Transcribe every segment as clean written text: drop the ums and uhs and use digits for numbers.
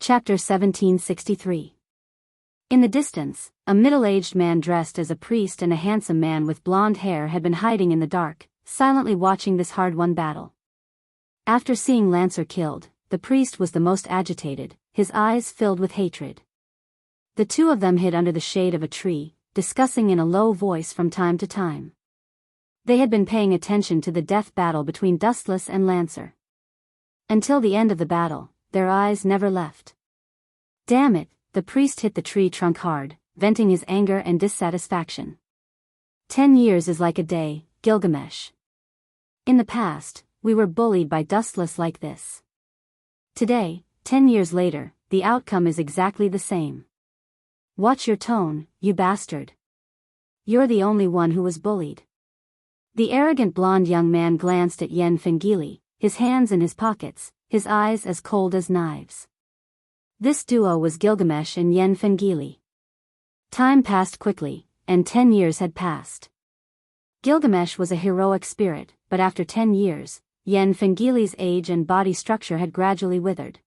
Chapter 1763. In the distance, a middle-aged man dressed as a priest and a handsome man with blonde hair had been hiding in the dark, silently watching this hard-won battle. After seeing Lancer killed, the priest was the most agitated, his eyes filled with hatred. The two of them hid under the shade of a tree, discussing in a low voice from time to time. They had been paying attention to the death battle between Dustless and Lancer. Until the end of the battle, their eyes never left. Damn it, the priest hit the tree trunk hard, venting his anger and dissatisfaction. 10 years is like a day, Gilgamesh. In the past, we were bullied by Dustless like this. Today, 10 years later, the outcome is exactly the same. Watch your tone, you bastard. You're the only one who was bullied. The arrogant blonde young man glanced at Yen Fengili, his hands in his pockets, his eyes as cold as knives. This duo was Gilgamesh and Yen Fengili. Time passed quickly, and 10 years had passed. Gilgamesh was a heroic spirit, but after 10 years, Yen Fengili's age and body structure had gradually withered.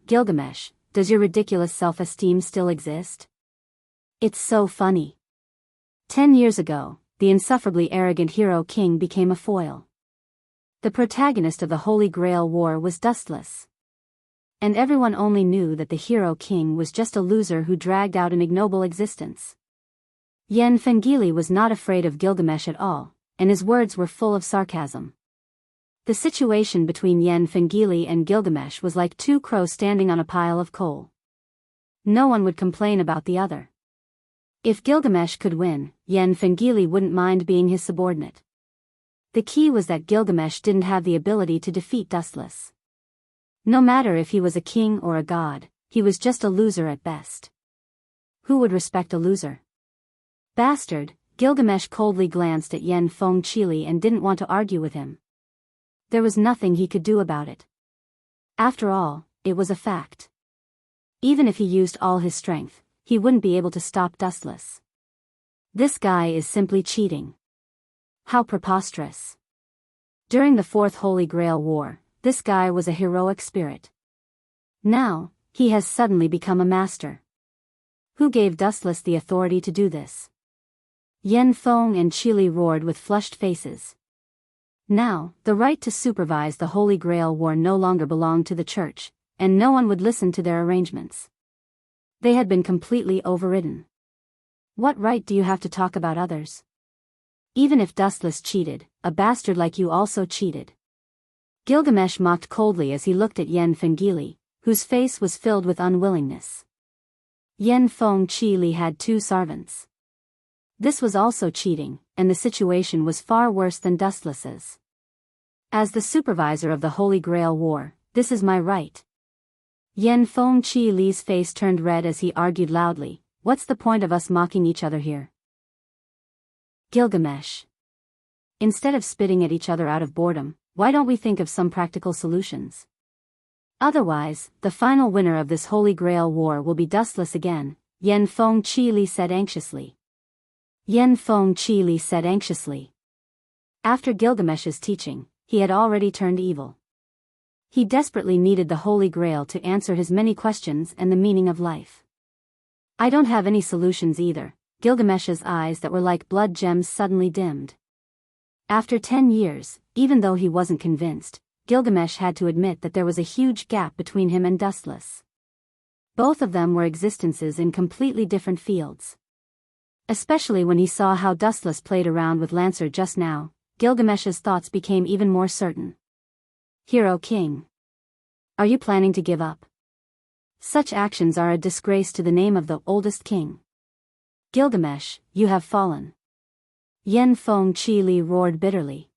Gilgamesh, does your ridiculous self-esteem still exist? It's so funny. 10 years ago, the insufferably arrogant hero king became a foil. The protagonist of the Holy Grail War was Dustless. And everyone only knew that the hero king was just a loser who dragged out an ignoble existence. Yen Fengili was not afraid of Gilgamesh at all, and his words were full of sarcasm. The situation between Yen Fengili and Gilgamesh was like two crows standing on a pile of coal. No one would complain about the other. If Gilgamesh could win, Yen Fengili wouldn't mind being his subordinate. The key was that Gilgamesh didn't have the ability to defeat Dustless. No matter if he was a king or a god, he was just a loser at best. Who would respect a loser? Bastard, Gilgamesh coldly glanced at Yen Fengili and didn't want to argue with him. There was nothing he could do about it. After all, it was a fact. Even if he used all his strength, he wouldn't be able to stop Dustless. This guy is simply cheating. How preposterous. During the Fourth Holy Grail War, this guy was a heroic spirit. Now, he has suddenly become a master. Who gave Dustless the authority to do this? Yen Feng and Chili roared with flushed faces. Now, the right to supervise the Holy Grail War no longer belonged to the church, and no one would listen to their arrangements. They had been completely overridden. What right do you have to talk about others? Even if Dustless cheated, a bastard like you also cheated. Gilgamesh mocked coldly as he looked at Yen Fengili, whose face was filled with unwillingness. Yen Fengili had 2 servants. This was also cheating, and the situation was far worse than Dustless's. As the supervisor of the Holy Grail War, this is my right. Yen Fengili's face turned red as he argued loudly, what's the point of us mocking each other here? Gilgamesh. Instead of spitting at each other out of boredom, why don't we think of some practical solutions? Otherwise, the final winner of this Holy Grail War will be Dustless again, Yen Fengili said anxiously. Yen Fengili said anxiously. After Gilgamesh's teaching, he had already turned evil. He desperately needed the Holy Grail to answer his many questions and the meaning of life. I don't have any solutions either. Gilgamesh's eyes that were like blood gems suddenly dimmed. After 10 years, even though he wasn't convinced, Gilgamesh had to admit that there was a huge gap between him and Dustless. Both of them were existences in completely different fields. Especially when he saw how Dustless played around with Lancer just now, Gilgamesh's thoughts became even more certain. Hero King. Are you planning to give up? Such actions are a disgrace to the name of the oldest king. Gilgamesh, you have fallen. Yen Fengili roared bitterly.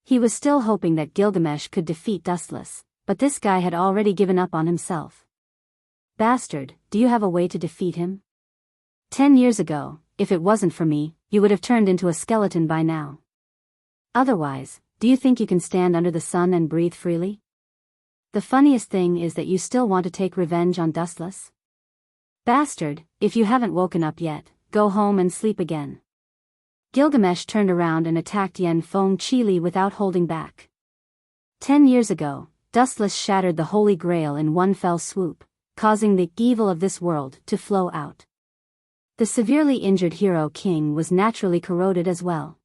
He was still hoping that Gilgamesh could defeat Dustless, but this guy had already given up on himself. Bastard, do you have a way to defeat him? 10 years ago, if it wasn't for me, you would have turned into a skeleton by now. Otherwise, do you think you can stand under the sun and breathe freely? The funniest thing is that you still want to take revenge on Dustless? Bastard, if you haven't woken up yet, go home and sleep again. Gilgamesh turned around and attacked Yen Fengili without holding back. 10 years ago, Dustless shattered the Holy Grail in one fell swoop, causing the evil of this world to flow out. The severely injured hero king was naturally corroded as well.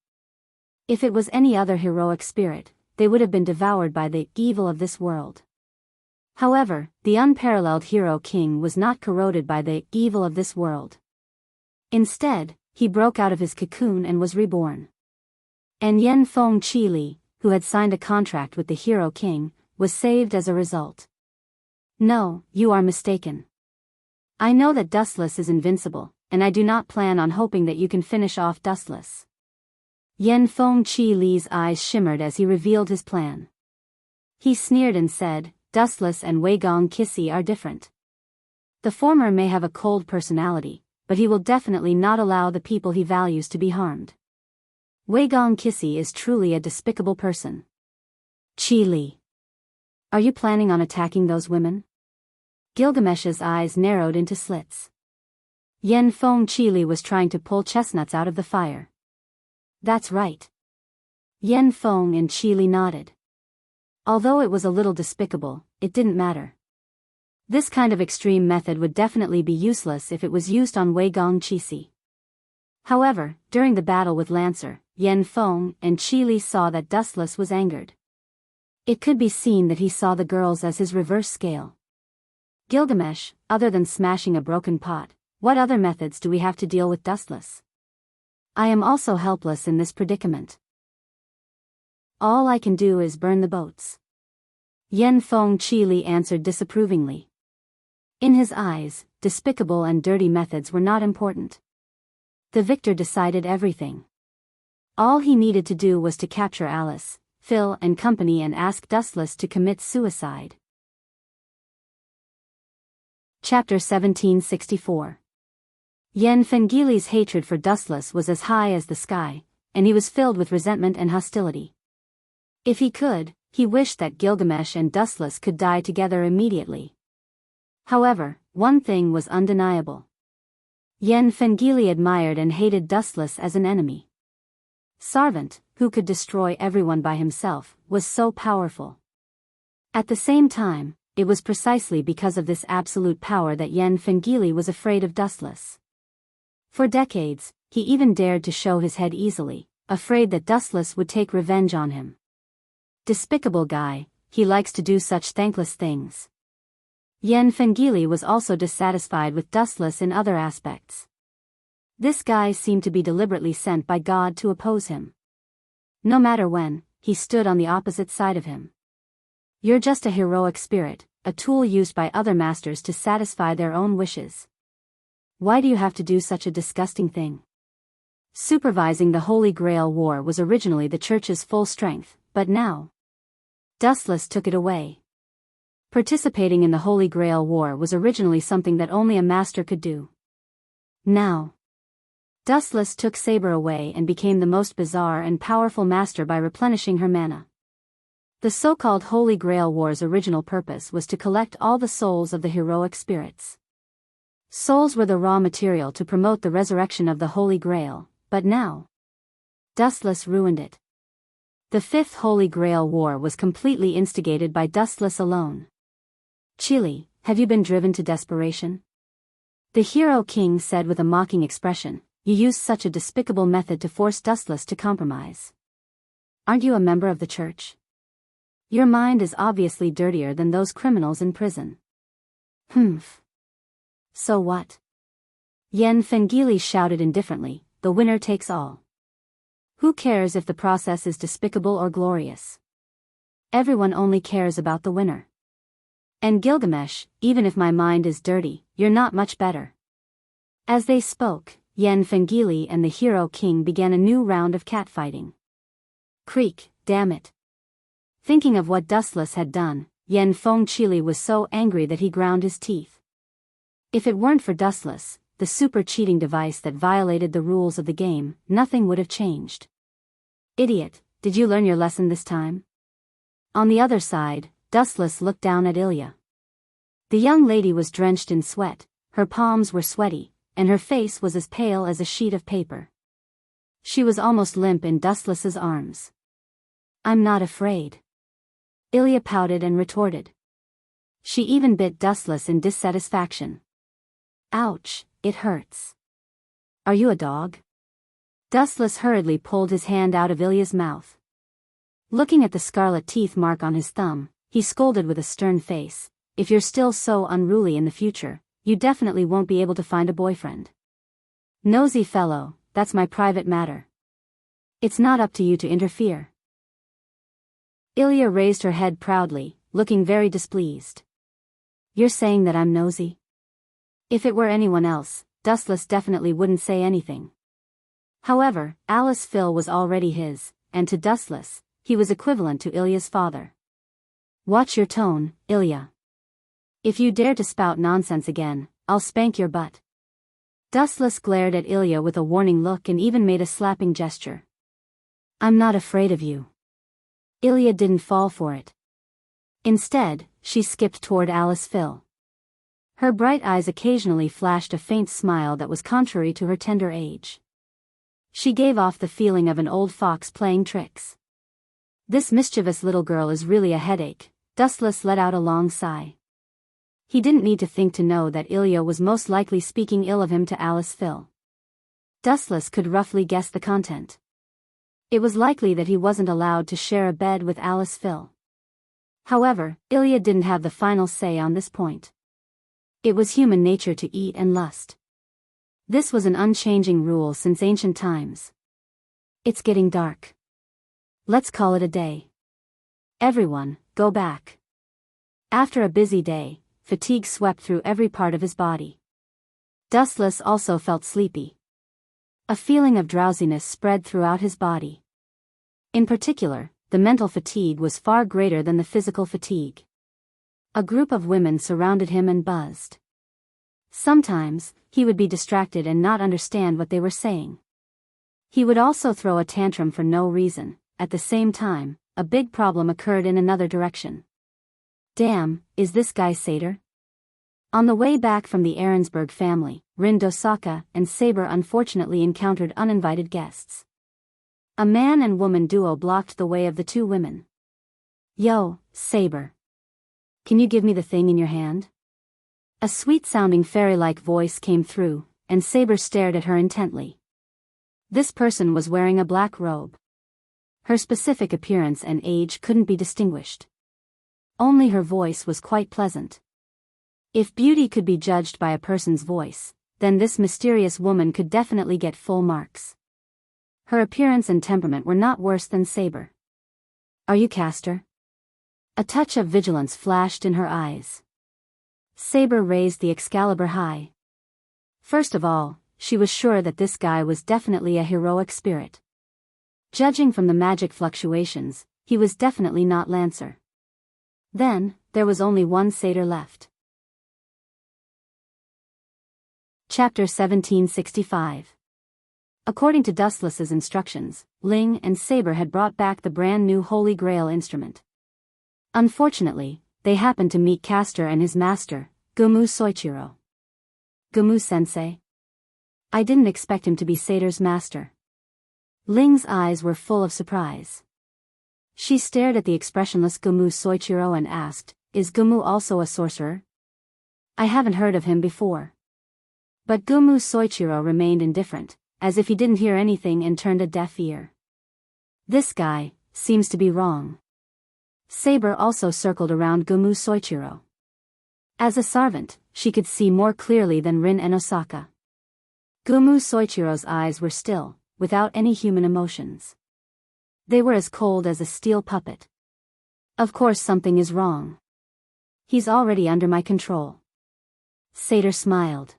If it was any other heroic spirit, they would have been devoured by the evil of this world. However, the unparalleled hero king was not corroded by the evil of this world. Instead, he broke out of his cocoon and was reborn. And Yen Feng Qi Li, who had signed a contract with the hero king, was saved as a result. No, you are mistaken. I know that Dustless is invincible, and I do not plan on hoping that you can finish off Dustless. Yen Feng Qi Li's eyes shimmered as he revealed his plan. He sneered and said, Dustless and Wei Gong Kissy are different. The former may have a cold personality, but he will definitely not allow the people he values to be harmed. Wei Gong Kissy is truly a despicable person. Qi Li. Are you planning on attacking those women? Gilgamesh's eyes narrowed into slits. Yen Feng Qi Li was trying to pull chestnuts out of the fire. That's right. Yen Feng and Qi Li nodded. Although it was a little despicable, it didn't matter. This kind of extreme method would definitely be useless if it was used on Wei Gong Qisi. However, during the battle with Lancer, Yen Feng and Qi Li saw that Dustless was angered. It could be seen that he saw the girls as his reverse scale. Gilgamesh, other than smashing a broken pot, what other methods do we have to deal with Dustless? I am also helpless in this predicament. All I can do is burn the boats. Yen Feng Qi Li answered disapprovingly. In his eyes, despicable and dirty methods were not important. The victor decided everything. All he needed to do was to capture Alice, Phil and company and ask Dustless to commit suicide. Chapter 1764. Yen Fengili's hatred for Dustless was as high as the sky, and he was filled with resentment and hostility. If he could, he wished that Gilgamesh and Dustless could die together immediately. However, one thing was undeniable. Yen Fengili admired and hated Dustless as an enemy. Sarvant, who could destroy everyone by himself, was so powerful. At the same time, it was precisely because of this absolute power that Yen Fengili was afraid of Dustless. For decades, he even dared to show his head easily, afraid that Dustless would take revenge on him. Despicable guy, he likes to do such thankless things. Yen Fengili was also dissatisfied with Dustless in other aspects. This guy seemed to be deliberately sent by God to oppose him. No matter when, he stood on the opposite side of him. You're just a heroic spirit, a tool used by other masters to satisfy their own wishes. Why do you have to do such a disgusting thing? Supervising the Holy Grail War was originally the Church's full strength, but now Dustless took it away. Participating in the Holy Grail War was originally something that only a master could do. Now Dustless took Saber away and became the most bizarre and powerful master by replenishing her mana. The so-called Holy Grail War's original purpose was to collect all the souls of the heroic spirits. Souls were the raw material to promote the resurrection of the Holy Grail, but now Dustless ruined it. The Fifth Holy Grail War was completely instigated by Dustless alone. Chili, have you been driven to desperation? The hero king said with a mocking expression, you used such a despicable method to force Dustless to compromise. Aren't you a member of the church? Your mind is obviously dirtier than those criminals in prison. Humph. So what? Yen Fengili shouted indifferently, the winner takes all. Who cares if the process is despicable or glorious? Everyone only cares about the winner. And Gilgamesh, even if my mind is dirty, you're not much better. As they spoke, Yen Fengili and the hero king began a new round of catfighting. Creak, damn it. Thinking of what Dustless had done, Yen Feng Qili was so angry that he ground his teeth. If it weren't for Dustless, the super cheating device that violated the rules of the game, nothing would have changed. Idiot, did you learn your lesson this time? On the other side, Dustless looked down at Ilya. The young lady was drenched in sweat, her palms were sweaty, and her face was as pale as a sheet of paper. She was almost limp in Dustless's arms. I'm not afraid. Ilya pouted and retorted. She even bit Dustless in dissatisfaction. Ouch, it hurts. Are you a dog? Dustless hurriedly pulled his hand out of Ilya's mouth. Looking at the scarlet teeth mark on his thumb, he scolded with a stern face, "If you're still so unruly in the future, you definitely won't be able to find a boyfriend. Nosy fellow, that's my private matter. It's not up to you to interfere." Ilya raised her head proudly, looking very displeased. "You're saying that I'm nosy?" If it were anyone else, Dustless definitely wouldn't say anything. However, Alice Phil was already his, and to Dustless, he was equivalent to Ilya's father. "Watch your tone, Ilya. If you dare to spout nonsense again, I'll spank your butt." Dustless glared at Ilya with a warning look and even made a slapping gesture. "I'm not afraid of you." Ilya didn't fall for it. Instead, she skipped toward Alice Phil. Her bright eyes occasionally flashed a faint smile that was contrary to her tender age. She gave off the feeling of an old fox playing tricks. "This mischievous little girl is really a headache." Dustless let out a long sigh. He didn't need to think to know that Ilya was most likely speaking ill of him to Alice Phil. Dustless could roughly guess the content. It was likely that he wasn't allowed to share a bed with Alice Phil. However, Ilya didn't have the final say on this point. It was human nature to eat and lust. This was an unchanging rule since ancient times. "It's getting dark. Let's call it a day. Everyone, go back." After a busy day, fatigue swept through every part of his body. Dustless also felt sleepy. A feeling of drowsiness spread throughout his body. In particular, the mental fatigue was far greater than the physical fatigue. A group of women surrounded him and buzzed. Sometimes, he would be distracted and not understand what they were saying. He would also throw a tantrum for no reason. At the same time, a big problem occurred in another direction. "Damn, is this guy Satyr?" On the way back from the Ahrensburg family, Rin Dosaka and Saber unfortunately encountered uninvited guests. A man and woman duo blocked the way of the two women. "Yo, Saber. Can you give me the thing in your hand?" A sweet-sounding fairy-like voice came through, and Saber stared at her intently. This person was wearing a black robe. Her specific appearance and age couldn't be distinguished. Only her voice was quite pleasant. If beauty could be judged by a person's voice, then this mysterious woman could definitely get full marks. Her appearance and temperament were not worse than Saber. "Are you Castor?" A touch of vigilance flashed in her eyes. Saber raised the Excalibur high. First of all, she was sure that this guy was definitely a heroic spirit. Judging from the magic fluctuations, he was definitely not Lancer. Then, there was only one satyr left. Chapter 1765. According to Dustless's instructions, Ling and Saber had brought back the brand new Holy Grail instrument. Unfortunately, they happened to meet Castor and his master, Gomu Soichiro. "Gomu-sensei? I didn't expect him to be Satyr's master." Ling's eyes were full of surprise. She stared at the expressionless Gomu Soichiro and asked, "Is Gomu also a sorcerer? I haven't heard of him before." But Gomu Soichiro remained indifferent, as if he didn't hear anything and turned a deaf ear. "This guy seems to be wrong." Saber also circled around Gomu Soichiro. As a servant, she could see more clearly than Rin and Osaka. Gomu Soichiro's eyes were still, without any human emotions. They were as cold as a steel puppet. "Of course something is wrong. He's already under my control." Satyr smiled.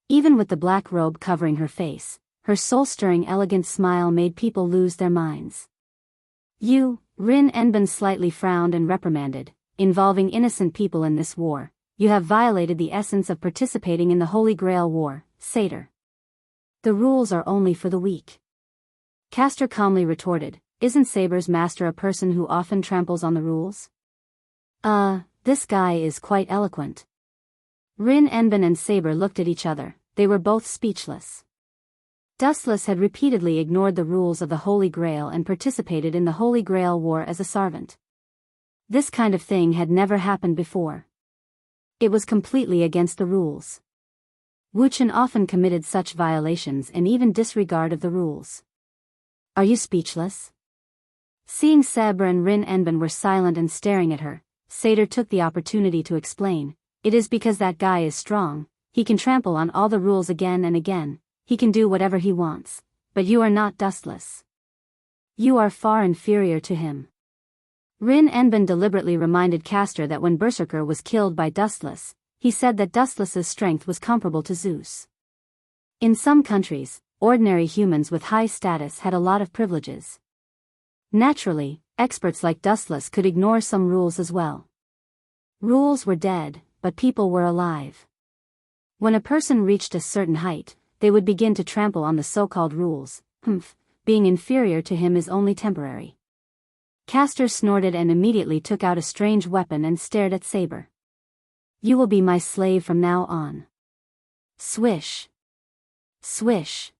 Even with the black robe covering her face, her soul-stirring elegant smile made people lose their minds. "You," Rin Enben slightly frowned and reprimanded, "involving innocent people in this war, you have violated the essence of participating in the Holy Grail War, Satyr. The rules are only for the weak." Castor calmly retorted, "Isn't Saber's master a person who often tramples on the rules?" This guy is quite eloquent." Rin Enben and Saber looked at each other, they were both speechless. Dustless had repeatedly ignored the rules of the Holy Grail and participated in the Holy Grail War as a servant. This kind of thing had never happened before. It was completely against the rules. Wuchen often committed such violations and even disregard of the rules. Are you speechless? Seeing Sabre and Rin Enben were silent and staring at her, Sader took the opportunity to explain, it is because that guy is strong, he can trample on all the rules again and again, he can do whatever he wants, but you are not dustless. You are far inferior to him. Rin Enben deliberately reminded Castor that when Berserker was killed by Dustless, he said that Dustless's strength was comparable to Zeus. In some countries, ordinary humans with high status had a lot of privileges. Naturally, experts like Dustless could ignore some rules as well. Rules were dead, but people were alive. When a person reached a certain height, they would begin to trample on the so-called rules. Being inferior to him is only temporary. Castor snorted and immediately took out a strange weapon and stared at Saber. You will be my slave from now on. Swish. Swish.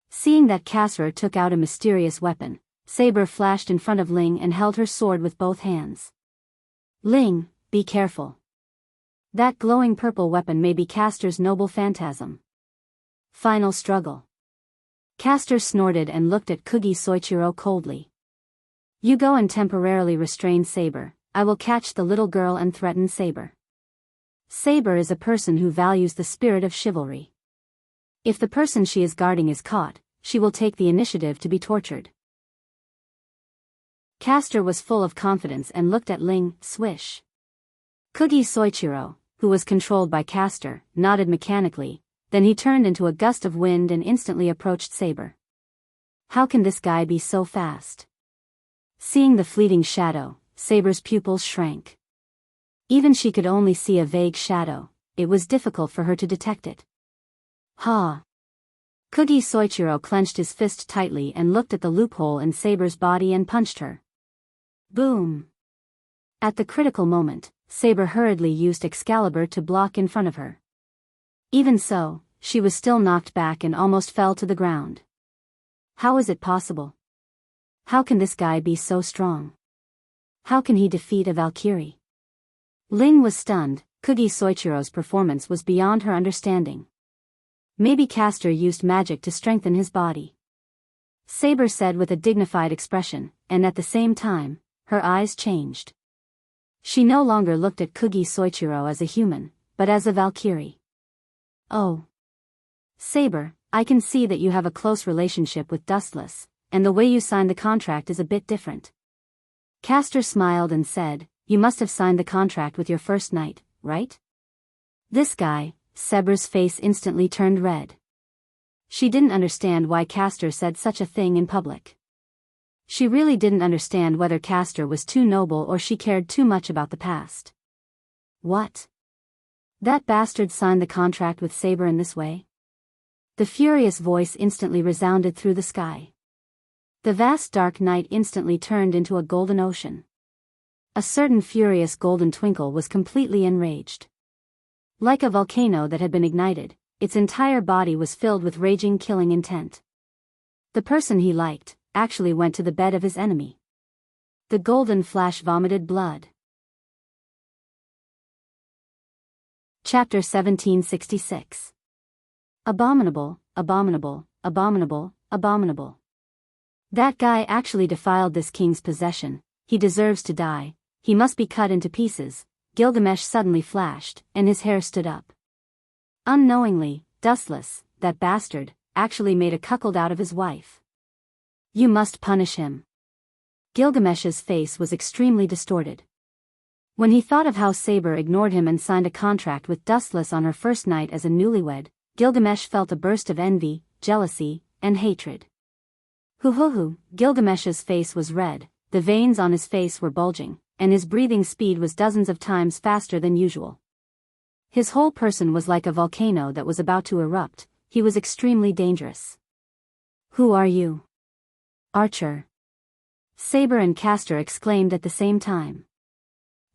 Seeing that Castor took out a mysterious weapon, Saber flashed in front of Ling and held her sword with both hands. Ling, be careful. That glowing purple weapon may be Castor's noble phantasm. Final struggle. Castor snorted and looked at Kugi Soichiro coldly. You go and temporarily restrain Saber, I will catch the little girl and threaten Saber. Saber is a person who values the spirit of chivalry. If the person she is guarding is caught, she will take the initiative to be tortured. Castor was full of confidence and looked at Ling, swish. Kugi Soichiro, who was controlled by Castor, nodded mechanically, then he turned into a gust of wind and instantly approached Saber. How can this guy be so fast? Seeing the fleeting shadow, Saber's pupils shrank. Even she could only see a vague shadow, it was difficult for her to detect it. Ha! Kugi Soichiro clenched his fist tightly and looked at the loophole in Saber's body and punched her. Boom! At the critical moment, Saber hurriedly used Excalibur to block in front of her. Even so, she was still knocked back and almost fell to the ground. How is it possible? How can this guy be so strong? How can he defeat a Valkyrie? Ling was stunned, Kugi Soichiro's performance was beyond her understanding. Maybe Castor used magic to strengthen his body. Saber said with a dignified expression, and at the same time, her eyes changed. She no longer looked at Kugi Soichiro as a human, but as a Valkyrie. Oh. Saber, I can see that you have a close relationship with Dustless, and the way you signed the contract is a bit different. Castor smiled and said, you must have signed the contract with your first knight, right? This guy, Saber's face instantly turned red. She didn't understand why Castor said such a thing in public. She really didn't understand whether Castor was too noble or she cared too much about the past. What? That bastard signed the contract with Saber in this way? The furious voice instantly resounded through the sky. The vast dark night instantly turned into a golden ocean. A certain furious golden twinkle was completely enraged. Like a volcano that had been ignited, its entire body was filled with raging killing intent. The person he liked actually went to the bed of his enemy. The golden flash vomited blood. Chapter 1766. Abominable, abominable, abominable, abominable. That guy actually defiled this king's possession, he deserves to die, he must be cut into pieces. Gilgamesh suddenly flashed, and his hair stood up. Unknowingly, Dustless, that bastard, actually made a cuckold out of his wife. You must punish him. Gilgamesh's face was extremely distorted. When he thought of how Saber ignored him and signed a contract with Dustless on her first night as a newlywed, Gilgamesh felt a burst of envy, jealousy, and hatred. Hoo-hoo-hoo, Gilgamesh's face was red, the veins on his face were bulging, and his breathing speed was dozens of times faster than usual. His whole person was like a volcano that was about to erupt, he was extremely dangerous. Who are you? Archer. Saber and Castor exclaimed at the same time.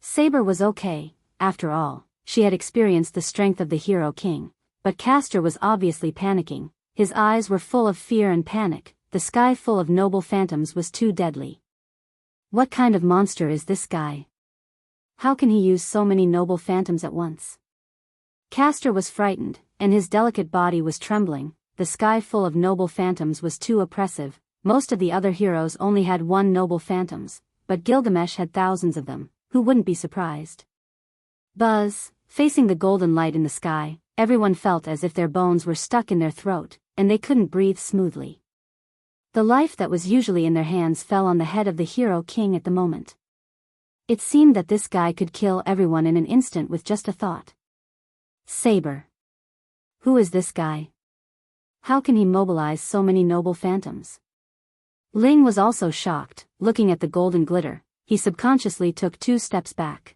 Saber was okay, after all, she had experienced the strength of the hero king, but Castor was obviously panicking, his eyes were full of fear and panic, the sky full of noble phantoms was too deadly. What kind of monster is this guy? How can he use so many noble phantoms at once? Castor was frightened, and his delicate body was trembling. The sky full of noble phantoms was too oppressive. Most of the other heroes only had one noble phantoms, but Gilgamesh had thousands of them. Who wouldn't be surprised? Buzz, facing the golden light in the sky, everyone felt as if their bones were stuck in their throat, and they couldn't breathe smoothly. The life that was usually in their hands fell on the head of the hero king at the moment. It seemed that this guy could kill everyone in an instant with just a thought. Saber. Who is this guy? How can he mobilize so many noble phantoms? Ling was also shocked. Looking at the golden glitter, he subconsciously took 2 steps back.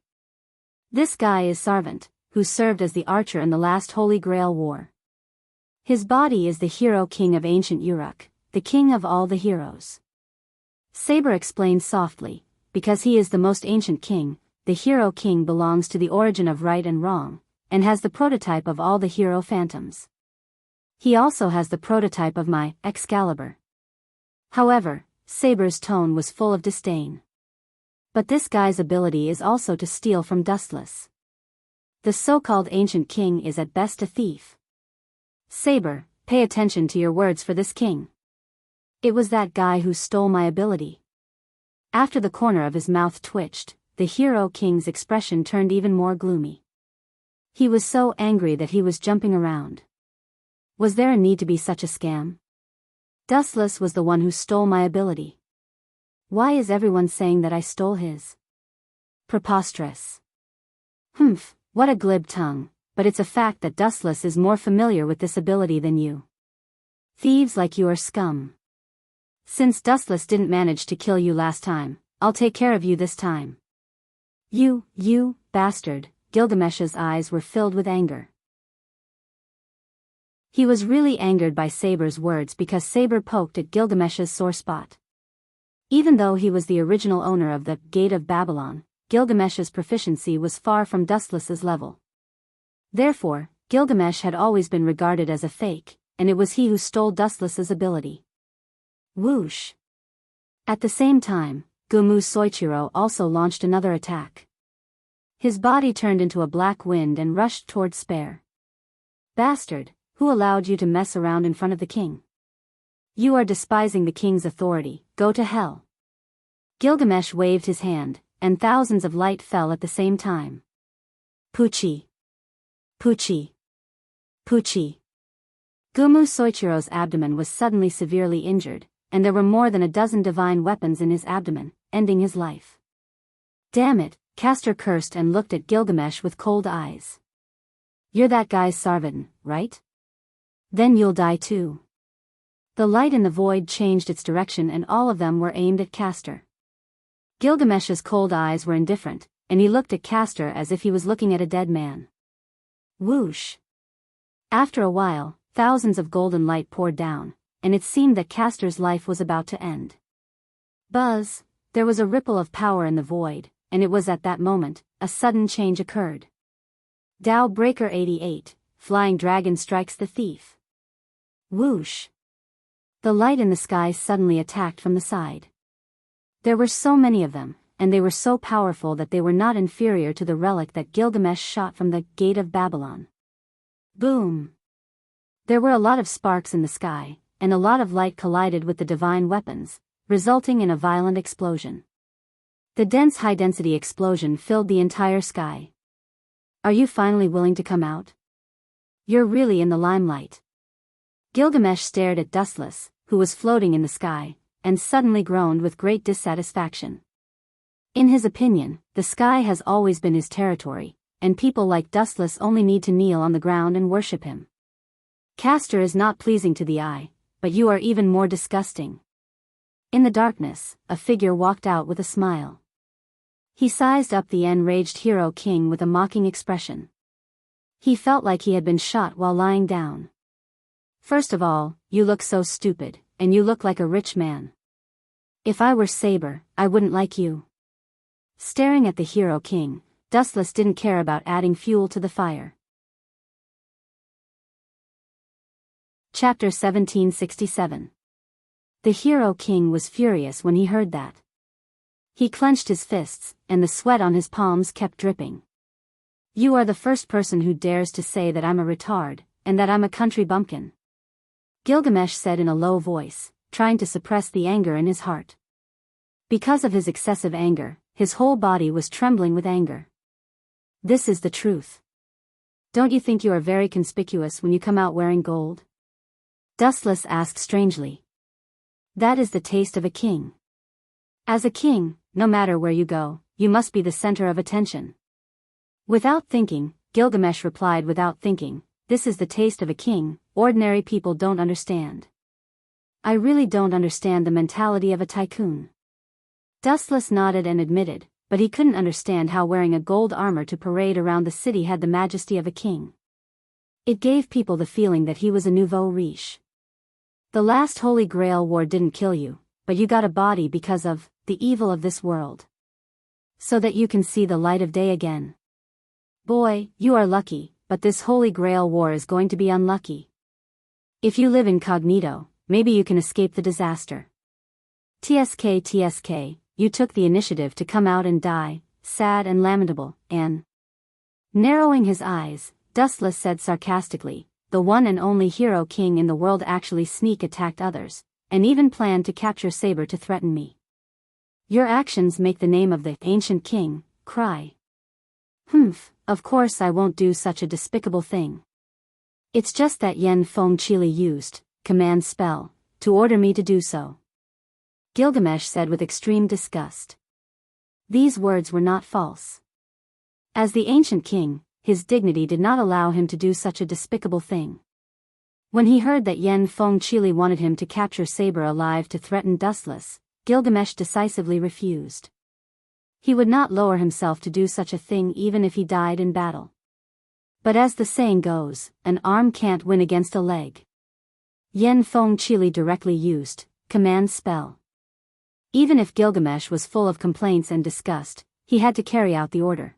This guy is Sarvant, who served as the archer in the last Holy Grail War. His body is the hero king of ancient Uruk, the king of all the heroes. Saber explained softly, because he is the most ancient king, the hero king belongs to the origin of right and wrong, and has the prototype of all the hero phantoms. He also has the prototype of my Excalibur. However, Saber's tone was full of disdain. But this guy's ability is also to steal from Dustless. The so-called ancient king is at best a thief. Saber, pay attention to your words for this king. It was that guy who stole my ability. After the corner of his mouth twitched, the hero king's expression turned even more gloomy. He was so angry that he was jumping around. Was there a need to be such a scam? Dustless was the one who stole my ability. Why is everyone saying that I stole his? Preposterous. Humph, what a glib tongue, but it's a fact that Dustless is more familiar with this ability than you. Thieves like you are scum. Since Dustless didn't manage to kill you last time, I'll take care of you this time. You bastard, Gilgamesh's eyes were filled with anger. He was really angered by Saber's words because Saber poked at Gilgamesh's sore spot. Even though he was the original owner of the Gate of Babylon, Gilgamesh's proficiency was far from Dustless's level. Therefore, Gilgamesh had always been regarded as a fake, and it was he who stole Dustless's ability. Whoosh! At the same time, Gumu Soichiro also launched another attack. His body turned into a black wind and rushed toward Spare. Bastard, who allowed you to mess around in front of the king? You are despising the king's authority, go to hell. Gilgamesh waved his hand, and thousands of light fell at the same time. Puchi! Puchi! Puchi! Gumu Soichiro's abdomen was suddenly severely injured, and there were more than a dozen divine weapons in his abdomen, ending his life. Damn it, Castor cursed and looked at Gilgamesh with cold eyes. You're that guy's Sarvatan, right? Then you'll die too. The light in the void changed its direction and all of them were aimed at Castor. Gilgamesh's cold eyes were indifferent, and he looked at Castor as if he was looking at a dead man. Whoosh! After a while, thousands of golden light poured down, and it seemed that Castor's life was about to end. Buzz! There was a ripple of power in the void, and it was at that moment, a sudden change occurred. Tao Breaker 88, Flying Dragon strikes the thief. Whoosh! The light in the sky suddenly attacked from the side. There were so many of them, and they were so powerful that they were not inferior to the relic that Gilgamesh shot from the Gate of Babylon. Boom! There were a lot of sparks in the sky, and a lot of light collided with the divine weapons, resulting in a violent explosion. The dense high-density explosion filled the entire sky. Are you finally willing to come out? You're really in the limelight. Gilgamesh stared at Dustless, who was floating in the sky, and suddenly groaned with great dissatisfaction. In his opinion, the sky has always been his territory, and people like Dustless only need to kneel on the ground and worship him. Castor is not pleasing to the eye, but you are even more disgusting. In the darkness, a figure walked out with a smile. He sized up the enraged hero king with a mocking expression. He felt like he had been shot while lying down. First of all, you look so stupid, and you look like a rich man. If I were Saber, I wouldn't like you. Staring at the hero king, Dustless didn't care about adding fuel to the fire. Chapter 1767. The hero king was furious when he heard that. He clenched his fists, and the sweat on his palms kept dripping. You are the first person who dares to say that I'm a retard, and that I'm a country bumpkin. Gilgamesh said in a low voice, trying to suppress the anger in his heart. Because of his excessive anger, his whole body was trembling with anger. This is the truth. Don't you think you are very conspicuous when you come out wearing gold? Dustless asked strangely. That is the taste of a king. As a king, no matter where you go, you must be the center of attention. Without thinking, Gilgamesh replied without thinking, this is the taste of a king, ordinary people don't understand. I really don't understand the mentality of a tycoon. Dustless nodded and admitted, but he couldn't understand how wearing a gold armor to parade around the city had the majesty of a king. It gave people the feeling that he was a nouveau riche. The last Holy Grail war didn't kill you, but you got a body because of the evil of this world. So that you can see the light of day again. Boy, you are lucky, but this Holy Grail war is going to be unlucky. If you live incognito, maybe you can escape the disaster. TSK, you took the initiative to come out and die, sad and lamentable, and... Narrowing his eyes, Dustless said sarcastically, the one and only hero king in the world actually sneak attacked others, and even planned to capture Saber to threaten me. Your actions make the name of the ancient king cry. Humph, of course I won't do such a despicable thing. It's just that Yen Feng Chili used command spell to order me to do so. Gilgamesh said with extreme disgust. These words were not false. As the ancient king, his dignity did not allow him to do such a despicable thing. When he heard that Yen Feng Chili wanted him to capture Saber alive to threaten Dustless, Gilgamesh decisively refused. He would not lower himself to do such a thing even if he died in battle. But as the saying goes, an arm can't win against a leg. Yen Feng Chili directly used command spell. Even if Gilgamesh was full of complaints and disgust, he had to carry out the order.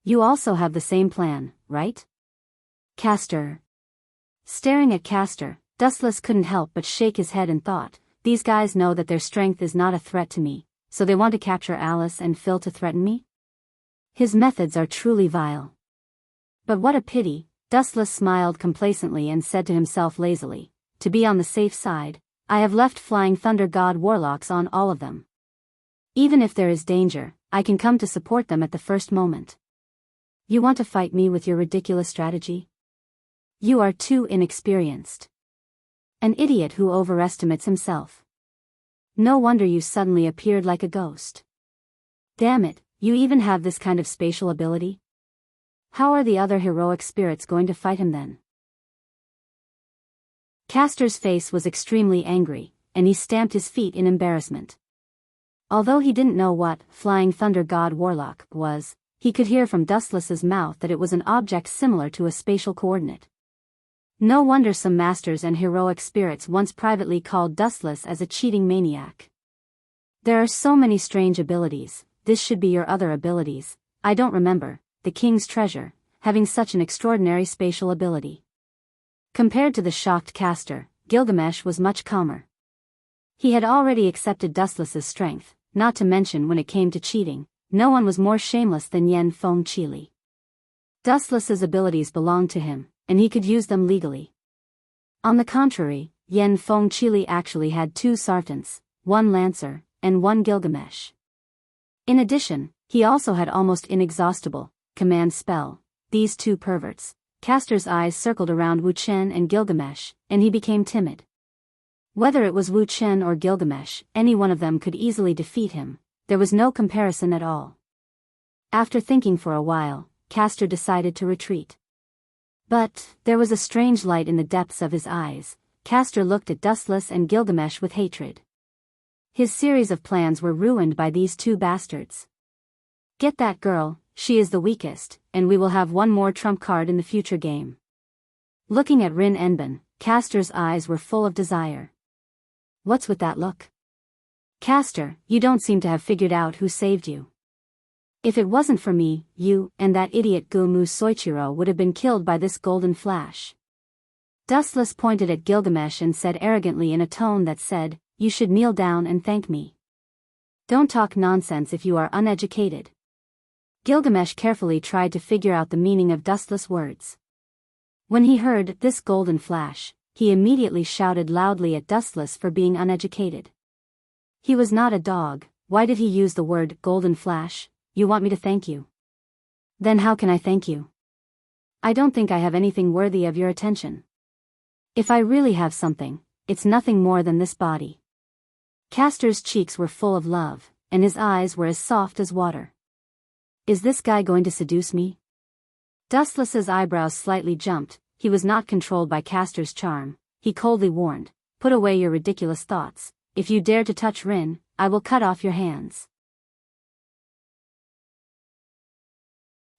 You also have the same plan, right? Castor. Staring at Castor, Dustless couldn't help but shake his head and thought, these guys know that their strength is not a threat to me, so they want to capture Alice and Phil to threaten me? His methods are truly vile. But what a pity, Dustless smiled complacently and said to himself lazily, to be on the safe side, I have left Flying Thunder God warlocks on all of them. Even if there is danger, I can come to support them at the first moment. You want to fight me with your ridiculous strategy? You are too inexperienced. An idiot who overestimates himself. No wonder you suddenly appeared like a ghost. Damn it, you even have this kind of spatial ability? How are the other heroic spirits going to fight him then? Castor's face was extremely angry, and he stamped his feet in embarrassment. Although he didn't know what Flying Thunder God Warlock was, he could hear from Dustless's mouth that it was an object similar to a spatial coordinate. No wonder some masters and heroic spirits once privately called Dustless as a cheating maniac. There are so many strange abilities, this should be your other abilities, I don't remember, the king's treasure, having such an extraordinary spatial ability. Compared to the shocked Castor, Gilgamesh was much calmer. He had already accepted Dustless's strength, not to mention when it came to cheating, no one was more shameless than Yen Feng Chili. Dustless's abilities belonged to him, and he could use them legally. On the contrary, Yen Feng Chili actually had 2 Sartans, 1 Lancer, and 1 Gilgamesh. In addition, he also had almost inexhaustible command spell. These 2 perverts. Castor's eyes circled around Wu Chen and Gilgamesh, and he became timid. Whether it was Wu Chen or Gilgamesh, any one of them could easily defeat him, there was no comparison at all. After thinking for a while, Castor decided to retreat. But there was a strange light in the depths of his eyes. Castor looked at Dustless and Gilgamesh with hatred. His series of plans were ruined by these 2 bastards. Get that girl, she is the weakest, and we will have one more trump card in the future game. Looking at Rin Enben, Castor's eyes were full of desire. What's with that look? Castor, you don't seem to have figured out who saved you. If it wasn't for me, you and that idiot Gumu Soichiro would have been killed by this golden flash. Dustless pointed at Gilgamesh and said arrogantly in a tone that said, you should kneel down and thank me. Don't talk nonsense if you are uneducated. Gilgamesh carefully tried to figure out the meaning of dustless words. When he heard this golden flash, he immediately shouted loudly at Dustless for being uneducated. He was not a dog. Why did he use the word golden flash? You want me to thank you? Then how can I thank you? I don't think I have anything worthy of your attention. If I really have something, it's nothing more than this body. Castor's cheeks were full of love, and his eyes were as soft as water. Is this guy going to seduce me? Dustless's eyebrows slightly jumped. He was not controlled by Castor's charm. He coldly warned, "Put away your ridiculous thoughts. If you dare to touch Rin, I will cut off your hands."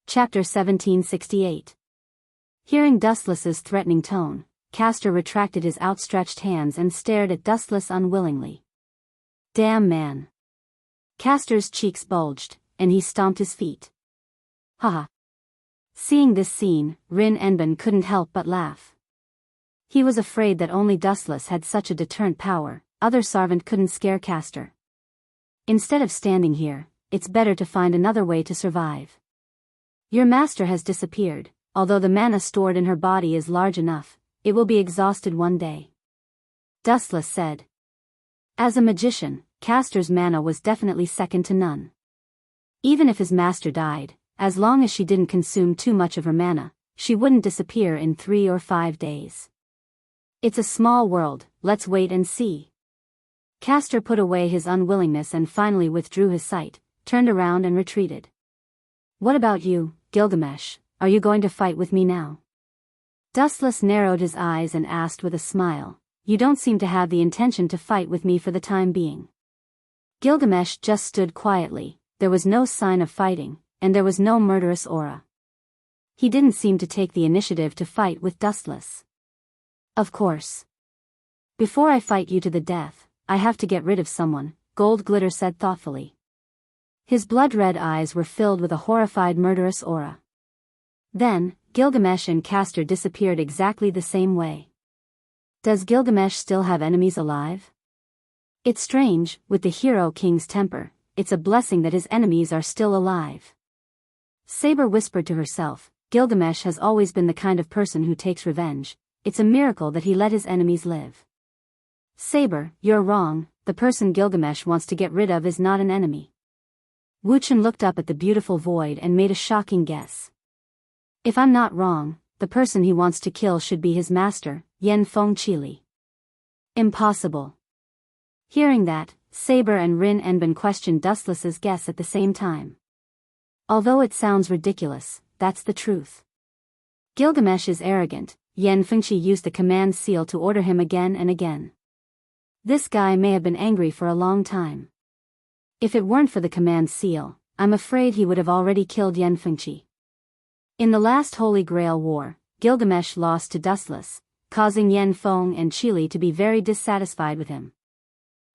Chapter 1768. Hearing Dustless's threatening tone, Castor retracted his outstretched hands and stared at Dustless unwillingly. Damn man. Castor's cheeks bulged, and he stomped his feet. Haha. Seeing this scene, Rin Enben couldn't help but laugh. He was afraid that only Dustless had such a deterrent power. Other servant couldn't scare Castor. Instead of standing here, it's better to find another way to survive. Your master has disappeared. Although the mana stored in her body is large enough, it will be exhausted one day. Dustless said. As a magician, Castor's mana was definitely second to none. Even if his master died, as long as she didn't consume too much of her mana, she wouldn't disappear in 3 or 5 days. It's a small world, let's wait and see. Castor put away his unwillingness and finally withdrew his sight, turned around and retreated. What about you, Gilgamesh? Are you going to fight with me now? Dustless narrowed his eyes and asked with a smile, You don't seem to have the intention to fight with me for the time being. Gilgamesh just stood quietly. There was no sign of fighting, and there was no murderous aura. He didn't seem to take the initiative to fight with Dustless. Of course. Before I fight you to the death, I have to get rid of someone, Gold Glitter said thoughtfully. His blood-red eyes were filled with a horrified murderous aura. Then, Gilgamesh and Castor disappeared exactly the same way. Does Gilgamesh still have enemies alive? It's strange, with the hero king's temper, it's a blessing that his enemies are still alive. Saber whispered to herself, Gilgamesh has always been the kind of person who takes revenge. It's a miracle that he let his enemies live. Saber, you're wrong, the person Gilgamesh wants to get rid of is not an enemy. Wuchen looked up at the beautiful void and made a shocking guess. If I'm not wrong, the person he wants to kill should be his master, Yen Feng Qili. Impossible. Hearing that, Saber and Rin Enben questioned Dustless's guess at the same time. Although it sounds ridiculous, that's the truth. Gilgamesh is arrogant. Yen Fengqi used the command seal to order him again and again. This guy may have been angry for a long time. If it weren't for the command seal, I'm afraid he would have already killed Yen Fengqi. In the last Holy Grail War, Gilgamesh lost to Dustless, causing Yen Feng and Qili to be very dissatisfied with him.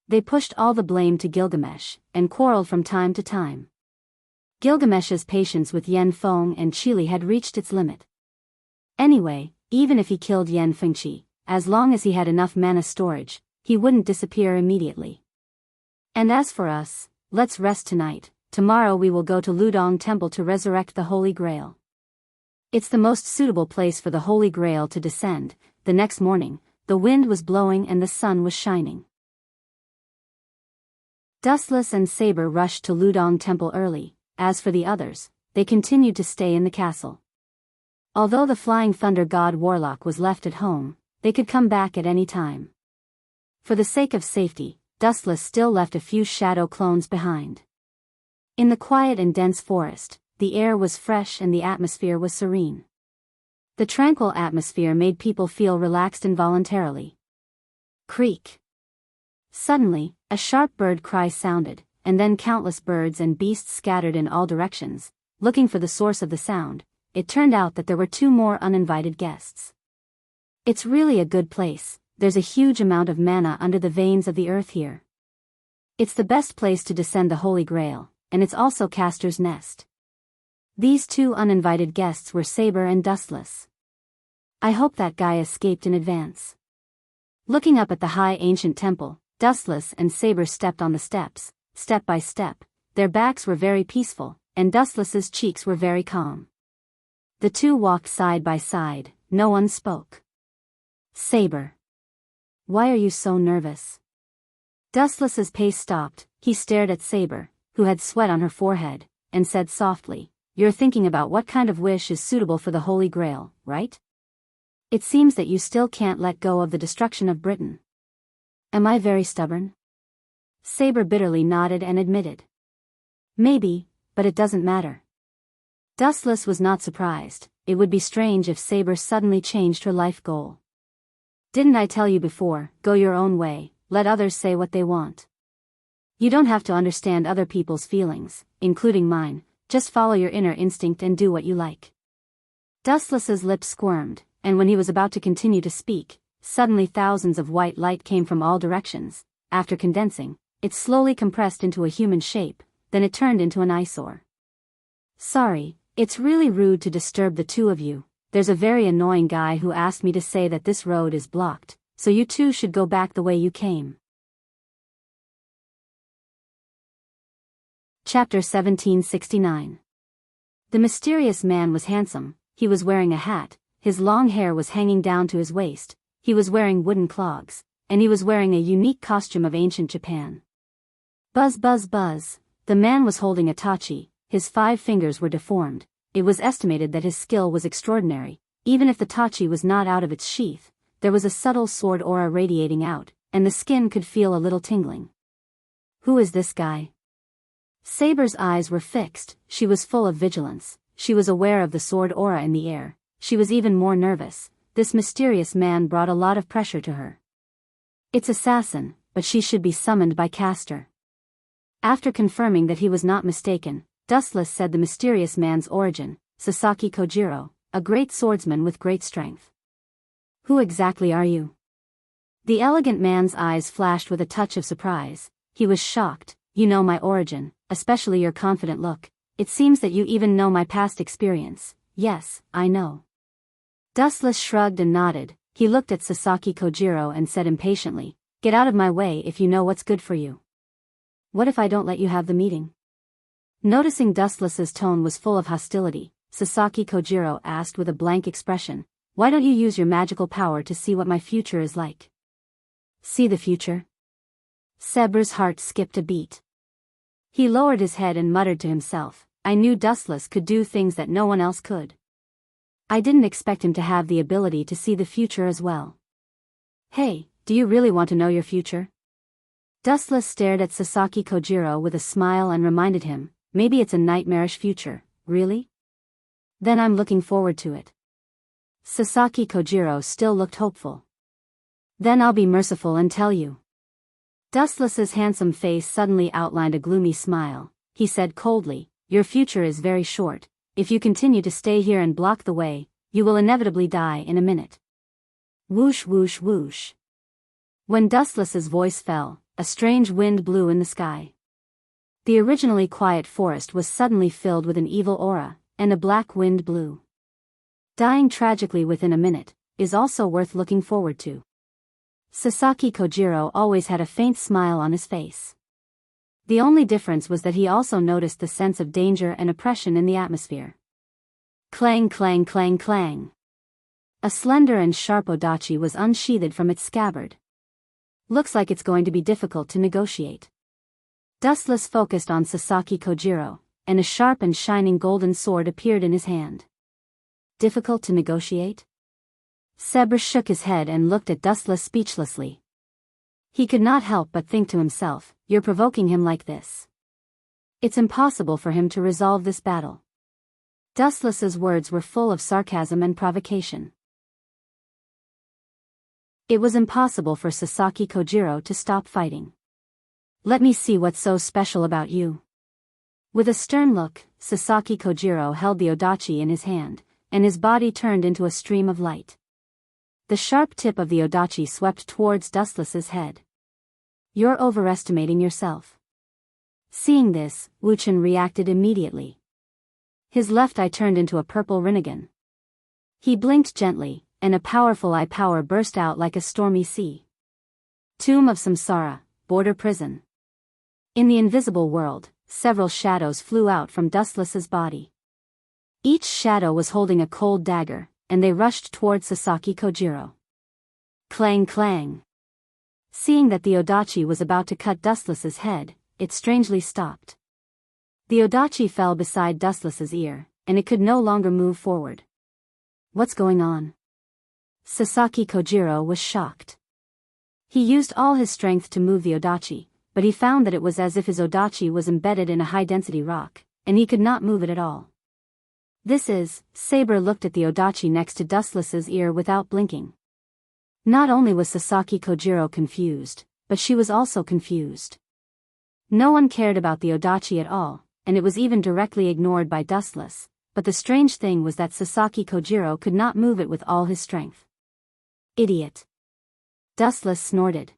They pushed all the blame to Gilgamesh, and quarreled from time to time. Gilgamesh's patience with Yen Feng and Qili had reached its limit. Anyway, even if he killed Yen Fengqi, as long as he had enough mana storage, he wouldn't disappear immediately. And as for us, let's rest tonight. Tomorrow we will go to Ludong Temple to resurrect the Holy Grail. It's the most suitable place for the Holy Grail to descend. The next morning, the wind was blowing and the sun was shining. Dustless and Saber rushed to Ludong Temple early. As for the others, they continued to stay in the castle. Although the Flying Thunder God Warlock was left at home, they could come back at any time. For the sake of safety, Dustless still left a few shadow clones behind. In the quiet and dense forest, the air was fresh and the atmosphere was serene. The tranquil atmosphere made people feel relaxed involuntarily. Creak. Suddenly, a sharp bird cry sounded, and then countless birds and beasts scattered in all directions, looking for the source of the sound. It turned out that there were 2 more uninvited guests. It's really a good place. There's a huge amount of mana under the veins of the earth here. It's the best place to descend the Holy Grail, and it's also Castor's nest. These 2 uninvited guests were Saber and Dustless. I hope that guy escaped in advance. Looking up at the high ancient temple, Dustless and Saber stepped on the steps. step by step. Their backs were very peaceful, and Dustless's cheeks were very calm. The two walked side by side, no one spoke. Saber. Why are you so nervous? Dustless's pace stopped. He stared at Saber, who had sweat on her forehead, and said softly, "You're thinking about what kind of wish is suitable for the Holy Grail, right? It seems that you still can't let go of the destruction of Britain. Am I very stubborn?" Saber bitterly nodded and admitted. "Maybe, but it doesn't matter." Dustless was not surprised. It would be strange if Saber suddenly changed her life goal. "Didn't I tell you before, go your own way, let others say what they want. You don't have to understand other people's feelings, including mine, just follow your inner instinct and do what you like." Dustless's lips squirmed, and when he was about to continue to speak, suddenly thousands of white light came from all directions. After condensing, it slowly compressed into a human shape, then it turned into an eyesore. "Sorry, it's really rude to disturb the two of you. There's a very annoying guy who asked me to say that this road is blocked, so you two should go back the way you came." Chapter 1769. The mysterious man was handsome. He was wearing a hat, his long hair was hanging down to his waist, he was wearing wooden clogs, and he was wearing a unique costume of ancient Japan. Buzz buzz buzz, the man was holding a tachi, his 5 fingers were deformed. It was estimated that his skill was extraordinary. Even if the tachi was not out of its sheath, there was a subtle sword aura radiating out, and the skin could feel a little tingling. Who is this guy? Saber's eyes were fixed. She was full of vigilance. She was aware of the sword aura in the air. She was even more nervous. This mysterious man brought a lot of pressure to her. It's assassin, but she should be summoned by caster. After confirming that he was not mistaken, Dustless said the mysterious man's origin, Sasaki Kojiro, a great swordsman with great strength. Who exactly are you? The elegant man's eyes flashed with a touch of surprise. He was shocked. You know my origin, especially your confident look. It seems that you even know my past experience. Yes, I know. Dustless shrugged and nodded. He looked at Sasaki Kojiro and said impatiently, "Get out of my way if you know what's good for you." "What if I don't let you have the meeting?" Noticing Dustless's tone was full of hostility, Sasaki Kojiro asked with a blank expression, "Why don't you use your magical power to see what my future is like?" "See the future?" Saber's heart skipped a beat. He lowered his head and muttered to himself, "I knew Dustless could do things that no one else could. I didn't expect him to have the ability to see the future as well." "Hey, do you really want to know your future?" Dustless stared at Sasaki Kojiro with a smile and reminded him, "Maybe it's a nightmarish future, really? Then I'm looking forward to it." Sasaki Kojiro still looked hopeful. "Then I'll be merciful and tell you." Dustless's handsome face suddenly outlined a gloomy smile. He said coldly, "Your future is very short. If you continue to stay here and block the way, you will inevitably die in a minute." Whoosh whoosh whoosh. When Dustless's voice fell, a strange wind blew in the sky. The originally quiet forest was suddenly filled with an evil aura, and a black wind blew. Dying tragically within a minute is also worth looking forward to. Sasaki Kojiro always had a faint smile on his face. The only difference was that he also noticed the sense of danger and oppression in the atmosphere. Clang clang clang clang. A slender and sharp odachi was unsheathed from its scabbard. "Looks like it's going to be difficult to negotiate." Dustless focused on Sasaki Kojiro, and a sharp and shining golden sword appeared in his hand. "Difficult to negotiate?" Saber shook his head and looked at Dustless speechlessly. He could not help but think to himself, "You're provoking him like this. It's impossible for him to resolve this battle." Dustless's words were full of sarcasm and provocation. It was impossible for Sasaki Kojiro to stop fighting. "Let me see what's so special about you." With a stern look, Sasaki Kojiro held the odachi in his hand, and his body turned into a stream of light. The sharp tip of the odachi swept towards Dustless's head. "You're overestimating yourself." Seeing this, Wuchen reacted immediately. His left eye turned into a purple rinnegan. He blinked gently, and a powerful eye power burst out like a stormy sea. Tomb of Samsara, border prison. In the invisible world, several shadows flew out from Dustless's body. Each shadow was holding a cold dagger, and they rushed towards Sasaki Kojiro. Clang clang. Seeing that the Odachi was about to cut Dustless's head, it strangely stopped. The Odachi fell beside Dustless's ear, and it could no longer move forward. What's going on? Sasaki Kojiro was shocked. He used all his strength to move the Odachi, but he found that it was as if his Odachi was embedded in a high-density rock, and he could not move it at all. Saber looked at the Odachi next to Dustless's ear without blinking. Not only was Sasaki Kojiro confused, but she was also confused. No one cared about the Odachi at all, and it was even directly ignored by Dustless, but the strange thing was that Sasaki Kojiro could not move it with all his strength. Idiot. Dustless snorted.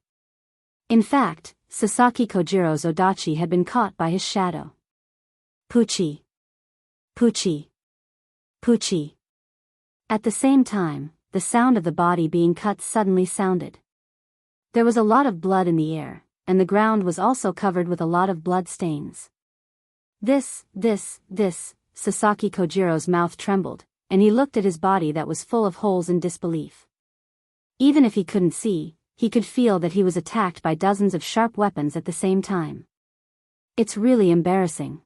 In fact, Sasaki Kojiro's Odachi had been caught by his shadow. Poochie. Poochie. Poochie. At the same time, the sound of the body being cut suddenly sounded. There was a lot of blood in the air, and the ground was also covered with a lot of blood stains. This, Sasaki Kojiro's mouth trembled, and he looked at his body that was full of holes in disbelief. Even if he couldn't see, he could feel that he was attacked by dozens of sharp weapons at the same time. It's really embarrassing.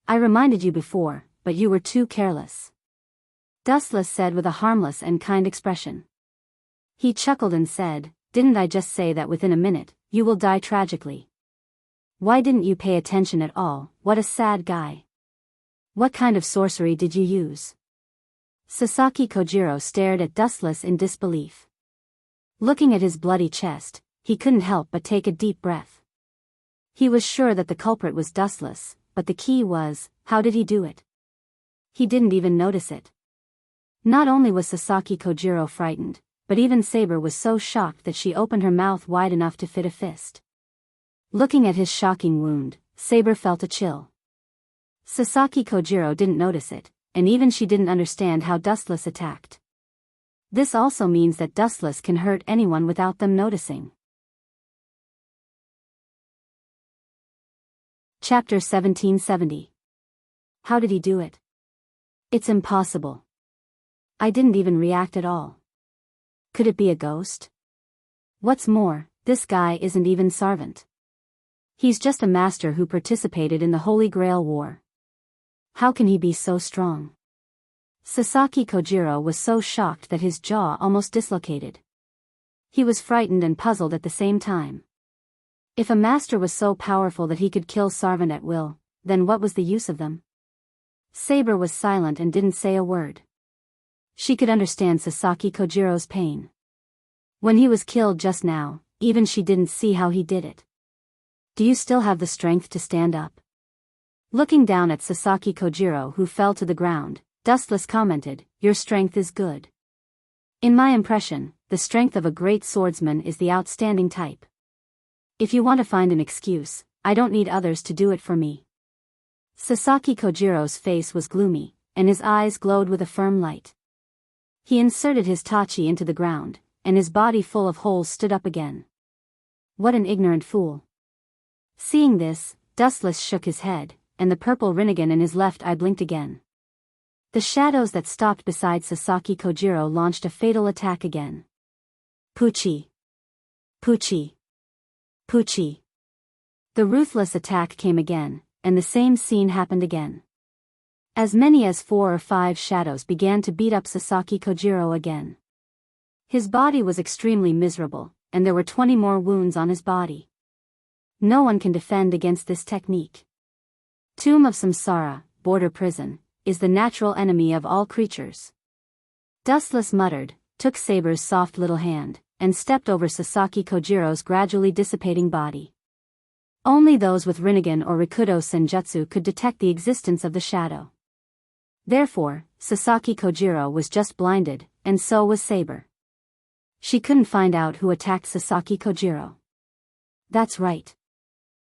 I reminded you before, but you were too careless. Dustless said with a harmless and kind expression. He chuckled and said, "Didn't I just say that within a minute, you will die tragically? Why didn't you pay attention at all? What a sad guy. What kind of sorcery did you use?" Sasaki Kojiro stared at Dustless in disbelief. Looking at his bloody chest, he couldn't help but take a deep breath. He was sure that the culprit was Dustless, but the key was, how did he do it? He didn't even notice it. Not only was Sasaki Kojiro frightened, but even Saber was so shocked that she opened her mouth wide enough to fit a fist. Looking at his shocking wound, Saber felt a chill. Sasaki Kojiro didn't notice it, and even she didn't understand how Dustless attacked. This also means that Dustless can hurt anyone without them noticing. Chapter 1770. How did he do it? It's impossible. I didn't even react at all. Could it be a ghost? What's more, this guy isn't even Sarvant. He's just a master who participated in the Holy Grail War. How can he be so strong? Sasaki Kojiro was so shocked that his jaw almost dislocated. He was frightened and puzzled at the same time. If a master was so powerful that he could kill Sarvant at will, then what was the use of them? Saber was silent and didn't say a word. She could understand Sasaki Kojiro's pain. When he was killed just now, even she didn't see how he did it. Do you still have the strength to stand up? Looking down at Sasaki Kojiro, who fell to the ground, Dustless commented, "Your strength is good. In my impression, the strength of a great swordsman is the outstanding type. If you want to find an excuse, I don't need others to do it for me." Sasaki Kojiro's face was gloomy, and his eyes glowed with a firm light. He inserted his tachi into the ground, and his body full of holes stood up again. What an ignorant fool. Seeing this, Dustless shook his head, and the purple Rinnegan in his left eye blinked again. The shadows that stopped beside Sasaki Kojiro launched a fatal attack again. Poochie. Poochie. Poochie. The ruthless attack came again, and the same scene happened again. As many as 4 or 5 shadows began to beat up Sasaki Kojiro again. His body was extremely miserable, and there were 20 more wounds on his body. No one can defend against this technique. Tomb of Samsara, border prison, is the natural enemy of all creatures. Dustless muttered, took Saber's soft little hand, and stepped over Sasaki Kojiro's gradually dissipating body. Only those with Rinnegan or Rikudo Senjutsu could detect the existence of the shadow. Therefore, Sasaki Kojiro was just blinded, and so was Saber. She couldn't find out who attacked Sasaki Kojiro. That's right.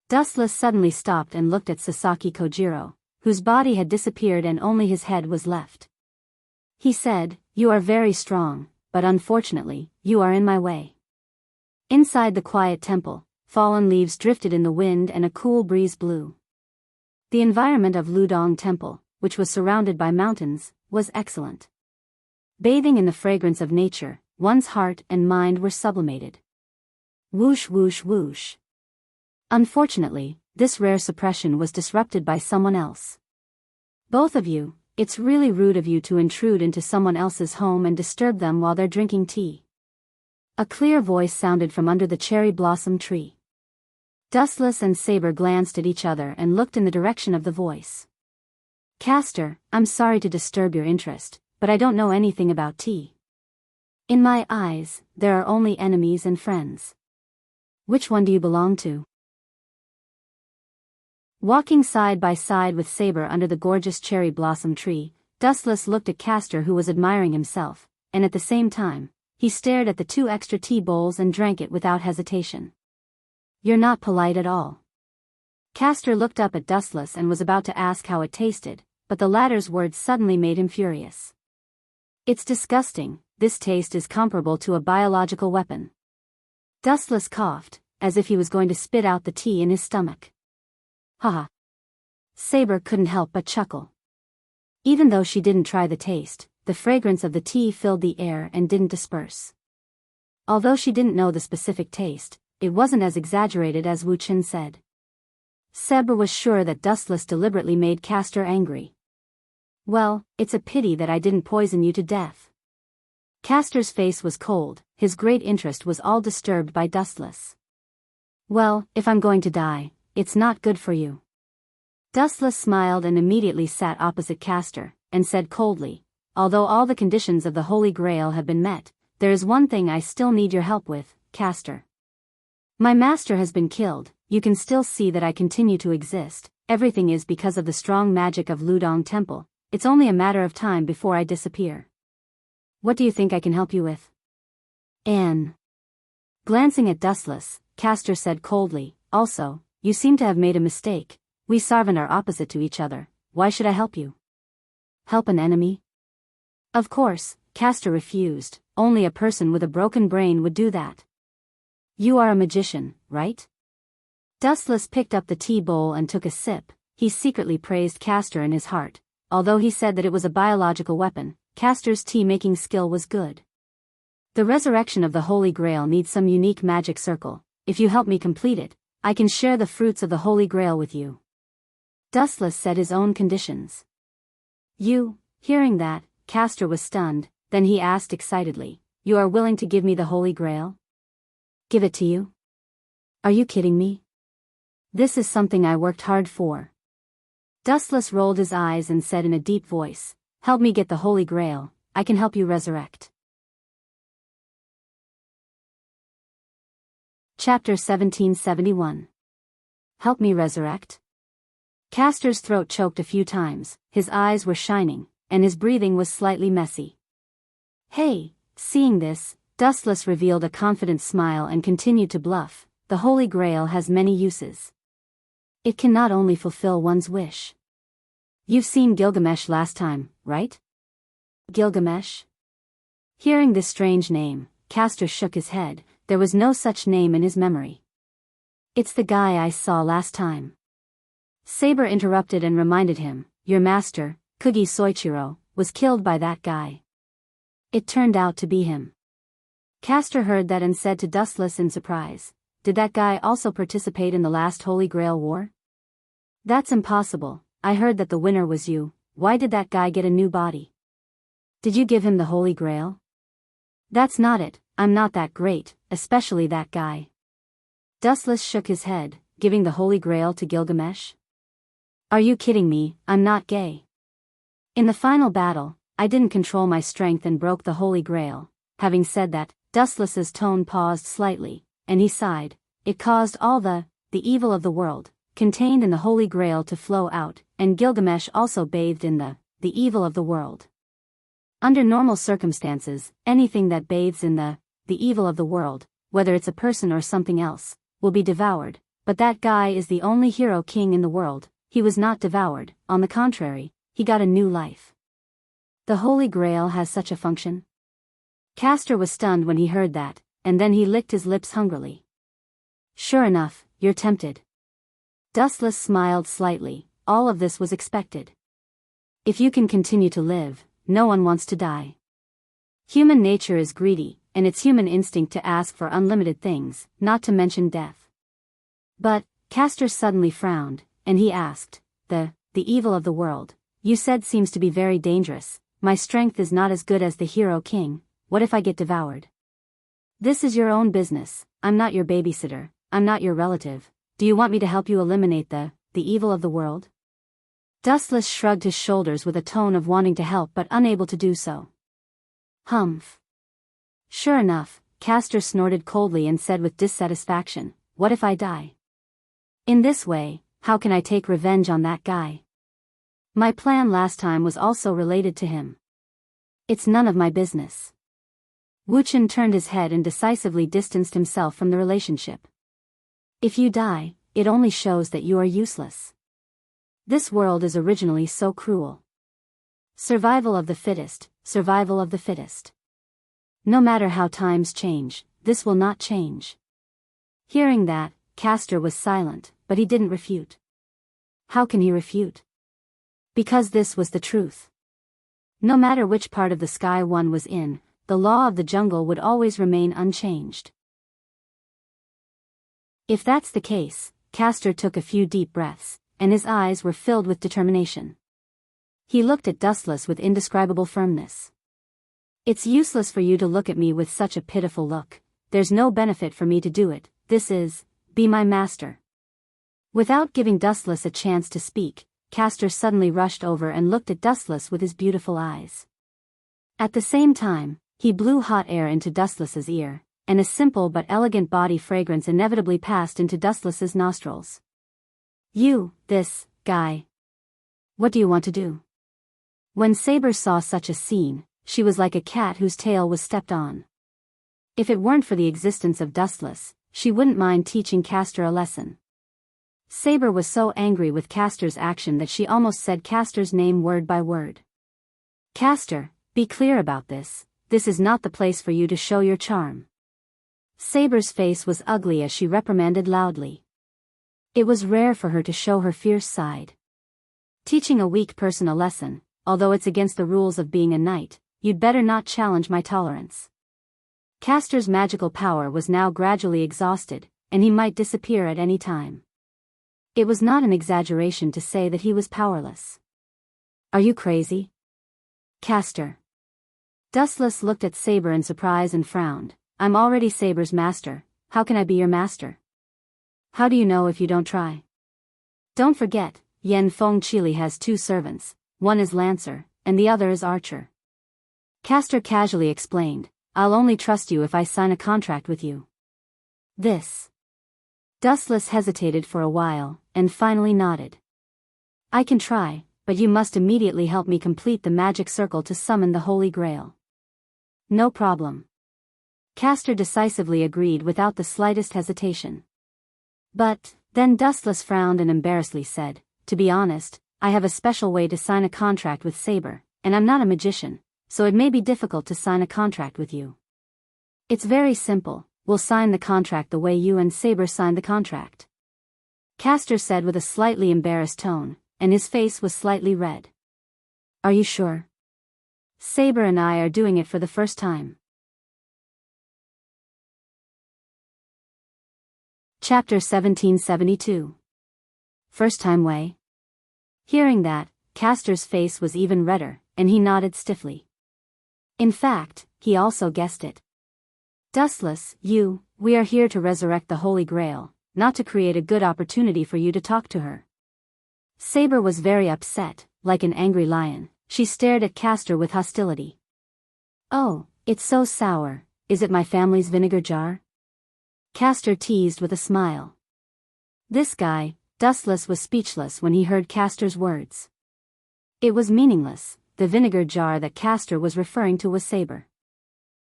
Dustless suddenly stopped and looked at Sasaki Kojiro, whose body had disappeared and only his head was left. He said, "You are very strong, but unfortunately, you are in my way." Inside the quiet temple, fallen leaves drifted in the wind and a cool breeze blew. The environment of Ludong Temple, which was surrounded by mountains, was excellent. Bathing in the fragrance of nature, one's heart and mind were sublimated. Whoosh whoosh whoosh. Unfortunately, this rare suppression was disrupted by someone else. Both of you, it's really rude of you to intrude into someone else's home and disturb them while they're drinking tea. A clear voice sounded from under the cherry blossom tree. Dustless and Saber glanced at each other and looked in the direction of the voice. Castor, I'm sorry to disturb your interest, but I don't know anything about tea. In my eyes, there are only enemies and friends. Which one do you belong to? Walking side by side with Saber under the gorgeous cherry blossom tree, Dustless looked at Castor, who was admiring himself, and at the same time, he stared at the 2 extra tea bowls and drank it without hesitation. You're not polite at all. Castor looked up at Dustless and was about to ask how it tasted, but the latter's words suddenly made him furious. It's disgusting, this taste is comparable to a biological weapon. Dustless coughed, as if he was going to spit out the tea in his stomach. Haha. Saber couldn't help but chuckle. Even though she didn't try the taste, the fragrance of the tea filled the air and didn't disperse. Although she didn't know the specific taste, it wasn't as exaggerated as Wu Chen said. Saber was sure that Dustless deliberately made Castor angry. Well, it's a pity that I didn't poison you to death. Castor's face was cold, his great interest was all disturbed by Dustless. Well, if I'm going to die, it's not good for you. Dustless smiled and immediately sat opposite Castor, and said coldly, although all the conditions of the Holy Grail have been met, there is one thing I still need your help with, Castor. My master has been killed, you can still see that I continue to exist, everything is because of the strong magic of Ludong Temple, it's only a matter of time before I disappear. What do you think I can help you with? Anne. Glancing at Dustless, Castor said coldly, also, you seem to have made a mistake, we Sarvan are opposite to each other, why should I help you? Help an enemy? Of course, Castor refused, only a person with a broken brain would do that. You are a magician, right? Dustless picked up the tea bowl and took a sip, he secretly praised Castor in his heart, although he said that it was a biological weapon, Castor's tea-making skill was good. The resurrection of the Holy Grail needs some unique magic circle, if you help me complete it, I can share the fruits of the Holy Grail with you. Dustless set his own conditions. You, hearing that, Castor was stunned, then he asked excitedly, you are willing to give me the Holy Grail? Give it to you? Are you kidding me? This is something I worked hard for. Dustless rolled his eyes and said in a deep voice, help me get the Holy Grail, I can help you resurrect. Chapter 1771. Help me resurrect? Castor's throat choked a few times, his eyes were shining, and his breathing was slightly messy. Hey, seeing this, Dustless revealed a confident smile and continued to bluff, the Holy Grail has many uses. It can not only fulfill one's wish. You've seen Gilgamesh last time, right? Gilgamesh? Hearing this strange name, Castor shook his head, there was no such name in his memory. It's the guy I saw last time. Saber interrupted and reminded him, your master, Kugi Soichiro, was killed by that guy. It turned out to be him. Castor heard that and said to Dustless in surprise, did that guy also participate in the last Holy Grail War? That's impossible, I heard that the winner was you, why did that guy get a new body? Did you give him the Holy Grail? That's not it, I'm not that great, especially that guy. Dustless shook his head, giving the Holy Grail to Gilgamesh? Are you kidding me, I'm not gay. In the final battle, I didn't control my strength and broke the Holy Grail. Having said that, Dustless's tone paused slightly, and he sighed, it caused all the evil of the world, contained in the Holy Grail to flow out, and Gilgamesh also bathed in the evil of the world. Under normal circumstances, anything that bathes in the evil of the world, whether it's a person or something else, will be devoured, but that guy is the only hero king in the world, he was not devoured, on the contrary, he got a new life. The Holy Grail has such a function? Castor was stunned when he heard that, and then he licked his lips hungrily. Sure enough, you're tempted. Dustless smiled slightly. All of this was expected. If you can continue to live, no one wants to die. Human nature is greedy, and it's human instinct to ask for unlimited things, not to mention death. But, Castor suddenly frowned, and he asked, the evil of the world, you said seems to be very dangerous. My strength is not as good as the hero king. What if I get devoured? This is your own business. I'm not your babysitter. I'm not your relative. Do you want me to help you eliminate the evil of the world? Dustless shrugged his shoulders with a tone of wanting to help but unable to do so. Humph. Sure enough, Castor snorted coldly and said with dissatisfaction, what if I die? In this way, how can I take revenge on that guy? My plan last time was also related to him. It's none of my business. Wuchen turned his head and decisively distanced himself from the relationship. If you die, it only shows that you are useless. This world is originally so cruel. Survival of the fittest, survival of the fittest. No matter how times change, this will not change. Hearing that, Castor was silent, but he didn't refute. How can he refute? Because this was the truth. No matter which part of the sky one was in, the law of the jungle would always remain unchanged. If that's the case, Castor took a few deep breaths, and his eyes were filled with determination. He looked at Dustless with indescribable firmness. It's useless for you to look at me with such a pitiful look. There's no benefit for me to do it. This is, be my master. Without giving Dustless a chance to speak, Castor suddenly rushed over and looked at Dustless with his beautiful eyes. At the same time, he blew hot air into Dustless's ear, and a simple but elegant body fragrance inevitably passed into Dustless's nostrils. This guy. What do you want to do? When Saber saw such a scene, she was like a cat whose tail was stepped on. If it weren't for the existence of Dustless, she wouldn't mind teaching Castor a lesson. Saber was so angry with Castor's action that she almost said Castor's name word by word. Castor, be clear about this. This is not the place for you to show your charm. Saber's face was ugly as she reprimanded loudly. It was rare for her to show her fierce side. Teaching a weak person a lesson, although it's against the rules of being a knight, you'd better not challenge my tolerance. Castor's magical power was now gradually exhausted, and he might disappear at any time. It was not an exaggeration to say that he was powerless. Are you crazy? Castor. Dustless looked at Saber in surprise and frowned. I'm already Saber's master. How can I be your master? How do you know if you don't try? Don't forget, Yen Feng Chili has 2 servants, one is Lancer, and the other is Archer. Castor casually explained, I'll only trust you if I sign a contract with you. This. Dustless hesitated for a while, and finally nodded. I can try, but you must immediately help me complete the magic circle to summon the Holy Grail. No problem. Castor decisively agreed without the slightest hesitation. But, then Dustless frowned and embarrassedly said, to be honest, I have a special way to sign a contract with Saber, and I'm not a magician, so it may be difficult to sign a contract with you. It's very simple, we'll sign the contract the way you and Saber signed the contract. Castor said with a slightly embarrassed tone, and his face was slightly red. Are you sure? Saber and I are doing it for the first time. Chapter 1772. First time way. Hearing that, Castor's face was even redder, and he nodded stiffly. In fact, he also guessed it. Dustless, we are here to resurrect the Holy Grail, not to create a good opportunity for you to talk to her. Saber was very upset, like an angry lion. She stared at Castor with hostility. Oh, it's so sour. Is it my family's vinegar jar? Castor teased with a smile. This guy, Dustless was speechless when he heard Castor's words. It was meaningless. The vinegar jar that Castor was referring to was Saber.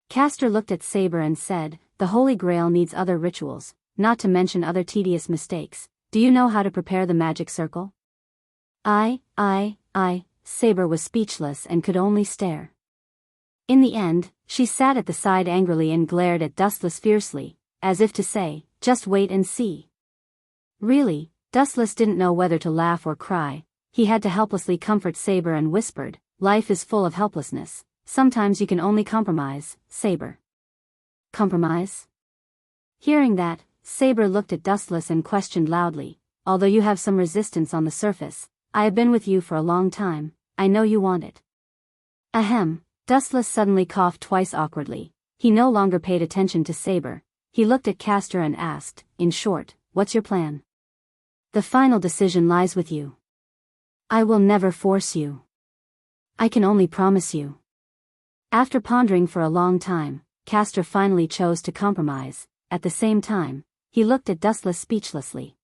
Castor looked at Saber and said, the Holy Grail needs other rituals, not to mention other tedious mistakes. Do you know how to prepare the magic circle? Saber was speechless and could only stare. In the end, she sat at the side angrily and glared at Dustless fiercely, as if to say, Just wait and see. Really, Dustless didn't know whether to laugh or cry. He had to helplessly comfort Saber and whispered, "Life is full of helplessness. Sometimes you can only compromise, Saber." Compromise? Hearing that, Saber looked at Dustless and questioned loudly, "Although you have some resistance on the surface, I have been with you for a long time, I know you want it." Ahem, Dustless suddenly coughed twice awkwardly. He no longer paid attention to Saber. He looked at Castor and asked, "In short, what's your plan?" "The final decision lies with you. I will never force you. I can only promise you." After pondering for a long time, Castor finally chose to compromise. At the same time, he looked at Dustless speechlessly.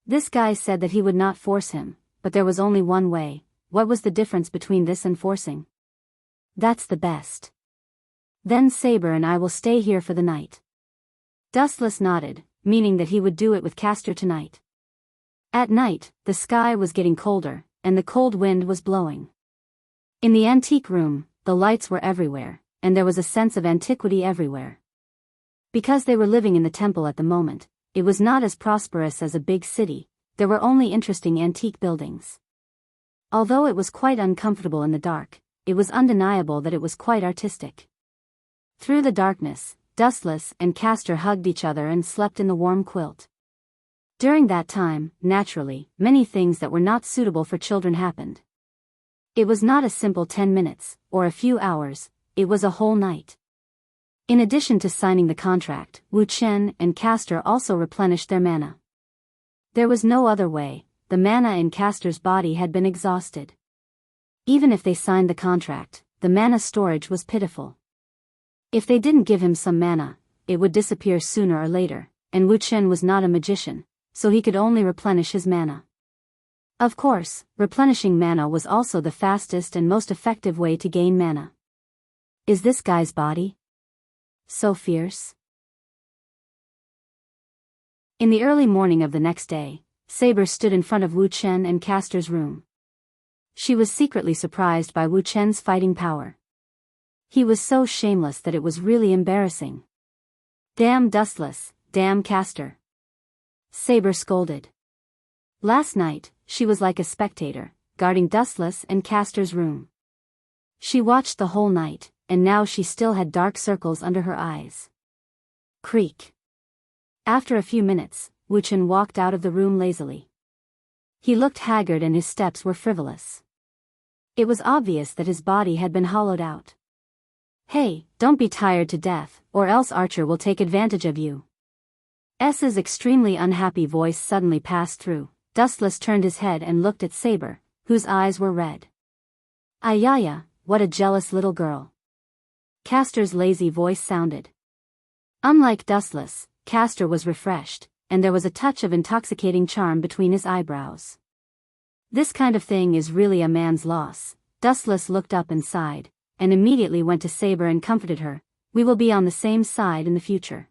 This guy said that he would not force him, but there was only one way. What was the difference between this and forcing? "That's the best. Then Saber and I will stay here for the night." Dustless nodded, meaning that he would do it with Castor tonight. At night, the sky was getting colder, and the cold wind was blowing. In the antique room, the lights were everywhere, and there was a sense of antiquity everywhere. Because they were living in the temple at the moment, it was not as prosperous as a big city. There were only interesting antique buildings. Although it was quite uncomfortable in the dark, it was undeniable that it was quite artistic. Through the darkness, Dustless and Castor hugged each other and slept in the warm quilt. During that time, naturally, many things that were not suitable for children happened. It was not a simple 10 minutes, or a few hours, it was a whole night. In addition to signing the contract, Wu Chen and Castor also replenished their mana. There was no other way, the mana in Castor's body had been exhausted. Even if they signed the contract, the mana storage was pitiful. If they didn't give him some mana, it would disappear sooner or later, and Wu Chen was not a magician, so he could only replenish his mana. Of course, replenishing mana was also the fastest and most effective way to gain mana. Is this guy's body so fierce? In the early morning of the next day, Saber stood in front of Wu Chen and Castor's room. She was secretly surprised by Wu Chen's fighting power. He was so shameless that it was really embarrassing. "Damn Dustless, damn Castor," Saber scolded. Last night, she was like a spectator, guarding Dustless and Castor's room. She watched the whole night, and now she still had dark circles under her eyes. Creak. After a few minutes, Wu Chen walked out of the room lazily. He looked haggard and his steps were frivolous. It was obvious that his body had been hollowed out. "Hey, don't be tired to death, or else Archer will take advantage of you." S's extremely unhappy voice suddenly passed through. Dustless turned his head and looked at Saber, whose eyes were red. "Ayaya, what a jealous little girl." Castor's lazy voice sounded. Unlike Dustless, Castor was refreshed, and there was a touch of intoxicating charm between his eyebrows. "This kind of thing is really a man's loss." Dustless looked up and sighed, and immediately went to Saber and comforted her. "We will be on the same side in the future.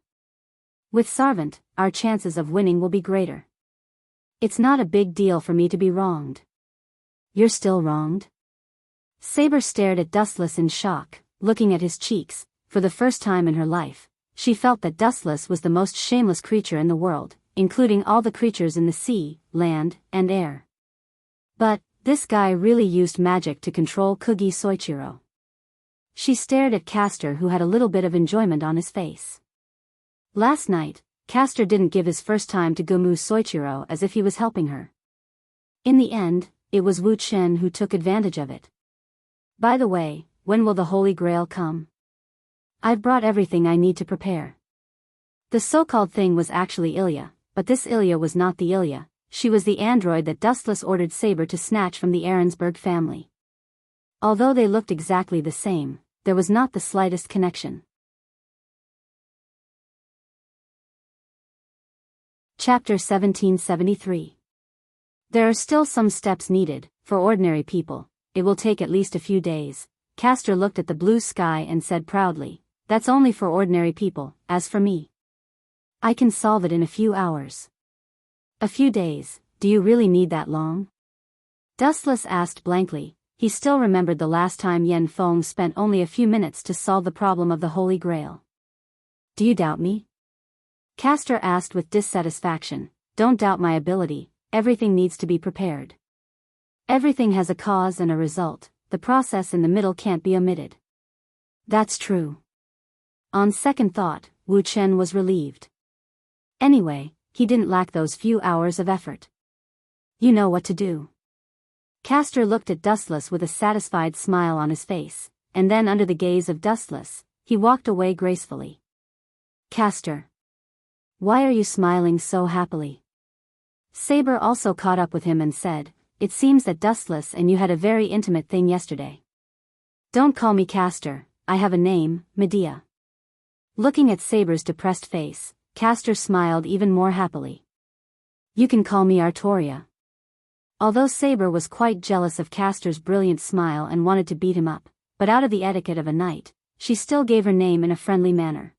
With Sarvant, our chances of winning will be greater. It's not a big deal for me to be wronged." "You're still wronged?" Saber stared at Dustless in shock, looking at his cheeks. For the first time in her life, she felt that Dustless was the most shameless creature in the world, including all the creatures in the sea, land, and air. But, this guy really used magic to control Kugi Soichiro. She stared at Castor, who had a little bit of enjoyment on his face. Last night, Castor didn't give his first time to Gumu Soichiro as if he was helping her. In the end, it was Wu Chen who took advantage of it. "By the way, when will the Holy Grail come?" "I've brought everything I need to prepare." The so-called thing was actually Ilya, but this Ilya was not the Ilya. She was the android that Dustless ordered Saber to snatch from the Ahrensberg family. Although they looked exactly the same, there was not the slightest connection. Chapter 1773. There are still some steps needed. For ordinary people, it will take at least a few days. Castor looked at the blue sky and said proudly, "That's only for ordinary people. As for me, I can solve it in a few hours." "A few days, do you really need that long?" Dustless asked blankly. He still remembered the last time Yen Feng spent only a few minutes to solve the problem of the Holy Grail. "Do you doubt me?" Castor asked with dissatisfaction. Don't doubt my ability, everything needs to be prepared. Everything has a cause and a result, the process in the middle can't be omitted. That's true. On second thought, Wu Chen was relieved. Anyway, he didn't lack those few hours of effort. You know what to do. Castor looked at Dustless with a satisfied smile on his face, and then under the gaze of Dustless, he walked away gracefully. Castor. Why are you smiling so happily? Saber also caught up with him and said, it seems that Dustless and you had a very intimate thing yesterday. Don't call me Castor, I have a name, Medea. Looking at Saber's depressed face, Castor smiled even more happily. You can call me Artoria. Although Saber was quite jealous of Castor's brilliant smile and wanted to beat him up, but out of the etiquette of a knight, she still gave her name in a friendly manner.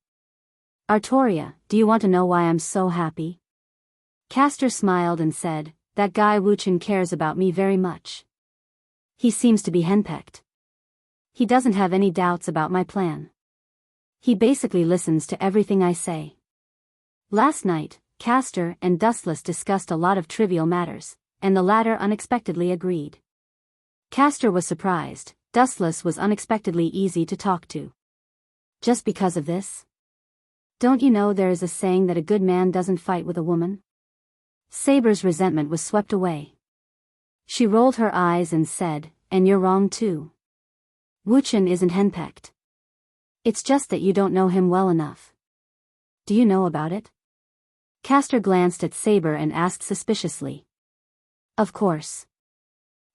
Artoria, do you want to know why I'm so happy? Castor smiled and said, that guy Wu Chen cares about me very much. He seems to be henpecked. He doesn't have any doubts about my plan. He basically listens to everything I say. Last night, Castor and Dustless discussed a lot of trivial matters, and the latter unexpectedly agreed. Castor was surprised, Dustless was unexpectedly easy to talk to. Just because of this? Don't you know there is a saying that a good man doesn't fight with a woman? Saber's resentment was swept away. She rolled her eyes and said, and you're wrong too. Wu Chen isn't henpecked. It's just that you don't know him well enough. Do you know about it? Castor glanced at Saber and asked suspiciously. Of course.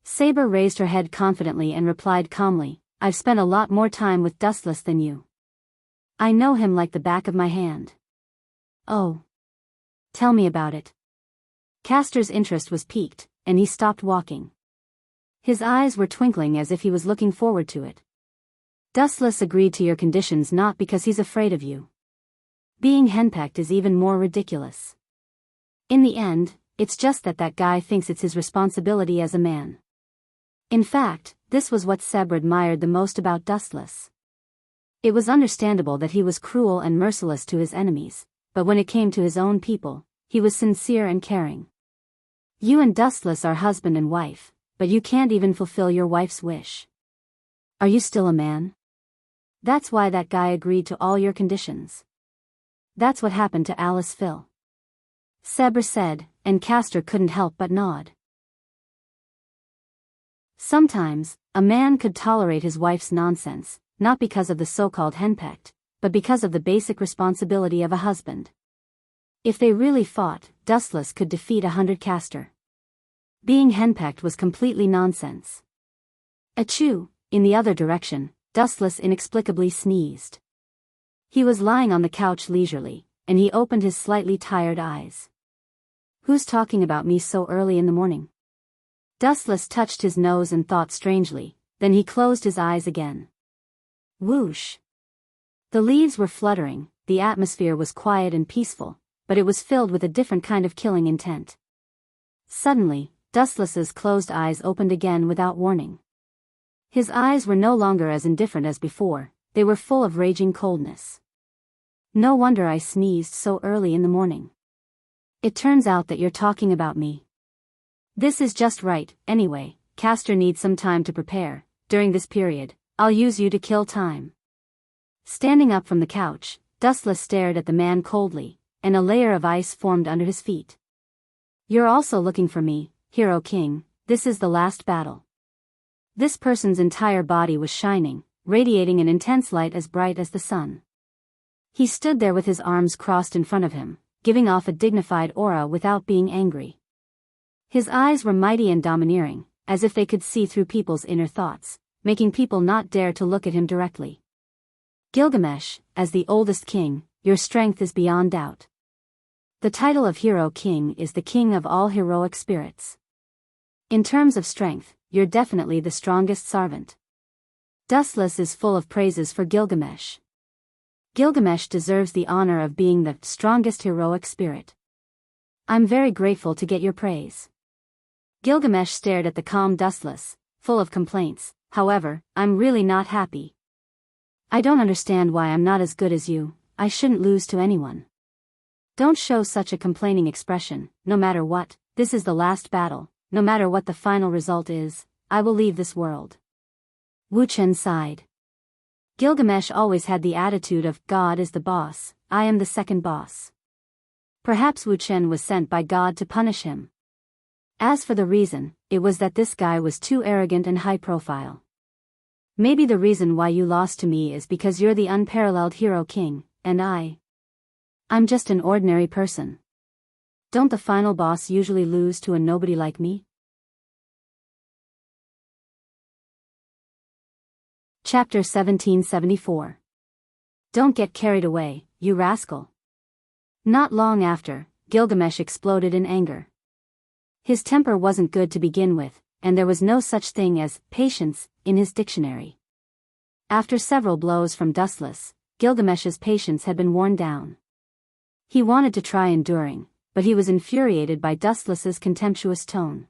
Saber raised her head confidently and replied calmly, I've spent a lot more time with Dustless than you. I know him like the back of my hand. Oh. Tell me about it. Castor's interest was piqued, and he stopped walking. His eyes were twinkling as if he was looking forward to it. Dustless agreed to your conditions not because he's afraid of you. Being henpecked is even more ridiculous. In the end, it's just that guy thinks it's his responsibility as a man. In fact, this was what Saber admired the most about Dustless. It was understandable that he was cruel and merciless to his enemies, but when it came to his own people, he was sincere and caring. You and Dustless are husband and wife, but you can't even fulfill your wife's wish. Are you still a man? That's why that guy agreed to all your conditions. That's what happened to Alice Phil. Saber said, and Castor couldn't help but nod. Sometimes, a man could tolerate his wife's nonsense, not because of the so-called henpecked, but because of the basic responsibility of a husband. If they really fought, Dustless could defeat 100 Castor. Being henpecked was completely nonsense. Achoo! In the other direction, Dustless inexplicably sneezed. He was lying on the couch leisurely, and he opened his slightly tired eyes. Who's talking about me so early in the morning? Dustless touched his nose and thought strangely, then he closed his eyes again. Whoosh! The leaves were fluttering, the atmosphere was quiet and peaceful, but it was filled with a different kind of killing intent. Suddenly, Dustless's closed eyes opened again without warning. His eyes were no longer as indifferent as before, they were full of raging coldness. No wonder I sneezed so early in the morning. It turns out that you're talking about me. This is just right, anyway, Castor needs some time to prepare. During this period, I'll use you to kill time. Standing up from the couch, Dustless stared at the man coldly, and a layer of ice formed under his feet. You're also looking for me, Hero King, this is the last battle. This person's entire body was shining, radiating an intense light as bright as the sun. He stood there with his arms crossed in front of him, giving off a dignified aura without being angry. His eyes were mighty and domineering, as if they could see through people's inner thoughts, making people not dare to look at him directly. Gilgamesh, as the oldest king, your strength is beyond doubt. The title of Hero King is the king of all heroic spirits. In terms of strength, you're definitely the strongest servant. Dustless is full of praises for Gilgamesh. Gilgamesh deserves the honor of being the strongest heroic spirit. I'm very grateful to get your praise. Gilgamesh stared at the calm Dustless, full of complaints. However, I'm really not happy. I don't understand why I'm not as good as you, I shouldn't lose to anyone. Don't show such a complaining expression. No matter what, this is the last battle. No matter what the final result is, I will leave this world. Wu Chen sighed. Gilgamesh always had the attitude of, God is the boss, I am the second boss. Perhaps Wu Chen was sent by God to punish him. As for the reason, it was that this guy was too arrogant and high profile. Maybe the reason why you lost to me is because you're the unparalleled hero king, and I'm just an ordinary person. Don't the final boss usually lose to a nobody like me? Chapter 1774. Don't get carried away, you rascal. Not long after, Gilgamesh exploded in anger. His temper wasn't good to begin with, and there was no such thing as patience in his dictionary. After several blows from Dustless, Gilgamesh's patience had been worn down. He wanted to try enduring, but he was infuriated by Dustless's contemptuous tone.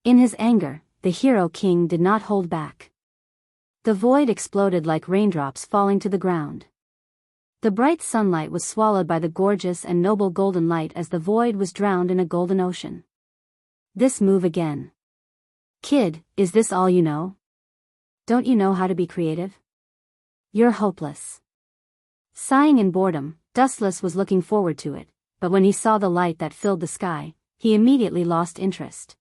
In his anger, the hero king did not hold back. The void exploded like raindrops falling to the ground. The bright sunlight was swallowed by the gorgeous and noble golden light as the void was drowned in a golden ocean. This move again. Kid, is this all you know? Don't you know how to be creative? You're hopeless. Sighing in boredom, Dustless was looking forward to it, but when he saw the light that filled the sky, he immediately lost interest.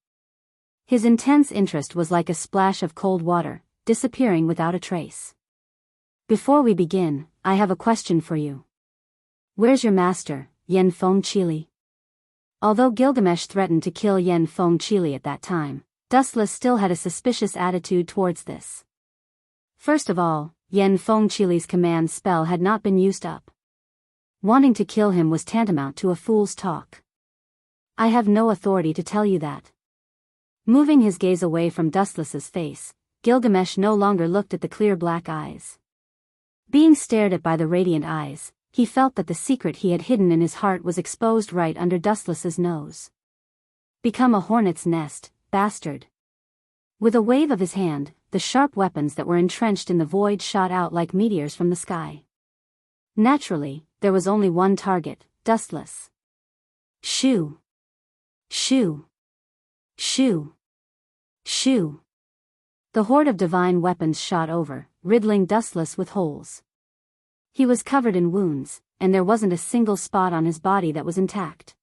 His intense interest was like a splash of cold water, disappearing without a trace. Before we begin, I have a question for you. Where's your master, Yen Feng Chili? Although Gilgamesh threatened to kill Yen Feng Chili at that time, Dustless still had a suspicious attitude towards this. First of all, Yen Feng Chili's command spell had not been used up. Wanting to kill him was tantamount to a fool's talk. I have no authority to tell you that. Moving his gaze away from Dustless's face, Gilgamesh no longer looked at the clear black eyes. Being stared at by the radiant eyes, he felt that the secret he had hidden in his heart was exposed right under Dustless's nose. Become a hornet's nest, bastard. With a wave of his hand, the sharp weapons that were entrenched in the void shot out like meteors from the sky. Naturally, there was only one target, Dustless. Shoo! Shoo! Shoo! Shoo! The horde of divine weapons shot over, riddling Dustless with holes. He was covered in wounds, and there wasn't a single spot on his body that was intact.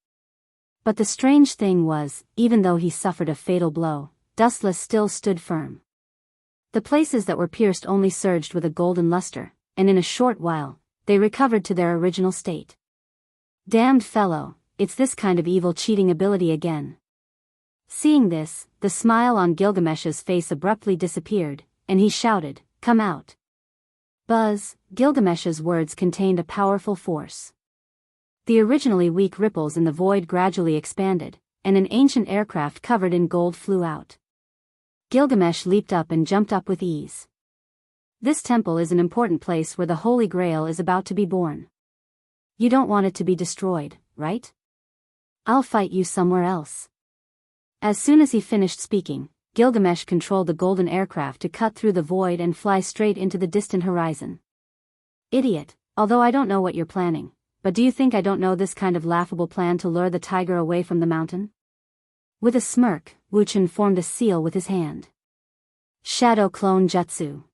But the strange thing was, even though he suffered a fatal blow, Dustless still stood firm. The places that were pierced only surged with a golden luster, and in a short while, they recovered to their original state. Damned fellow, it's this kind of evil cheating ability again. Seeing this, the smile on Gilgamesh's face abruptly disappeared, and he shouted, "Come out!" Buzz, Gilgamesh's words contained a powerful force. The originally weak ripples in the void gradually expanded, and an ancient aircraft covered in gold flew out. Gilgamesh leaped up and jumped up with ease. This temple is an important place where the Holy Grail is about to be born. You don't want it to be destroyed, right? I'll fight you somewhere else. As soon as he finished speaking, Gilgamesh controlled the golden aircraft to cut through the void and fly straight into the distant horizon. Idiot, although I don't know what you're planning, but do you think I don't know this kind of laughable plan to lure the tiger away from the mountain? With a smirk, Wu Chen formed a seal with his hand. Shadow Clone Jutsu.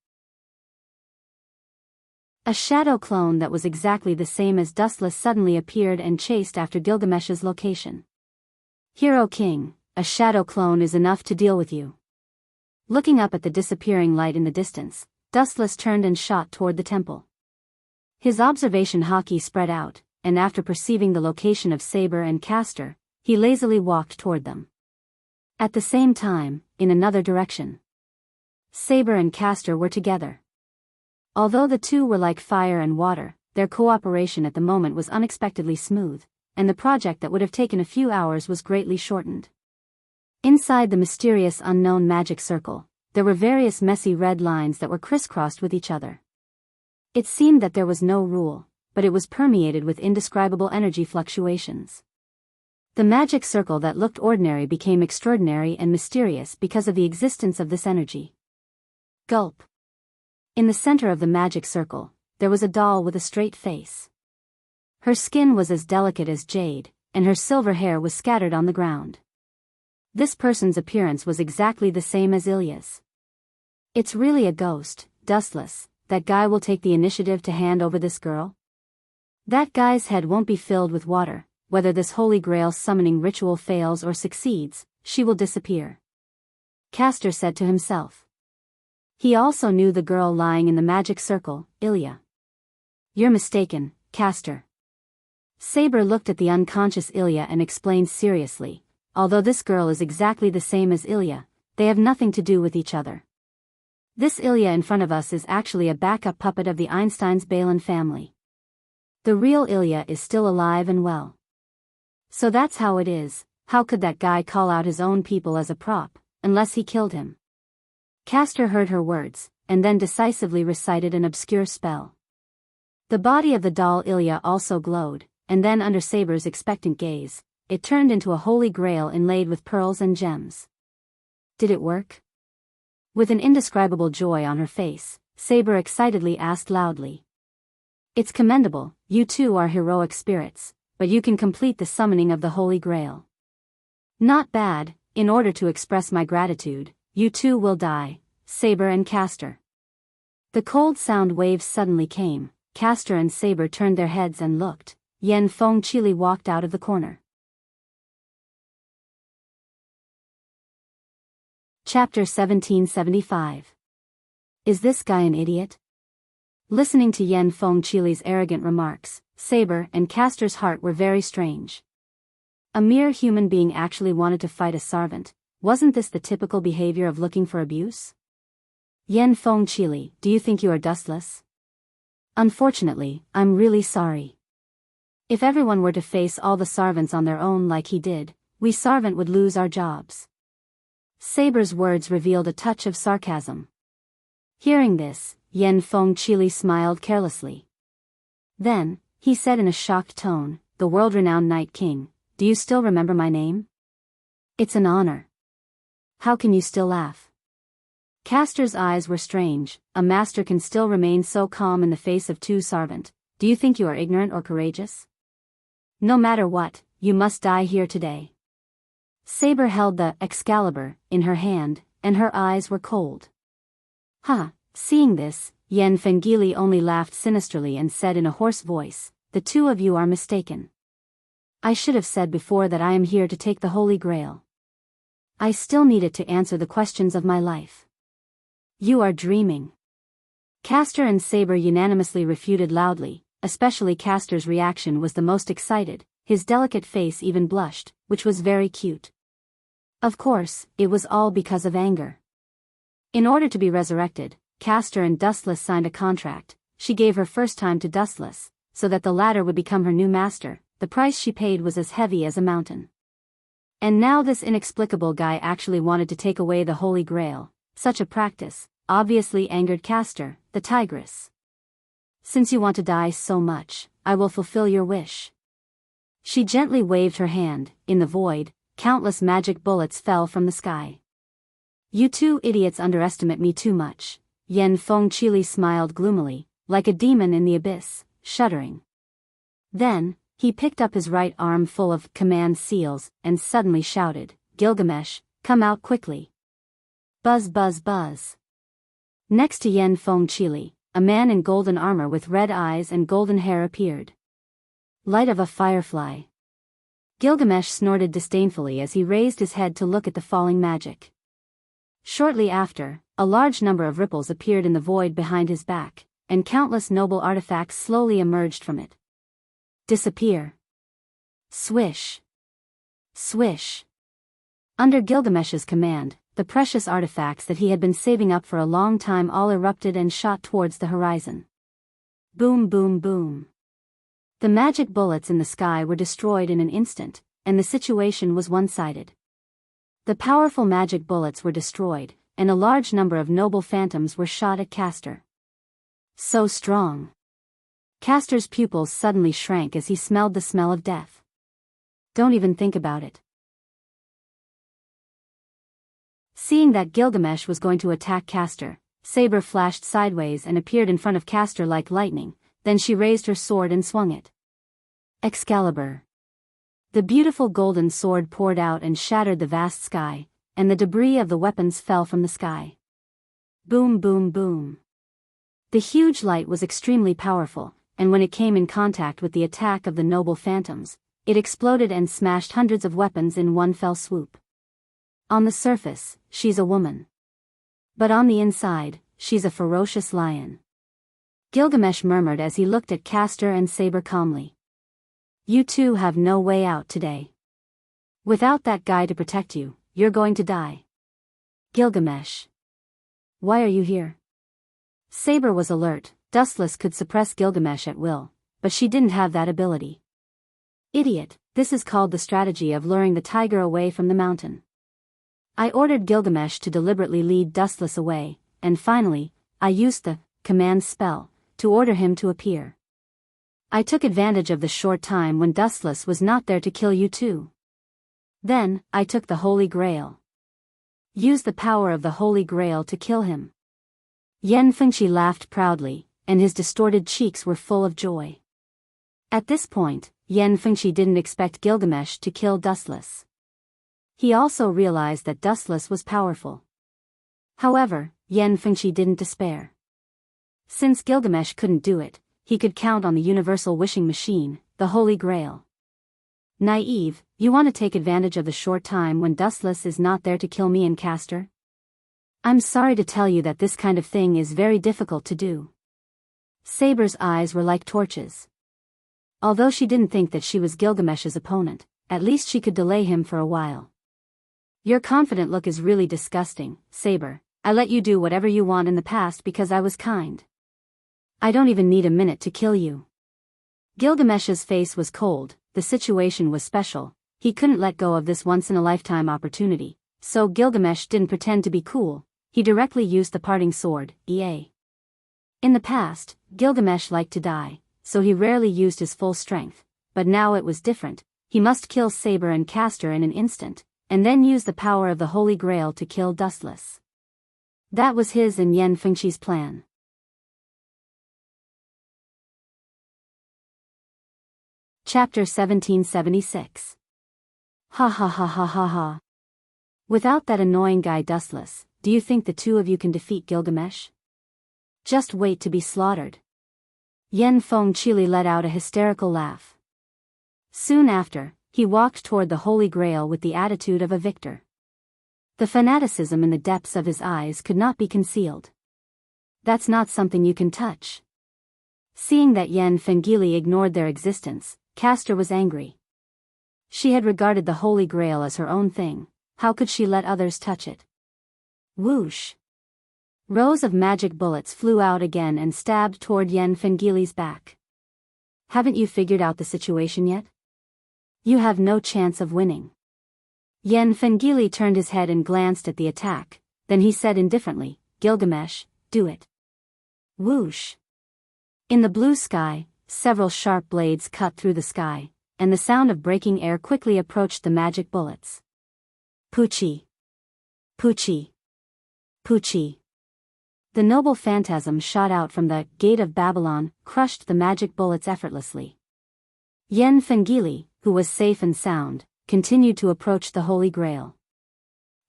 A shadow clone that was exactly the same as Dustless suddenly appeared and chased after Gilgamesh's location. Hero King, a shadow clone is enough to deal with you. Looking up at the disappearing light in the distance, Dustless turned and shot toward the temple. His observation haki spread out, and after perceiving the location of Saber and Castor, he lazily walked toward them. At the same time, in another direction, Saber and Castor were together. Although the two were like fire and water, their cooperation at the moment was unexpectedly smooth, and the project that would have taken a few hours was greatly shortened. Inside the mysterious unknown magic circle, there were various messy red lines that were crisscrossed with each other. It seemed that there was no rule, but it was permeated with indescribable energy fluctuations. The magic circle that looked ordinary became extraordinary and mysterious because of the existence of this energy. Gulp. In the center of the magic circle, there was a doll with a straight face. Her skin was as delicate as jade, and her silver hair was scattered on the ground. This person's appearance was exactly the same as Ilya's. It's really a ghost, dustless. That guy will take the initiative to hand over this girl? That guy's head won't be filled with water. Whether this holy grail summoning ritual fails or succeeds, she will disappear. Castor said to himself. He also knew the girl lying in the magic circle, Ilya. You're mistaken, Castor. Saber looked at the unconscious Ilya and explained seriously, although this girl is exactly the same as Ilya, they have nothing to do with each other. This Ilya in front of us is actually a backup puppet of the Einstein's Balin family. The real Ilya is still alive and well. So that's how it is. How could that guy call out his own people as a prop, unless he killed him? Castor heard her words, and then decisively recited an obscure spell. The body of the doll Ilya also glowed, and then under Saber's expectant gaze, it turned into a holy grail inlaid with pearls and gems. Did it work? With an indescribable joy on her face, Saber excitedly asked loudly. It's commendable, you two are heroic spirits, but you can complete the summoning of the Holy Grail. Not bad. In order to express my gratitude, you two will die, Saber and Castor. The cold sound waves suddenly came. Castor and Saber turned their heads and looked. Yen Fengqili walked out of the corner. Chapter 1775. Is this guy an idiot? Listening to Yen Fengqili's arrogant remarks, Saber and Castor's heart were very strange. A mere human being actually wanted to fight a servant. Wasn't this the typical behavior of looking for abuse? Yen Fengqili, do you think you are dustless? Unfortunately, I'm really sorry. If everyone were to face all the servants on their own like he did, we servant would lose our jobs. Saber's words revealed a touch of sarcasm. Hearing this, Yen Fengqili smiled carelessly. Then, he said in a shocked tone, the world-renowned Night King, do you still remember my name? It's an honor. How can you still laugh? Castor's eyes were strange. A master can still remain so calm in the face of two servant. Do you think you are ignorant or courageous? No matter what, you must die here today. Saber held the Excalibur in her hand, and her eyes were cold. Seeing this, Yen Fengqili only laughed sinisterly and said in a hoarse voice, the two of you are mistaken. I should have said before that I am here to take the Holy Grail. I still need it to answer the questions of my life. You are dreaming. Castor and Saber unanimously refuted loudly, especially Castor's reaction was the most excited, his delicate face even blushed, which was very cute. Of course, it was all because of anger. In order to be resurrected, Castor and Dustless signed a contract. She gave her first time to Dustless, so that the latter would become her new master. The price she paid was as heavy as a mountain. And now this inexplicable guy actually wanted to take away the Holy Grail. Such a practice obviously angered Castor, the tigress. Since you want to die so much, I will fulfill your wish. She gently waved her hand. In the void, countless magic bullets fell from the sky. You two idiots underestimate me too much. Yen Fengqili smiled gloomily, like a demon in the abyss, shuddering. Then, he picked up his right arm full of command seals, and suddenly shouted, Gilgamesh, come out quickly. Buzz buzz buzz. Next to Yen Fengqili, a man in golden armor with red eyes and golden hair appeared. Light of a firefly. Gilgamesh snorted disdainfully as he raised his head to look at the falling magic. Shortly after, a large number of ripples appeared in the void behind his back, and countless noble artifacts slowly emerged from it. Disappear. Swish. Swish. Under Gilgamesh's command, the precious artifacts that he had been saving up for a long time all erupted and shot towards the horizon. Boom boom boom. The magic bullets in the sky were destroyed in an instant, and the situation was one-sided. The powerful magic bullets were destroyed, and a large number of noble phantoms were shot at Castor. So strong. Castor's pupils suddenly shrank as he smelled the smell of death. Don't even think about it. Seeing that Gilgamesh was going to attack Castor, Saber flashed sideways and appeared in front of Castor like lightning, then she raised her sword and swung it. Excalibur. The beautiful golden sword poured out and shattered the vast sky, and the debris of the weapons fell from the sky. Boom, boom, boom. The huge light was extremely powerful, and when it came in contact with the attack of the noble phantoms, it exploded and smashed hundreds of weapons in one fell swoop. On the surface, she's a woman. But on the inside, she's a ferocious lion. Gilgamesh murmured as he looked at Castor and Saber calmly. You two have no way out today. Without that guy to protect you, you're going to die. Gilgamesh. Why are you here? Saber was alert. Dustless could suppress Gilgamesh at will, but she didn't have that ability. Idiot, this is called the strategy of luring the tiger away from the mountain. I ordered Gilgamesh to deliberately lead Dustless away, and finally, I used the command spell to order him to appear. I took advantage of the short time when Dustless was not there to kill you too. Then, I took the Holy Grail. Use the power of the Holy Grail to kill him. Yen Fengqi laughed proudly, and his distorted cheeks were full of joy. At this point, Yen Fengqi didn't expect Gilgamesh to kill Dustless. He also realized that Dustless was powerful. However, Yen Fengqi didn't despair. Since Gilgamesh couldn't do it, he could count on the universal wishing machine, the Holy Grail. Naive, you want to take advantage of the short time when Dustless is not there to kill me and Castor? I'm sorry to tell you that this kind of thing is very difficult to do. Saber's eyes were like torches. Although she didn't think that she was Gilgamesh's opponent, at least she could delay him for a while. Your confident look is really disgusting, Saber. I let you do whatever you want in the past because I was kind. I don't even need a minute to kill you. Gilgamesh's face was cold. The situation was special. He couldn't let go of this once-in-a-lifetime opportunity, so Gilgamesh didn't pretend to be cool. He directly used the parting sword, Ea. In the past, Gilgamesh liked to die, so he rarely used his full strength, but now it was different. He must kill Saber and Castor in an instant, and then use the power of the Holy Grail to kill Dustless. That was his and Yen Fengqi's plan. Chapter 1776. Ha ha ha ha ha ha. Without that annoying guy Dustless, do you think the two of you can defeat Gilgamesh? Just wait to be slaughtered. Yen Fengqi let out a hysterical laugh. Soon after, he walked toward the Holy Grail with the attitude of a victor. The fanaticism in the depths of his eyes could not be concealed. That's not something you can touch. Seeing that Yen Fengqi ignored their existence, Castor was angry. She had regarded the Holy Grail as her own thing. How could she let others touch it? Whoosh! Rows of magic bullets flew out again and stabbed toward Yen Fengqi's back. Haven't you figured out the situation yet? You have no chance of winning. Yen Fengqi turned his head and glanced at the attack, then he said indifferently, Gilgamesh, do it. Whoosh! In the blue sky, several sharp blades cut through the sky, and the sound of breaking air quickly approached the magic bullets. Poochie! Poochie! Poochie! The noble phantasm shot out from the gate of Babylon, crushed the magic bullets effortlessly. Yen Fengqi, who was safe and sound, continued to approach the Holy Grail.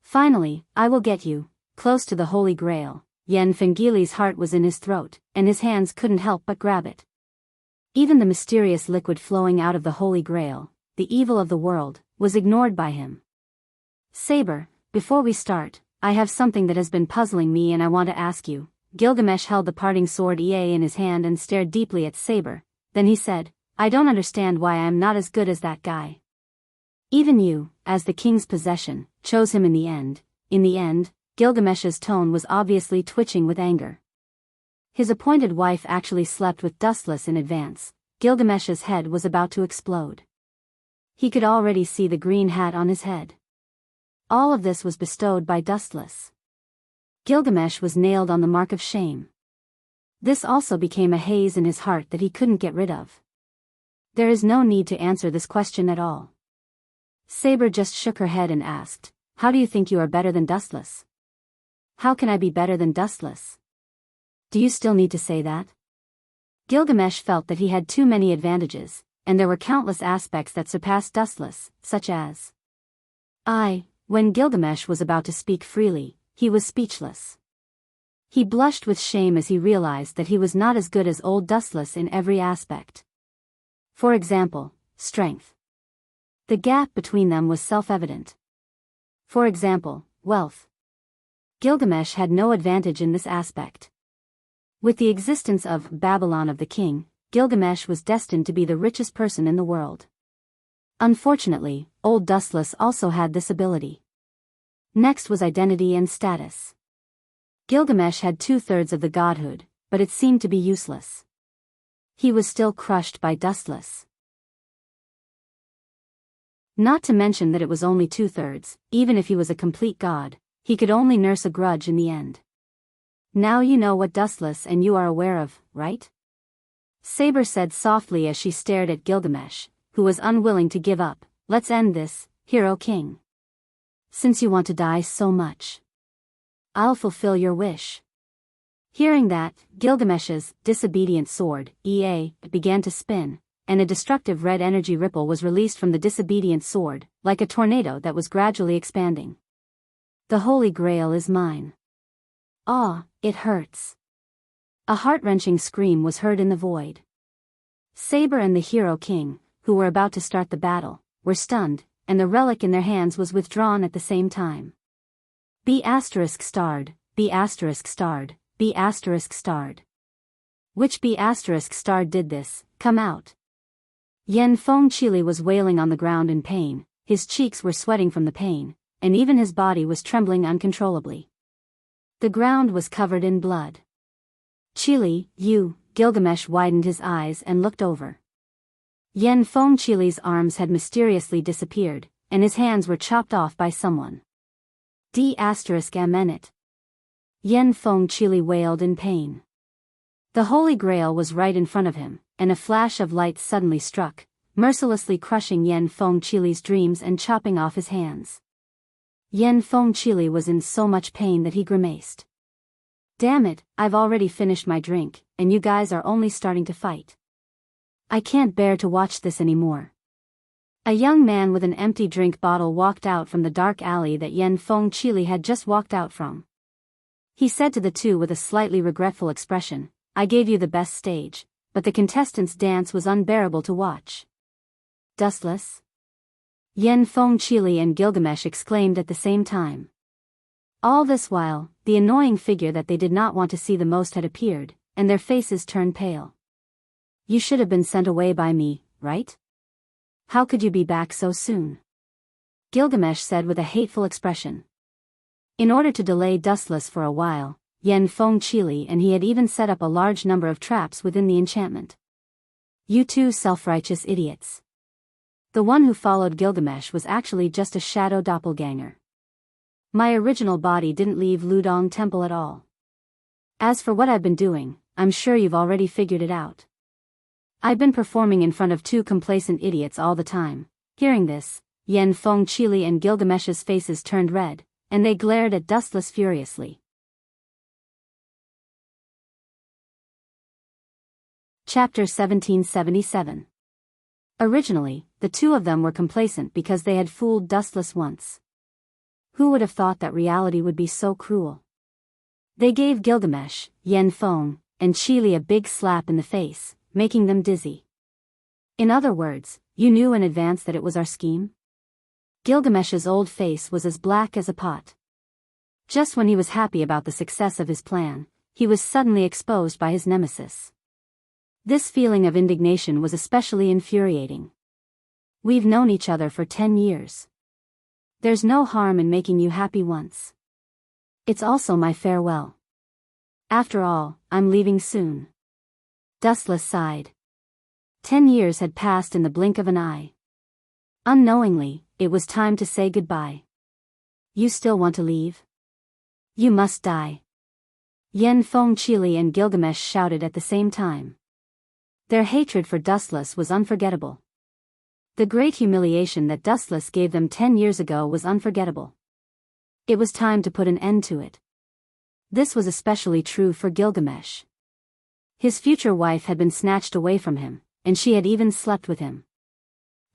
Finally, I will get you, close to the Holy Grail. Yen Fengqi's heart was in his throat, and his hands couldn't help but grab it. Even the mysterious liquid flowing out of the Holy Grail, the evil of the world, was ignored by him. Saber, before we start, I have something that has been puzzling me and I want to ask you. Gilgamesh held the parting sword Ea in his hand and stared deeply at Saber. Then he said, I don't understand why I am not as good as that guy. Even you, as the king's possession, chose him in the end. In the end, Gilgamesh's tone was obviously twitching with anger. His appointed wife actually slept with Dustless in advance. Gilgamesh's head was about to explode. He could already see the green hat on his head. All of this was bestowed by Dustless. Gilgamesh was nailed on the mark of shame. This also became a haze in his heart that he couldn't get rid of. There is no need to answer this question at all. Saber just shook her head and asked, How do you think you are better than Dustless? How can I be better than Dustless? Do you still need to say that? Gilgamesh felt that he had too many advantages, and there were countless aspects that surpassed Dustless, such as When Gilgamesh was about to speak freely, he was speechless. He blushed with shame as he realized that he was not as good as old Dustless in every aspect. For example, strength. The gap between them was self-evident. For example, wealth. Gilgamesh had no advantage in this aspect. With the existence of Babylon of the King, Gilgamesh was destined to be the richest person in the world. Unfortunately, old Dustless also had this ability. Next was identity and status. Gilgamesh had 2/3 of the godhood, but it seemed to be useless. He was still crushed by Dustless. Not to mention that it was only 2/3, even if he was a complete god, he could only nurse a grudge in the end. Now you know what Dustless and you are aware of, right? Saber said softly as she stared at Gilgamesh, who was unwilling to give up. Let's end this, Hero King. Since you want to die so much, I'll fulfill your wish. Hearing that, Gilgamesh's disobedient sword, began to spin, and a destructive red energy ripple was released from the disobedient sword, like a tornado that was gradually expanding. The Holy Grail is mine. It hurts. A heart-wrenching scream was heard in the void. Saber and the Hero King, who were about to start the battle, were stunned, and the relic in their hands was withdrawn at the same time. B*****, B*****, B*****. Which B**** did this? Come out. Yen Fengqili was wailing on the ground in pain, his cheeks were sweating from the pain, and even his body was trembling uncontrollably. The ground was covered in blood. Chili, Gilgamesh widened his eyes and looked over. Yen Fengqili's arms had mysteriously disappeared, and his hands were chopped off by someone. D*****. Yen Fengqili wailed in pain. The Holy Grail was right in front of him, and a flash of light suddenly struck, mercilessly crushing Yen Fengqili's dreams and chopping off his hands. Yen Fengqili was in so much pain that he grimaced. Damn it, I've already finished my drink, and you guys are only starting to fight. I can't bear to watch this anymore. A young man with an empty drink bottle walked out from the dark alley that Yen Fengqili had just walked out from. He said to the two with a slightly regretful expression, I gave you the best stage, but the contestants' dance was unbearable to watch. Dustless? Yen Fengqili and Gilgamesh exclaimed at the same time. All this while, the annoying figure that they did not want to see the most had appeared, and their faces turned pale. You should have been sent away by me, right? How could you be back so soon? Gilgamesh said with a hateful expression. In order to delay Dustless for a while, Yen Fengqili and he had even set up a large number of traps within the enchantment. You two self-righteous idiots. The one who followed Gilgamesh was actually just a shadow doppelganger. My original body didn't leave Ludong Temple at all. As for what I've been doing, I'm sure you've already figured it out. I've been performing in front of two complacent idiots all the time. Hearing this, Yen Fengqili and Gilgamesh's faces turned red, and they glared at Dustless furiously. Chapter 1777. Originally, the two of them were complacent because they had fooled Dustless once. Who would have thought that reality would be so cruel? They gave Gilgamesh, Yen Feng, and Chili a big slap in the face, making them dizzy. In other words, you knew in advance that it was our scheme? Gilgamesh's old face was as black as a pot. Just when he was happy about the success of his plan, he was suddenly exposed by his nemesis. This feeling of indignation was especially infuriating. We've known each other for 10 years. There's no harm in making you happy once. It's also my farewell. After all, I'm leaving soon. Dustless sighed. 10 years had passed in the blink of an eye. Unknowingly, it was time to say goodbye. You still want to leave? You must die. Yen Fengqili and Gilgamesh shouted at the same time. Their hatred for Dustless was unforgettable. The great humiliation that Dustless gave them 10 years ago was unforgettable. It was time to put an end to it. This was especially true for Gilgamesh. His future wife had been snatched away from him, and she had even slept with him.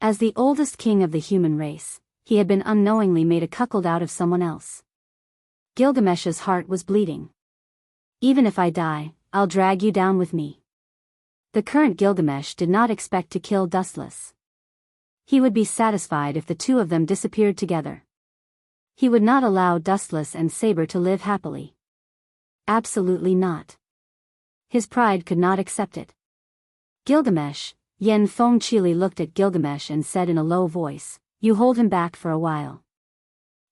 As the oldest king of the human race, he had been unknowingly made a cuckold out of someone else. Gilgamesh's heart was bleeding. Even if I die, I'll drag you down with me. The current Gilgamesh did not expect to kill Dustless. He would be satisfied if the two of them disappeared together. He would not allow Dustless and Saber to live happily. Absolutely not. His pride could not accept it. Gilgamesh, Yen Feng Chili looked at Gilgamesh and said in a low voice, "You hold him back for a while.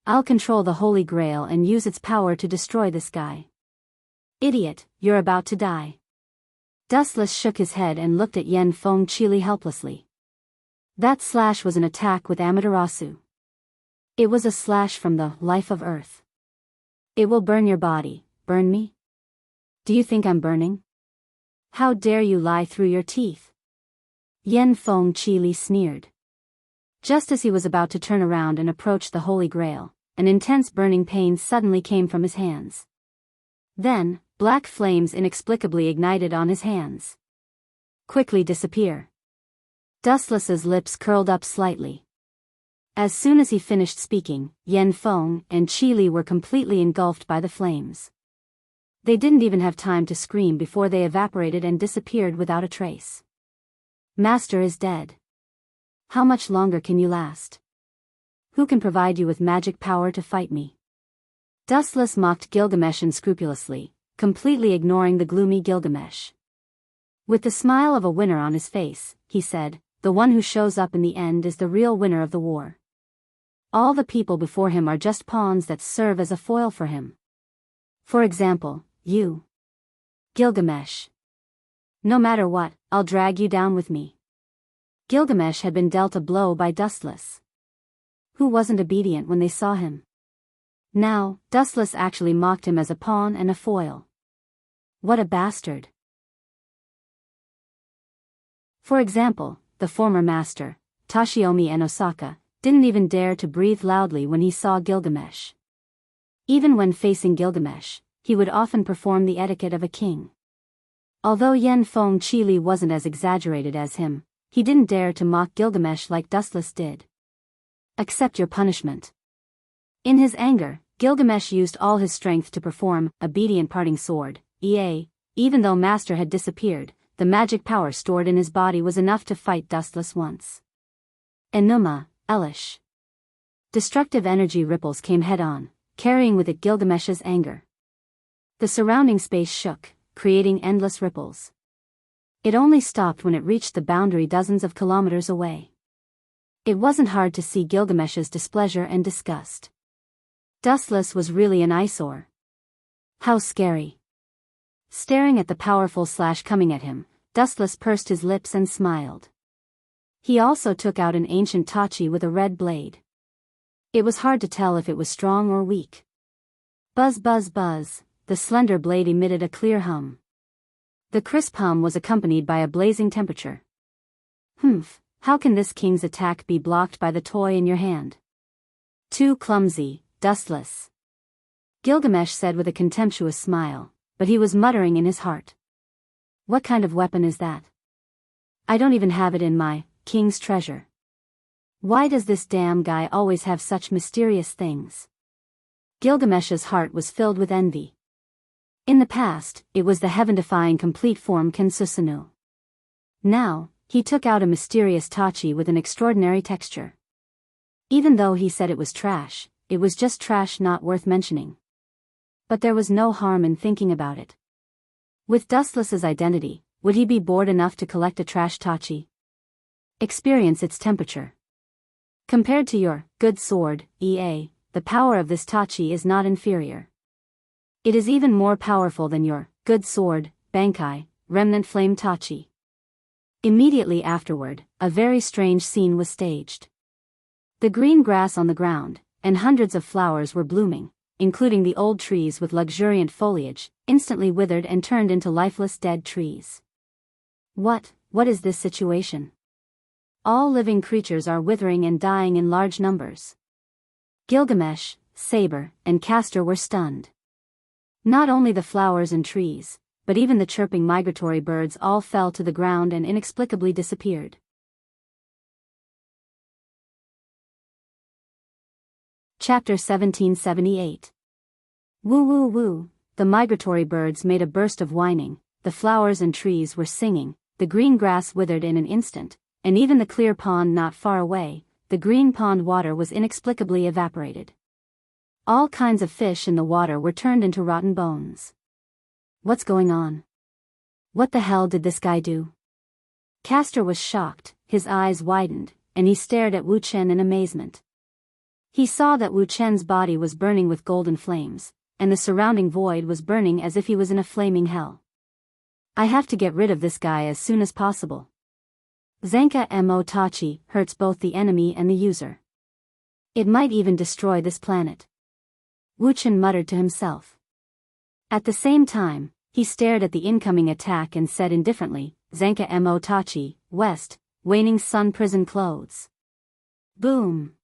I'll control the Holy Grail and use its power to destroy this guy." "Idiot, you're about to die." Dustless shook his head and looked at Yen Feng Chili helplessly. That slash was an attack with Amaterasu. It was a slash from the life of Earth. "It will burn your body." "Burn me? Do you think I'm burning? How dare you lie through your teeth?" Yen Feng Chili sneered. Just as he was about to turn around and approach the Holy Grail, an intense burning pain suddenly came from his hands. Then, black flames inexplicably ignited on his hands. "Quickly disappear." Dustless's lips curled up slightly. As soon as he finished speaking, Yen Feng and Chili were completely engulfed by the flames. They didn't even have time to scream before they evaporated and disappeared without a trace. "Master is dead. How much longer can you last? Who can provide you with magic power to fight me?" Dustless mocked Gilgamesh unscrupulously, completely ignoring the gloomy Gilgamesh. With the smile of a winner on his face, he said, "The one who shows up in the end is the real winner of the war. All the people before him are just pawns that serve as a foil for him. For example, you. Gilgamesh. No matter what, I'll drag you down with me." Gilgamesh had been dealt a blow by Dustless. Who wasn't obedient when they saw him? Now, Dustless actually mocked him as a pawn and a foil. What a bastard. For example, the former master, Toshiomi and Osaka, didn't even dare to breathe loudly when he saw Gilgamesh. Even when facing Gilgamesh, he would often perform the etiquette of a king. Although Yen Feng Chili wasn't as exaggerated as him, he didn't dare to mock Gilgamesh like Dustless did. "Accept your punishment." In his anger, Gilgamesh used all his strength to perform obedient parting sword, even though Master had disappeared. The magic power stored in his body was enough to fight Dustless once. Enuma, Elish. Destructive energy ripples came head-on, carrying with it Gilgamesh's anger. The surrounding space shook, creating endless ripples. It only stopped when it reached the boundary dozens of kilometers away. It wasn't hard to see Gilgamesh's displeasure and disgust. Dustless was really an eyesore. How scary. Staring at the powerful slash coming at him, Dustless pursed his lips and smiled. He also took out an ancient tachi with a red blade. It was hard to tell if it was strong or weak. Buzz buzz buzz, the slender blade emitted a clear hum. The crisp hum was accompanied by a blazing temperature. "Humph, how can this king's attack be blocked by the toy in your hand? Too clumsy, Dustless," Gilgamesh said with a contemptuous smile, but he was muttering in his heart. "What kind of weapon is that? I don't even have it in my king's treasure. Why does this damn guy always have such mysterious things?" Gilgamesh's heart was filled with envy. In the past, it was the heaven-defying complete form Kensusunu. Now, he took out a mysterious tachi with an extraordinary texture. Even though he said it was trash, it was just trash not worth mentioning. But there was no harm in thinking about it. With Dustless's identity, would he be bored enough to collect a trash tachi? Experience its temperature. Compared to your good sword, the power of this tachi is not inferior. It is even more powerful than your good sword, Bankai, remnant flame tachi. Immediately afterward, a very strange scene was staged. The green grass on the ground, and hundreds of flowers were blooming, including the old trees with luxuriant foliage, instantly withered and turned into lifeless dead trees. What is this situation? All living creatures are withering and dying in large numbers. Gilgamesh, Saber, and Castor were stunned. Not only the flowers and trees, but even the chirping migratory birds all fell to the ground and inexplicably disappeared. Chapter 1778. Woo woo woo, the migratory birds made a burst of whining, the flowers and trees were singing, the green grass withered in an instant, and even the clear pond not far away, the green pond water was inexplicably evaporated. All kinds of fish in the water were turned into rotten bones. What's going on? What the hell did this guy do? Castor was shocked, his eyes widened, and he stared at Wu Chen in amazement. He saw that Wu Chen's body was burning with golden flames, and the surrounding void was burning as if he was in a flaming hell. I have to get rid of this guy as soon as possible. Zanka mo Tachi hurts both the enemy and the user. It might even destroy this planet. Wu Chen muttered to himself. At the same time, he stared at the incoming attack and said indifferently, Zanka mo Tachi, west, waning sun prison clothes. Boom!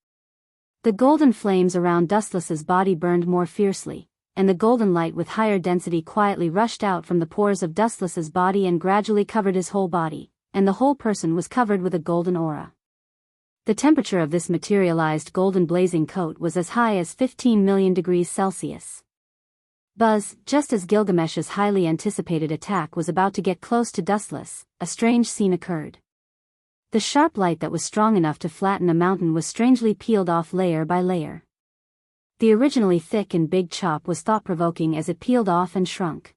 The golden flames around Dustless's body burned more fiercely, and the golden light with higher density quietly rushed out from the pores of Dustless's body and gradually covered his whole body, and the whole person was covered with a golden aura. The temperature of this materialized golden blazing coat was as high as 15 million degrees Celsius. Buzz, just as Gilgamesh's highly anticipated attack was about to get close to Dustless, a strange scene occurred. The sharp light that was strong enough to flatten a mountain was strangely peeled off layer by layer. The originally thick and big chop was thought-provoking as it peeled off and shrunk.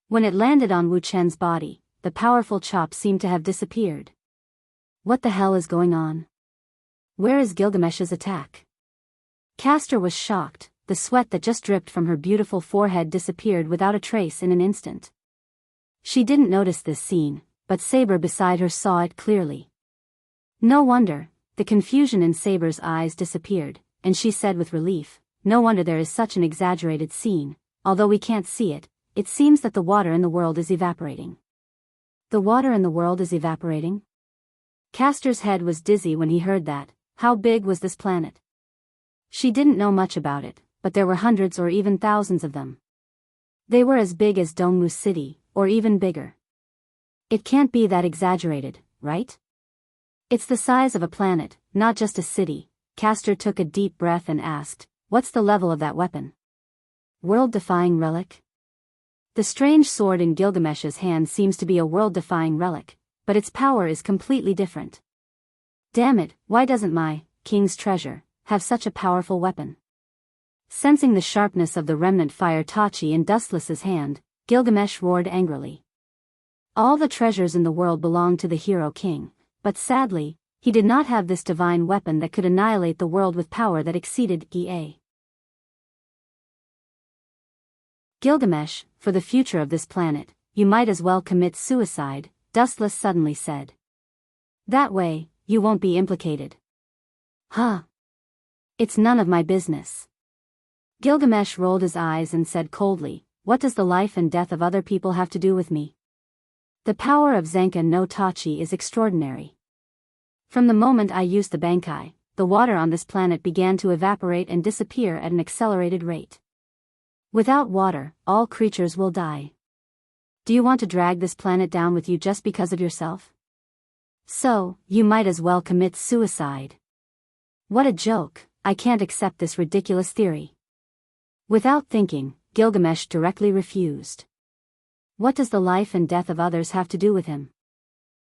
When it landed on Wu Chen's body, the powerful chop seemed to have disappeared. What the hell is going on? Where is Gilgamesh's attack? Castor was shocked, the sweat that just dripped from her beautiful forehead disappeared without a trace in an instant. She didn't notice this scene, but Saber beside her saw it clearly. No wonder, the confusion in Saber's eyes disappeared, and she said with relief, no wonder there is such an exaggerated scene, although we can't see it, it seems that the water in the world is evaporating. The water in the world is evaporating? Castor's head was dizzy when he heard that. How big was this planet? She didn't know much about it, but there were hundreds or even thousands of them. They were as big as Dongmu City, or even bigger. It can't be that exaggerated, right? It's the size of a planet, not just a city. Castor took a deep breath and asked, what's the level of that weapon? World-defying relic? The strange sword in Gilgamesh's hand seems to be a world-defying relic, but its power is completely different. Damn it, why doesn't my king's treasure have such a powerful weapon? Sensing the sharpness of the remnant fire Tachi in Dustless's hand, Gilgamesh roared angrily. All the treasures in the world belonged to the hero king, but sadly, he did not have this divine weapon that could annihilate the world with power that exceeded EA. Gilgamesh, for the future of this planet, you might as well commit suicide, Dustless suddenly said. That way, you won't be implicated. Huh? It's none of my business. Gilgamesh rolled his eyes and said coldly, what does the life and death of other people have to do with me? The power of Zanka no Tachi is extraordinary. From the moment I used the Bankai, the water on this planet began to evaporate and disappear at an accelerated rate. Without water, all creatures will die. Do you want to drag this planet down with you just because of yourself? So, you might as well commit suicide. What a joke, I can't accept this ridiculous theory. Without thinking, Gilgamesh directly refused. What does the life and death of others have to do with him?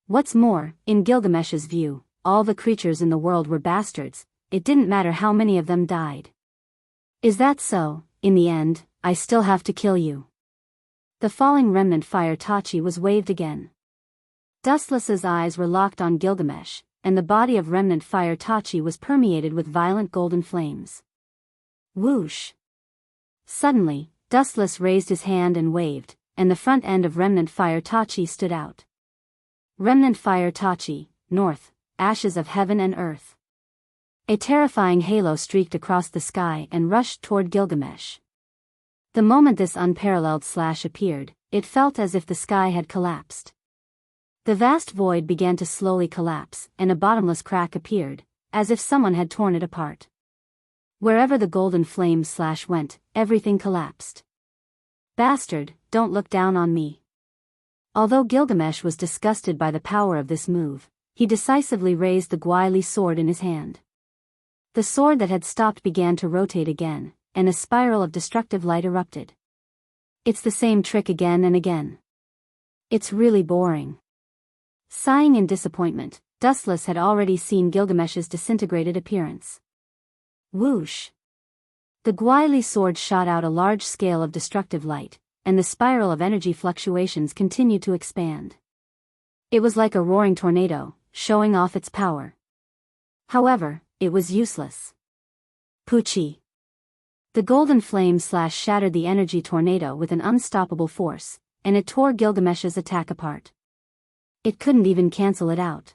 What's more, in Gilgamesh's view, all the creatures in the world were bastards, it didn't matter how many of them died. Is that so? In the end, I still have to kill you. The falling remnant fire Tachi was waved again. Dustless's eyes were locked on Gilgamesh, and the body of remnant fire Tachi was permeated with violent golden flames. Whoosh! Suddenly, Dustless raised his hand and waved, and the front end of remnant fire Tachi stood out. Remnant fire Tachi, north, ashes of heaven and earth. A terrifying halo streaked across the sky and rushed toward Gilgamesh. The moment this unparalleled slash appeared, it felt as if the sky had collapsed. The vast void began to slowly collapse, and a bottomless crack appeared, as if someone had torn it apart. Wherever the golden flame slash went, everything collapsed. Bastard, don't look down on me." Although Gilgamesh was disgusted by the power of this move, he decisively raised the Gwaili sword in his hand. The sword that had stopped began to rotate again, and a spiral of destructive light erupted. "It's the same trick again and again. It's really boring." Sighing in disappointment, Dustless had already seen Gilgamesh's disintegrated appearance. Whoosh! The Gwaili sword shot out a large scale of destructive light, and the spiral of energy fluctuations continued to expand. It was like a roaring tornado, showing off its power. However, it was useless. Poochie! The golden flame shattered the energy tornado with an unstoppable force, and it tore Gilgamesh's attack apart. It couldn't even cancel it out.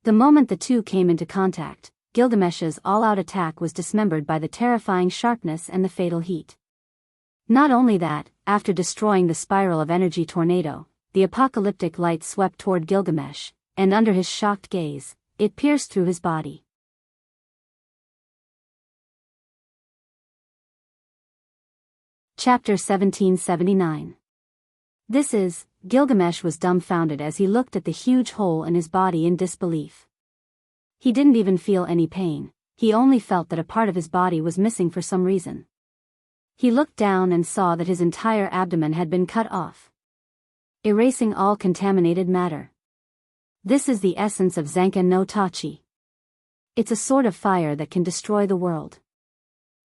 The moment the two came into contact, Gilgamesh's all-out attack was dismembered by the terrifying sharpness and the fatal heat. Not only that, after destroying the spiral of energy tornado, the apocalyptic light swept toward Gilgamesh, and under his shocked gaze, it pierced through his body. Chapter 1779. Gilgamesh was dumbfounded as he looked at the huge hole in his body in disbelief. He didn't even feel any pain, he only felt that a part of his body was missing for some reason. He looked down and saw that his entire abdomen had been cut off, erasing all contaminated matter. This is the essence of Zanken no Tachi. It's a sword of fire that can destroy the world.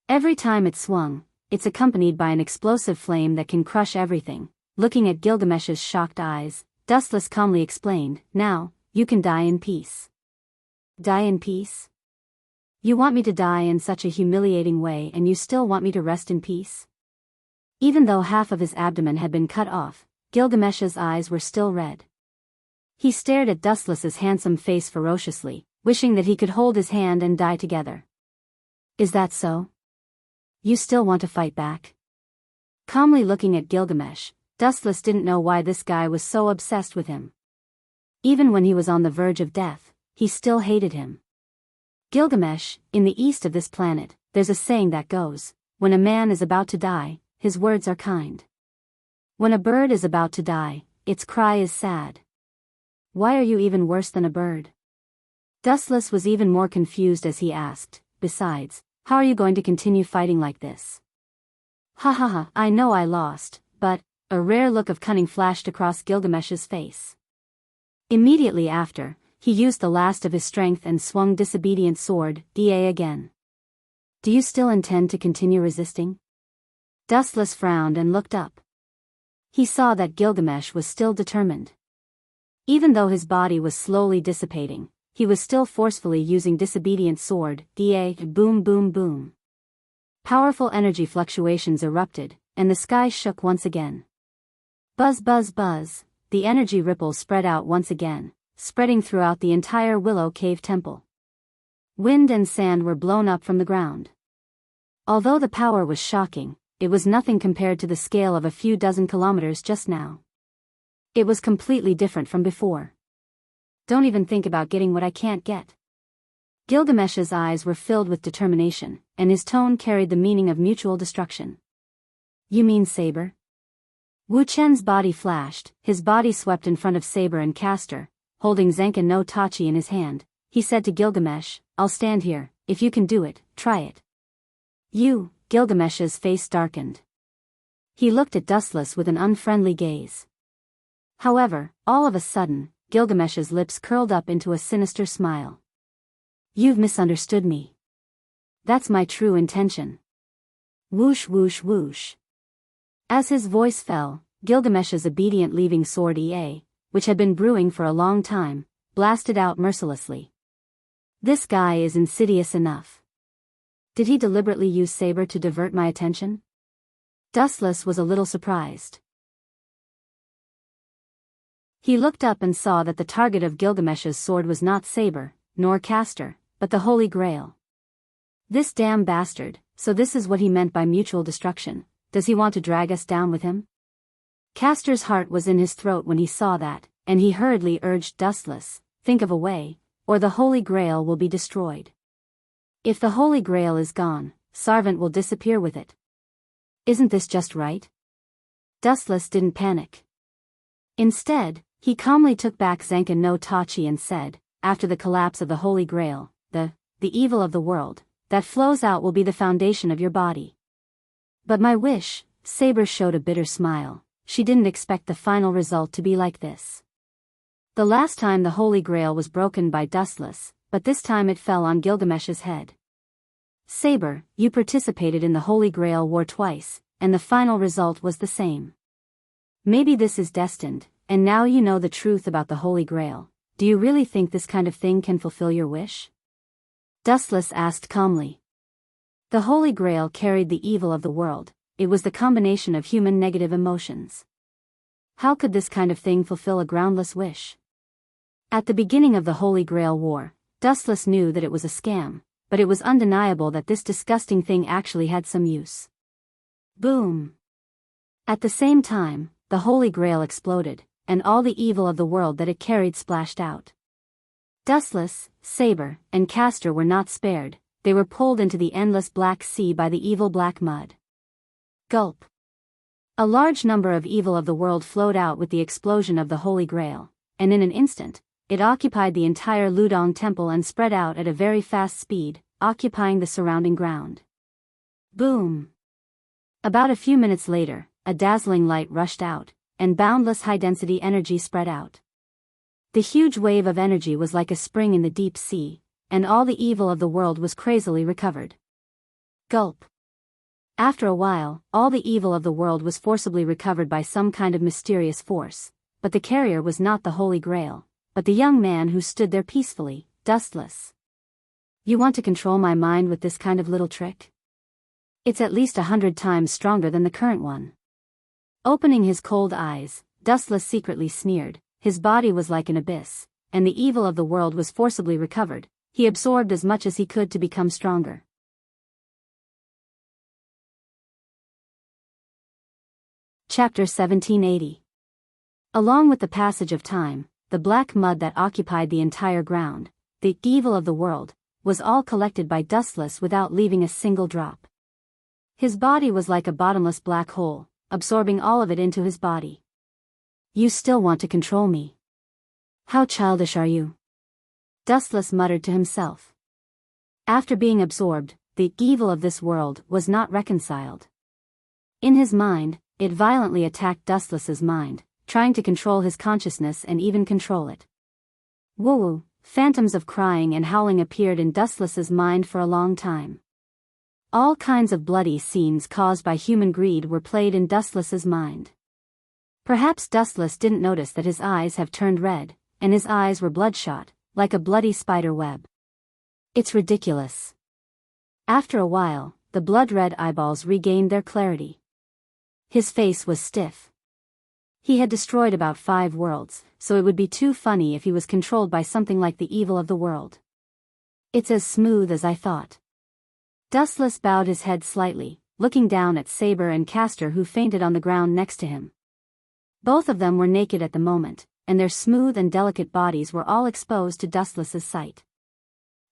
Every time it swung, it's accompanied by an explosive flame that can crush everything. Looking at Gilgamesh's shocked eyes, Dustless calmly explained, "Now, you can die in peace." "Die in peace? You want me to die in such a humiliating way and you still want me to rest in peace?" Even though half of his abdomen had been cut off, Gilgamesh's eyes were still red. He stared at Dustless's handsome face ferociously, wishing that he could hold his hand and die together. "Is that so? You still want to fight back?" Calmly looking at Gilgamesh, Dustless didn't know why this guy was so obsessed with him. Even when he was on the verge of death, he still hated him. "Gilgamesh, in the east of this planet, there's a saying that goes, when a man is about to die, his words are kind. When a bird is about to die, its cry is sad. Why are you even worse than a bird?" Dustless was even more confused as he asked, "Besides, how are you going to continue fighting like this?" "Ha ha ha, I know I lost, but..." A rare look of cunning flashed across Gilgamesh's face. Immediately after, he used the last of his strength and swung disobedient sword, Da again. "Do you still intend to continue resisting?" Dustless frowned and looked up. He saw that Gilgamesh was still determined. Even though his body was slowly dissipating, he was still forcefully using disobedient sword, Da. Boom boom boom. Powerful energy fluctuations erupted, and the sky shook once again. Buzz buzz buzz, the energy ripples spread out once again, spreading throughout the entire Willow Cave temple. Wind and sand were blown up from the ground. Although the power was shocking, it was nothing compared to the scale of a few dozen kilometers just now. It was completely different from before. "Don't even think about getting what I can't get." Gilgamesh's eyes were filled with determination, and his tone carried the meaning of mutual destruction. "You mean Saber?" Wu Chen's body flashed, his body swept in front of Saber and Castor, holding Zanken no Tachi in his hand. He said to Gilgamesh, "I'll stand here, if you can do it, try it." Gilgamesh's face darkened. He looked at Dustless with an unfriendly gaze. However, all of a sudden, Gilgamesh's lips curled up into a sinister smile. "You've misunderstood me. That's my true intention." Whoosh whoosh whoosh. As his voice fell, Gilgamesh's obedient leaving sword Ea, which had been brewing for a long time, blasted out mercilessly. "This guy is insidious enough. Did he deliberately use Saber to divert my attention?" Dustless was a little surprised. He looked up and saw that the target of Gilgamesh's sword was not Saber, nor Castor, but the Holy Grail. This damn bastard, so this is what he meant by mutual destruction. Does he want to drag us down with him? Castor's heart was in his throat when he saw that, and he hurriedly urged Dustless, "Think of a way, or the Holy Grail will be destroyed. If the Holy Grail is gone, Sarvant will disappear with it. Isn't this just right?" Dustless didn't panic. Instead, he calmly took back Zanka no Tachi and said, after the collapse of the Holy Grail, the evil of the world, that flows out will be the foundation of your body. But my wish, Saber showed a bitter smile, she didn't expect the final result to be like this. The last time the Holy Grail was broken by Dustless, but this time it fell on Gilgamesh's head. Saber, you participated in the Holy Grail war twice, and the final result was the same. Maybe this is destined, and now you know the truth about the Holy Grail. Do you really think this kind of thing can fulfill your wish? Dustless asked calmly. The Holy Grail carried the evil of the world, it was the combination of human negative emotions. How could this kind of thing fulfill a groundless wish? At the beginning of the Holy Grail War, Dustless knew that it was a scam, but it was undeniable that this disgusting thing actually had some use. Boom! At the same time, the Holy Grail exploded, and all the evil of the world that it carried splashed out. Dustless, Saber, and Castor were not spared, they were pulled into the endless black sea by the evil black mud. Gulp. A large number of evil of the world flowed out with the explosion of the Holy Grail, and in an instant, it occupied the entire Ludong temple and spread out at a very fast speed, occupying the surrounding ground. Boom! About a few minutes later, a dazzling light rushed out, and boundless high-density energy spread out. The huge wave of energy was like a spring in the deep sea, and all the evil of the world was crazily recovered. Gulp. After a while, all the evil of the world was forcibly recovered by some kind of mysterious force, but the carrier was not the Holy Grail, but the young man who stood there peacefully, Dustless. You want to control my mind with this kind of little trick? It's at least 100 times stronger than the current one. Opening his cold eyes, Dustless secretly sneered, his body was like an abyss, and the evil of the world was forcibly recovered, he absorbed as much as he could to become stronger. Chapter 1780. Along with the passage of time, the black mud that occupied the entire ground, the evil of the world, was all collected by Dustless without leaving a single drop. His body was like a bottomless black hole, absorbing all of it into his body. You still want to control me? How childish are you? Dustless muttered to himself. After being absorbed, the evil of this world was not reconciled. In his mind, it violently attacked Dustless's mind, trying to control his consciousness and even control it. Woo-woo, phantoms of crying and howling appeared in Dustless's mind for a long time. All kinds of bloody scenes caused by human greed were played in Dustless's mind. Perhaps Dustless didn't notice that his eyes have turned red, and his eyes were bloodshot, like a bloody spider web. It's ridiculous. After a while, the blood-red eyeballs regained their clarity. His face was stiff. He had destroyed about 5 worlds, so it would be too funny if he was controlled by something like the evil of the world. It's as smooth as I thought. Dustless bowed his head slightly, looking down at Saber and Castor who fainted on the ground next to him. Both of them were naked at the moment, and their smooth and delicate bodies were all exposed to Dustless's sight.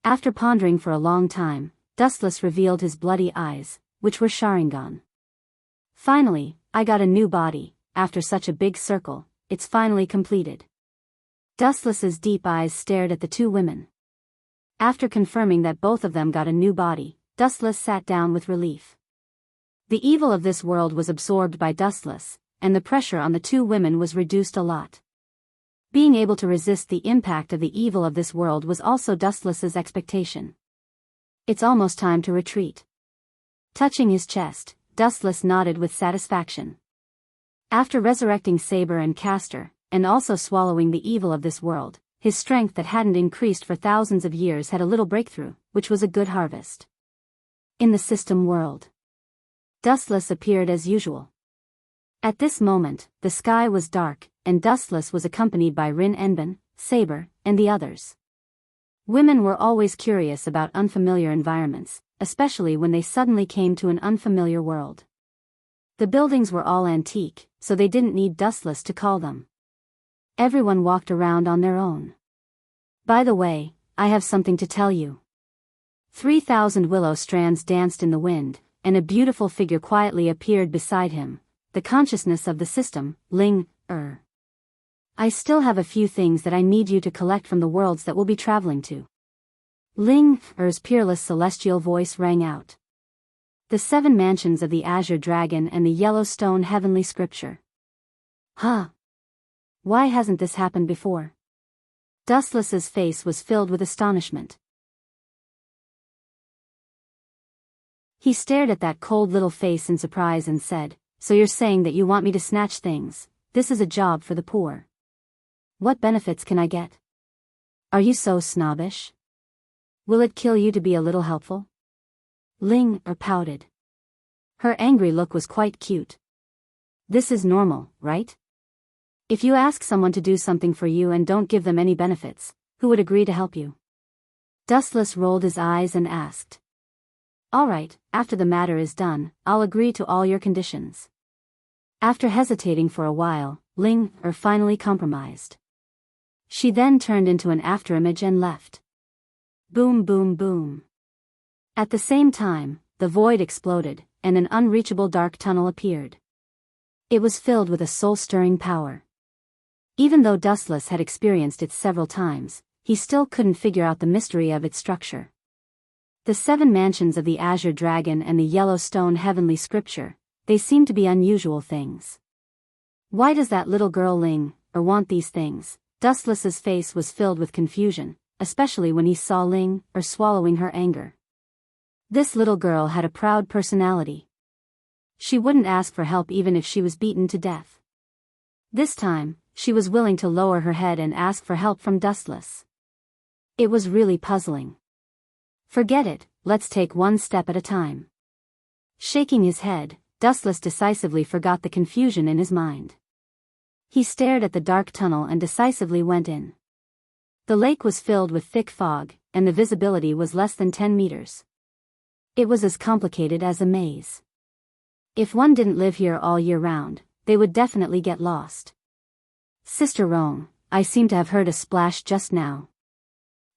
After pondering for a long time, Dustless revealed his bloody eyes, which were Sharingan. Finally, I got a new body. After such a big circle, it's finally completed. Dustless's deep eyes stared at the 2 women. After confirming that both of them got a new body, Dustless sat down with relief. The evil of this world was absorbed by Dustless, and the pressure on the 2 women was reduced a lot. Being able to resist the impact of the evil of this world was also Dustless's expectation. It's almost time to retreat. Touching his chest, Dustless nodded with satisfaction. After resurrecting Saber and Castor, and also swallowing the evil of this world, his strength that hadn't increased for thousands of years had a little breakthrough, which was a good harvest. In the system world, Dustless appeared as usual. At this moment, the sky was dark, and Dustless was accompanied by Rin Enbin, Saber, and the others. Women were always curious about unfamiliar environments, especially when they suddenly came to an unfamiliar world. The buildings were all antique, so they didn't need Dustless to call them. Everyone walked around on their own. By the way, I have something to tell you. 3,000 willow strands danced in the wind, and a beautiful figure quietly appeared beside him. the consciousness of the system, Ling, I still have a few things that I need you to collect from the worlds that we'll be traveling to. Ling, peerless celestial voice rang out. The 7 mansions of the Azure Dragon and the Yellowstone Heavenly Scripture. Huh? Why hasn't this happened before? Dustless's face was filled with astonishment. He stared at that cold little face in surprise and said, "So you're saying that you want me to snatch things? This is a job for the poor. What benefits can I get? Are you so snobbish? Will it kill you to be a little helpful?" Ling pouted. Her angry look was quite cute. This is normal, right? If you ask someone to do something for you and don't give them any benefits, who would agree to help you? Dustless rolled his eyes and asked. All right, after the matter is done, I'll agree to all your conditions. After hesitating for a while, Ling finally compromised. She then turned into an afterimage and left. Boom, boom, boom. At the same time, the void exploded, and an unreachable dark tunnel appeared. It was filled with a soul-stirring power. Even though Dustless had experienced it several times, he still couldn't figure out the mystery of its structure. The 7 mansions of the Azure Dragon and the Yellowstone Heavenly Scripture, they seemed to be unusual things. Why does that little girl Ling want these things? Dustless's face was filled with confusion, especially when he saw Ling swallowing her anger. This little girl had a proud personality. She wouldn't ask for help even if she was beaten to death. This time, she was willing to lower her head and ask for help from Dustless. It was really puzzling. Forget it, let's take one step at a time. Shaking his head, Dustless decisively forgot the confusion in his mind. He stared at the dark tunnel and decisively went in. The lake was filled with thick fog, and the visibility was less than 10 meters. It was as complicated as a maze. If one didn't live here all year round, they would definitely get lost. Sister Rong, I seem to have heard a splash just now.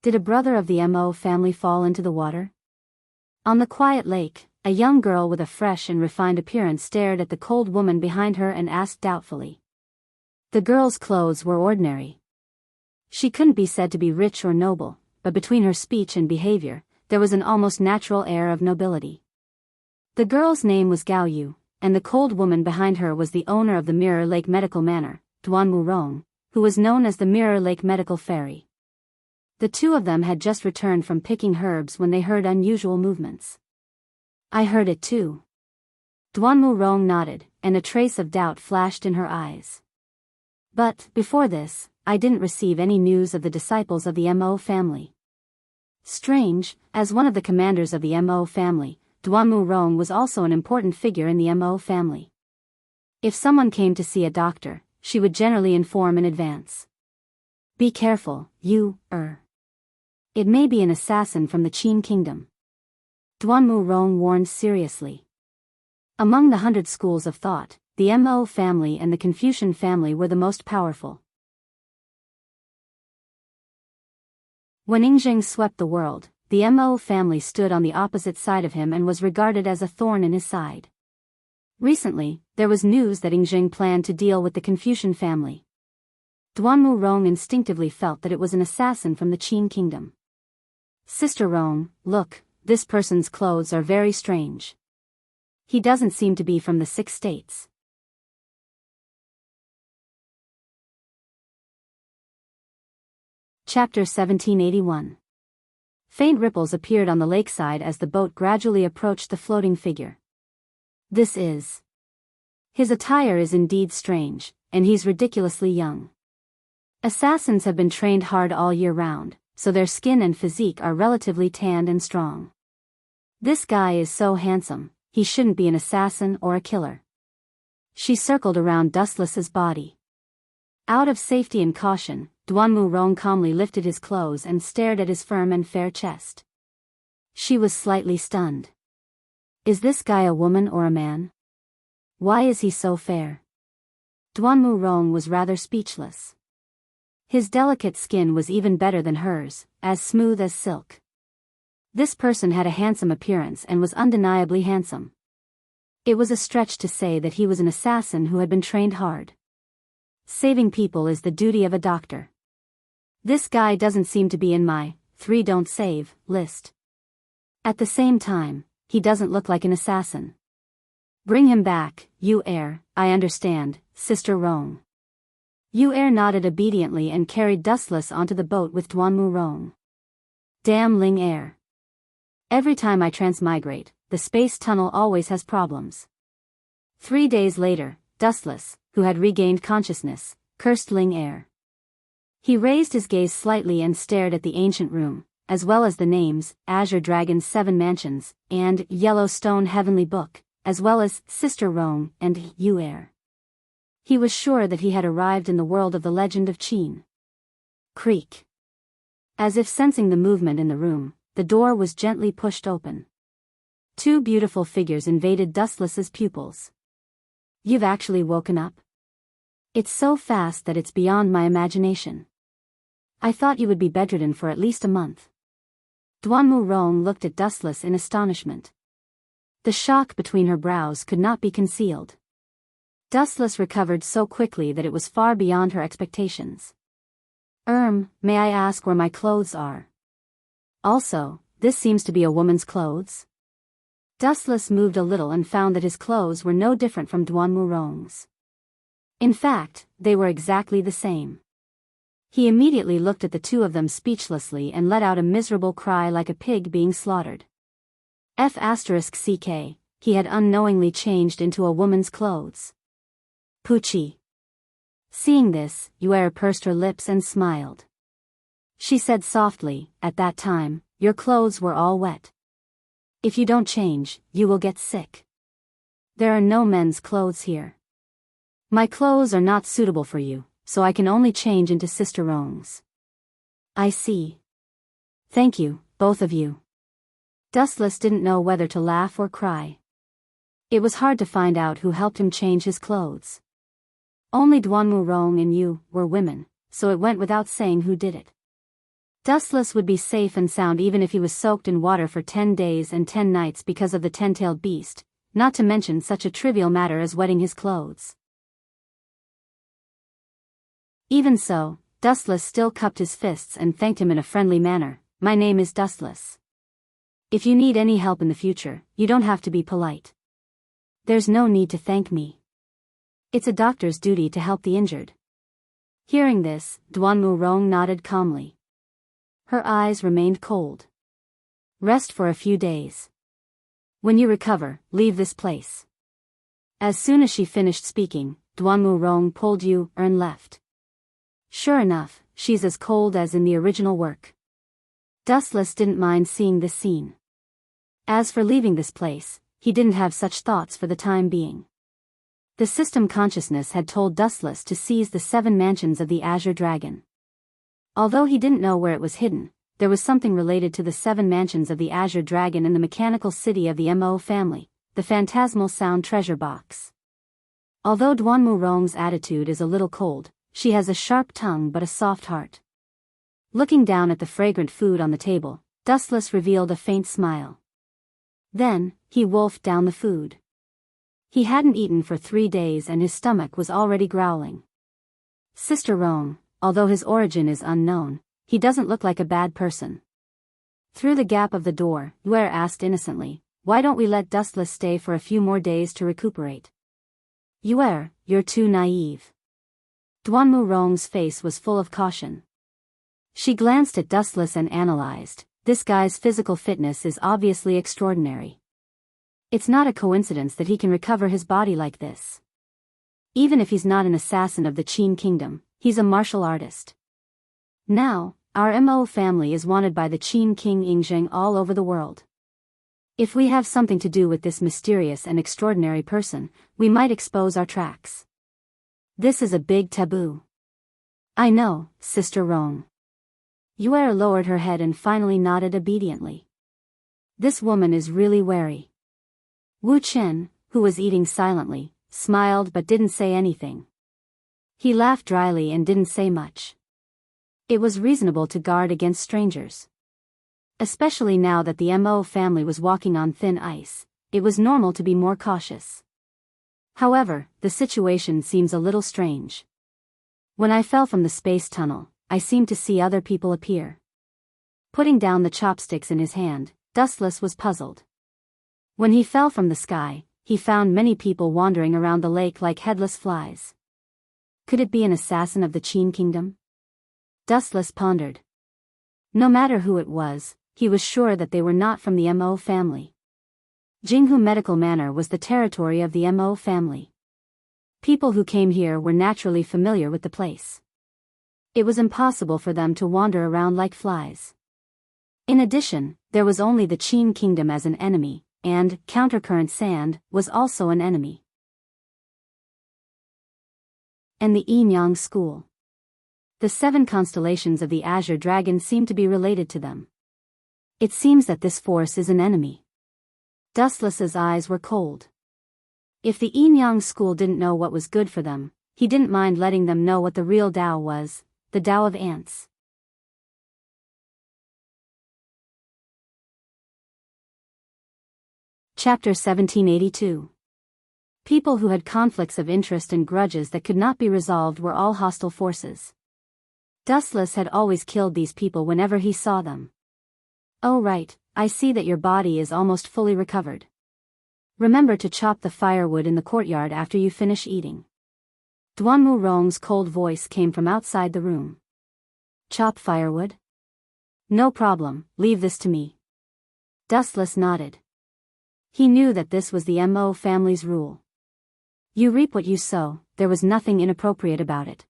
Did a brother of the Mo family fall into the water? On the quiet lake, a young girl with a fresh and refined appearance stared at the cold woman behind her and asked doubtfully. The girl's clothes were ordinary. She couldn't be said to be rich or noble, but between her speech and behavior, there was an almost natural air of nobility. The girl's name was Gao Yu, and the cold woman behind her was the owner of the Mirror Lake Medical Manor, Duanmu Rong, who was known as the Mirror Lake Medical Fairy. The two of them had just returned from picking herbs when they heard unusual movements. I heard it too. Duanmu Rong nodded, and a trace of doubt flashed in her eyes. But, before this, I didn't receive any news of the disciples of the Mo family. Strange, as one of the commanders of the Mo family, Duanmu Rong was also an important figure in the Mo family. If someone came to see a doctor, she would generally inform in advance. Be careful, you, It may be an assassin from the Qin kingdom. Duanmu Rong warned seriously. Among the 100 schools of thought, the Mo family and the Confucian family were the most powerful. When Yingzheng swept the world, the Mo family stood on the opposite side of him and was regarded as a thorn in his side. Recently, there was news that Yingzheng planned to deal with the Confucian family. Duanmu Rong instinctively felt that it was an assassin from the Qin kingdom. Sister Rong, look, this person's clothes are very strange. He doesn't seem to be from the 6 states. Chapter 1781. Faint ripples appeared on the lakeside as the boat gradually approached the floating figure. This is. His attire is indeed strange, and he's ridiculously young. Assassins have been trained hard all year round, so their skin and physique are relatively tanned and strong. This guy is so handsome, he shouldn't be an assassin or a killer. She circled around Dustless's body. Out of safety and caution, Duanmu Rong calmly lifted his clothes and stared at his firm and fair chest. She was slightly stunned. Is this guy a woman or a man? Why is he so fair? Duanmu Rong was rather speechless. His delicate skin was even better than hers, as smooth as silk. This person had a handsome appearance and was undeniably handsome. It was a stretch to say that he was an assassin who had been trained hard. Saving people is the duty of a doctor. This guy doesn't seem to be in my 3 don't save list. At the same time, he doesn't look like an assassin. Bring him back, you Heir, I understand, Sister Rong. You Heir nodded obediently and carried Dustless onto the boat with Duanmu Rong. Damn Ling Heir. Every time I transmigrate, the space tunnel always has problems. 3 days later, Dustless, who had regained consciousness, cursed Ling Heir. He raised his gaze slightly and stared at the ancient room, as well as the names, Azure Dragon's 7 Mansions, and Yellowstone Heavenly Book, as well as Sister Rong and you Heir. He was sure that he had arrived in the world of the legend of Qin. Creak. As if sensing the movement in the room, the door was gently pushed open. 2 beautiful figures invaded Dustless's pupils. You've actually woken up? It's so fast that it's beyond my imagination. I thought you would be bedridden for at least a month. Duanmu Rong looked at Dustless in astonishment. The shock between her brows could not be concealed. Dustless recovered so quickly that it was far beyond her expectations. May I ask where my clothes are? Also, this seems to be a woman's clothes. Dustless moved a little and found that his clothes were no different from Duanmu Rong's. In fact, they were exactly the same. He immediately looked at the 2 of them speechlessly and let out a miserable cry like a pig being slaughtered. F***ck, he had unknowingly changed into a woman's clothes. Poochie. Seeing this, you Heir pursed her lips and smiled. She said softly, at that time, your clothes were all wet. If you don't change, you will get sick. There are no men's clothes here. My clothes are not suitable for you, so I can only change into Sister Rong's. I see. Thank you, both of you. Dustless didn't know whether to laugh or cry. It was hard to find out who helped him change his clothes. Only Duanmu Rong and you were women, so it went without saying who did it. Dustless would be safe and sound even if he was soaked in water for 10 days and 10 nights because of the 10-tailed beast, not to mention such a trivial matter as wetting his clothes. Even so, Dustless still cupped his fists and thanked him in a friendly manner. My name is Dustless. If you need any help in the future, you don't have to be polite. There's no need to thank me. It's a doctor's duty to help the injured. Hearing this, Duanmu Rong nodded calmly. Her eyes remained cold. Rest for a few days. When you recover, leave this place. As soon as she finished speaking, Duanmu Rong pulled you and left. Sure enough, she's as cold as in the original work. Dustless didn't mind seeing this scene. As for leaving this place, he didn't have such thoughts for the time being. The system consciousness had told Dustless to seize the 7 mansions of the Azure Dragon. Although he didn't know where it was hidden, there was something related to the 7 mansions of the Azure Dragon in the mechanical city of the Mo family, the phantasmal sound treasure box. Although Duanmu Rong's attitude is a little cold, she has a sharp tongue but a soft heart. Looking down at the fragrant food on the table, Dustless revealed a faint smile. Then, he wolfed down the food. He hadn't eaten for 3 days and his stomach was already growling. Sister Rong, although his origin is unknown, he doesn't look like a bad person. Through the gap of the door, Heir asked innocently, why don't we let Dustless stay for a few more days to recuperate? Heir, you're too naive. Duanmu Rong's face was full of caution. She glanced at Dustless and analyzed, this guy's physical fitness is obviously extraordinary. It's not a coincidence that he can recover his body like this. Even if he's not an assassin of the Qin kingdom, he's a martial artist. Now, our Mo family is wanted by the Qin king Yingzheng all over the world. If we have something to do with this mysterious and extraordinary person, we might expose our tracks. This is a big taboo. I know, Sister Rong. Heir lowered her head and finally nodded obediently. This woman is really wary. Wu Chen, who was eating silently, smiled but didn't say anything. He laughed dryly and didn't say much. It was reasonable to guard against strangers. Especially now that the Mo family was walking on thin ice, it was normal to be more cautious. However, the situation seems a little strange. When I fell from the space tunnel, I seemed to see other people appear. Putting down the chopsticks in his hand, Dustless was puzzled. When he fell from the sky, he found many people wandering around the lake like headless flies. Could it be an assassin of the Qin kingdom? Dustless pondered. No matter who it was, he was sure that they were not from the Mo family. Jinghu Medical Manor was the territory of the Mo family. People who came here were naturally familiar with the place. It was impossible for them to wander around like flies. In addition, there was only the Qin kingdom as an enemy, and Countercurrent Sand was also an enemy. And the Yin-Yang School. The 7 constellations of the Azure Dragon seem to be related to them. It seems that this force is an enemy. Dustless's eyes were cold. If the Yin-Yang School didn't know what was good for them, he didn't mind letting them know what the real Tao was, the Tao of ants. Chapter 1782. People who had conflicts of interest and grudges that could not be resolved were all hostile forces. Dustless had always killed these people whenever he saw them. Oh right, I see that your body is almost fully recovered. Remember to chop the firewood in the courtyard after you finish eating. Duanmu Rong's cold voice came from outside the room. Chop firewood? No problem, leave this to me. Dustless nodded. He knew that this was the Mo family's rule. You reap what you sow, there was nothing inappropriate about it.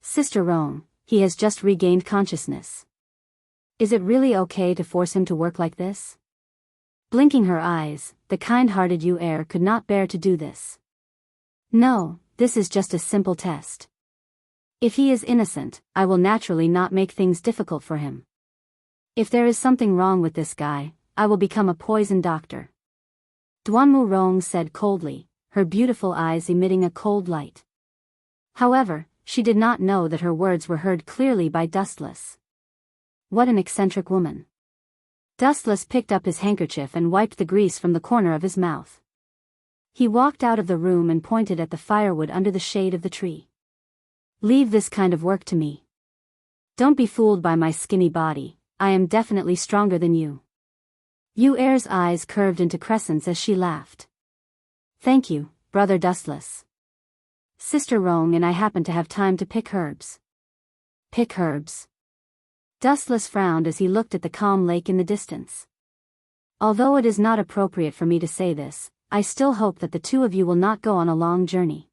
Sister Rong, he has just regained consciousness. Is it really okay to force him to work like this? Blinking her eyes, the kind-hearted Heir could not bear to do this. No, this is just a simple test. If he is innocent, I will naturally not make things difficult for him. If there is something wrong with this guy, I will become a poison doctor. Duanmu Rong said coldly, her beautiful eyes emitting a cold light. However, she did not know that her words were heard clearly by Dustless. What an eccentric woman. Dustless picked up his handkerchief and wiped the grease from the corner of his mouth. He walked out of the room and pointed at the firewood under the shade of the tree. Leave this kind of work to me. Don't be fooled by my skinny body, I am definitely stronger than you. Heir's eyes curved into crescents as she laughed. Thank you, Brother Dustless. Sister Rong and I happen to have time to pick herbs. Pick herbs? Dustless frowned as he looked at the calm lake in the distance. Although it is not appropriate for me to say this, I still hope that the two of you will not go on a long journey.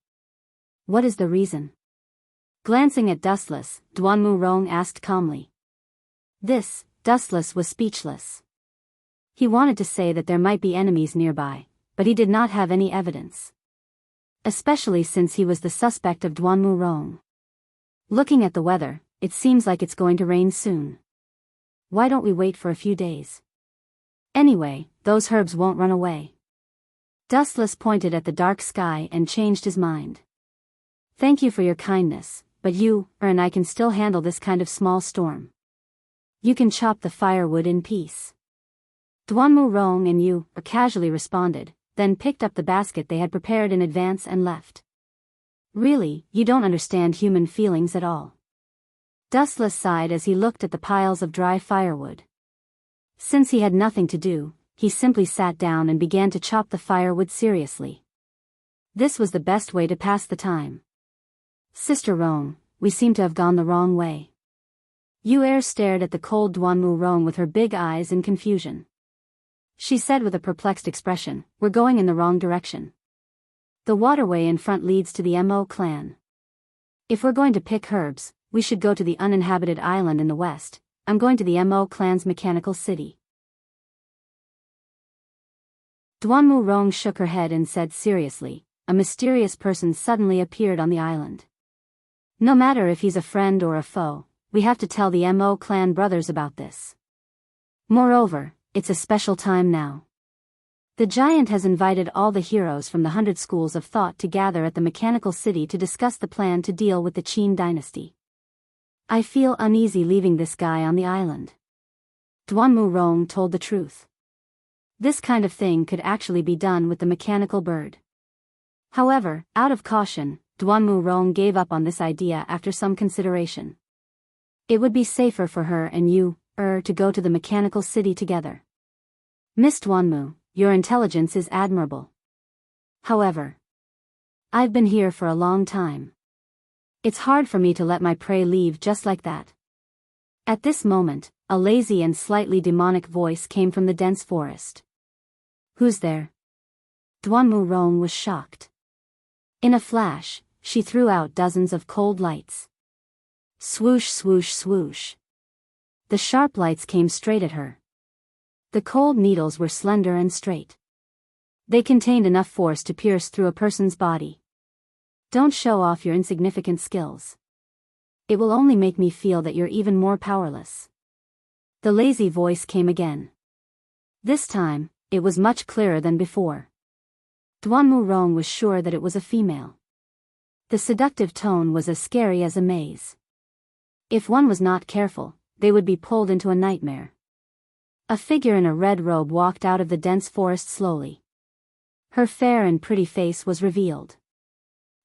What is the reason? Glancing at Dustless, Duanmu Rong asked calmly. Dustless was speechless. He wanted to say that there might be enemies nearby, but he did not have any evidence. Especially since he was the suspect of Duanmu Rong. Looking at the weather, it seems like it's going to rain soon. Why don't we wait for a few days? Anyway, those herbs won't run away. Dustless pointed at the dark sky and changed his mind. Thank you for your kindness, but you and I can still handle this kind of small storm. You can chop the firewood in peace. Duanmu Rong and Heir casually responded, then picked up the basket they had prepared in advance and left. Really, you don't understand human feelings at all. Dustless sighed as he looked at the piles of dry firewood. Since he had nothing to do, he simply sat down and began to chop the firewood seriously. This was the best way to pass the time. Sister Rong, we seem to have gone the wrong way. Heir stared at the cold Duanmu Rong with her big eyes in confusion. She said with a perplexed expression, we're going in the wrong direction. The waterway in front leads to the Mo clan. If we're going to pick herbs, we should go to the uninhabited island in the west. I'm going to the Mo clan's mechanical city. Duanmu Rong shook her head and said seriously, a mysterious person suddenly appeared on the island. No matter if he's a friend or a foe, we have to tell the Mo clan brothers about this. Moreover, it's a special time now. The giant has invited all the heroes from the 100 schools of thought to gather at the mechanical city to discuss the plan to deal with the Qin dynasty. I feel uneasy leaving this guy on the island. Duanmu Rong told the truth. This kind of thing could actually be done with the mechanical bird. However, out of caution, Duanmu Rong gave up on this idea after some consideration. It would be safer for her and you, to go to the mechanical city together. Miss Duanmu, your intelligence is admirable. However, I've been here for a long time. It's hard for me to let my prey leave just like that. At this moment, a lazy and slightly demonic voice came from the dense forest. Who's there? Duanmu Rong was shocked. In a flash, she threw out dozens of cold lights. Swoosh, swoosh, swoosh. The sharp lights came straight at her. The cold needles were slender and straight. They contained enough force to pierce through a person's body. Don't show off your insignificant skills. It will only make me feel that you're even more powerless. The lazy voice came again. This time, it was much clearer than before. Duanmu Rong was sure that it was a female. The seductive tone was as scary as a maze. If one was not careful, they would be pulled into a nightmare. A figure in a red robe walked out of the dense forest slowly. Her fair and pretty face was revealed.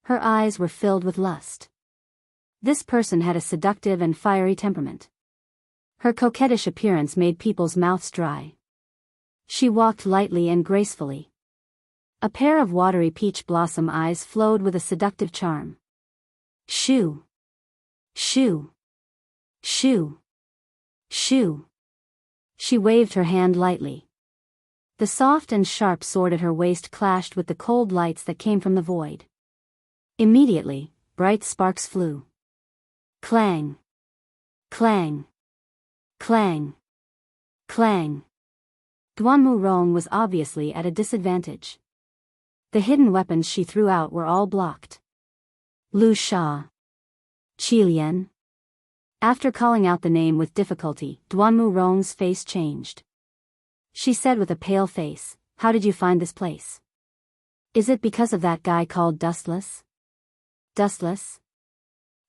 Her eyes were filled with lust. This person had a seductive and fiery temperament. Her coquettish appearance made people's mouths dry. She walked lightly and gracefully. A pair of watery peach blossom eyes flowed with a seductive charm. Shoo! Shoo! Shoo! Shoo! She waved her hand lightly. The soft and sharp sword at her waist clashed with the cold lights that came from the void. Immediately, bright sparks flew. Clang! Clang! Clang! Clang! Duanmu Rong was obviously at a disadvantage. The hidden weapons she threw out were all blocked. Lu Sha. Qilian. After calling out the name with difficulty, Duanmu Rong's face changed. She said with a pale face, "How did you find this place? Is it because of that guy called Dustless?" Dustless?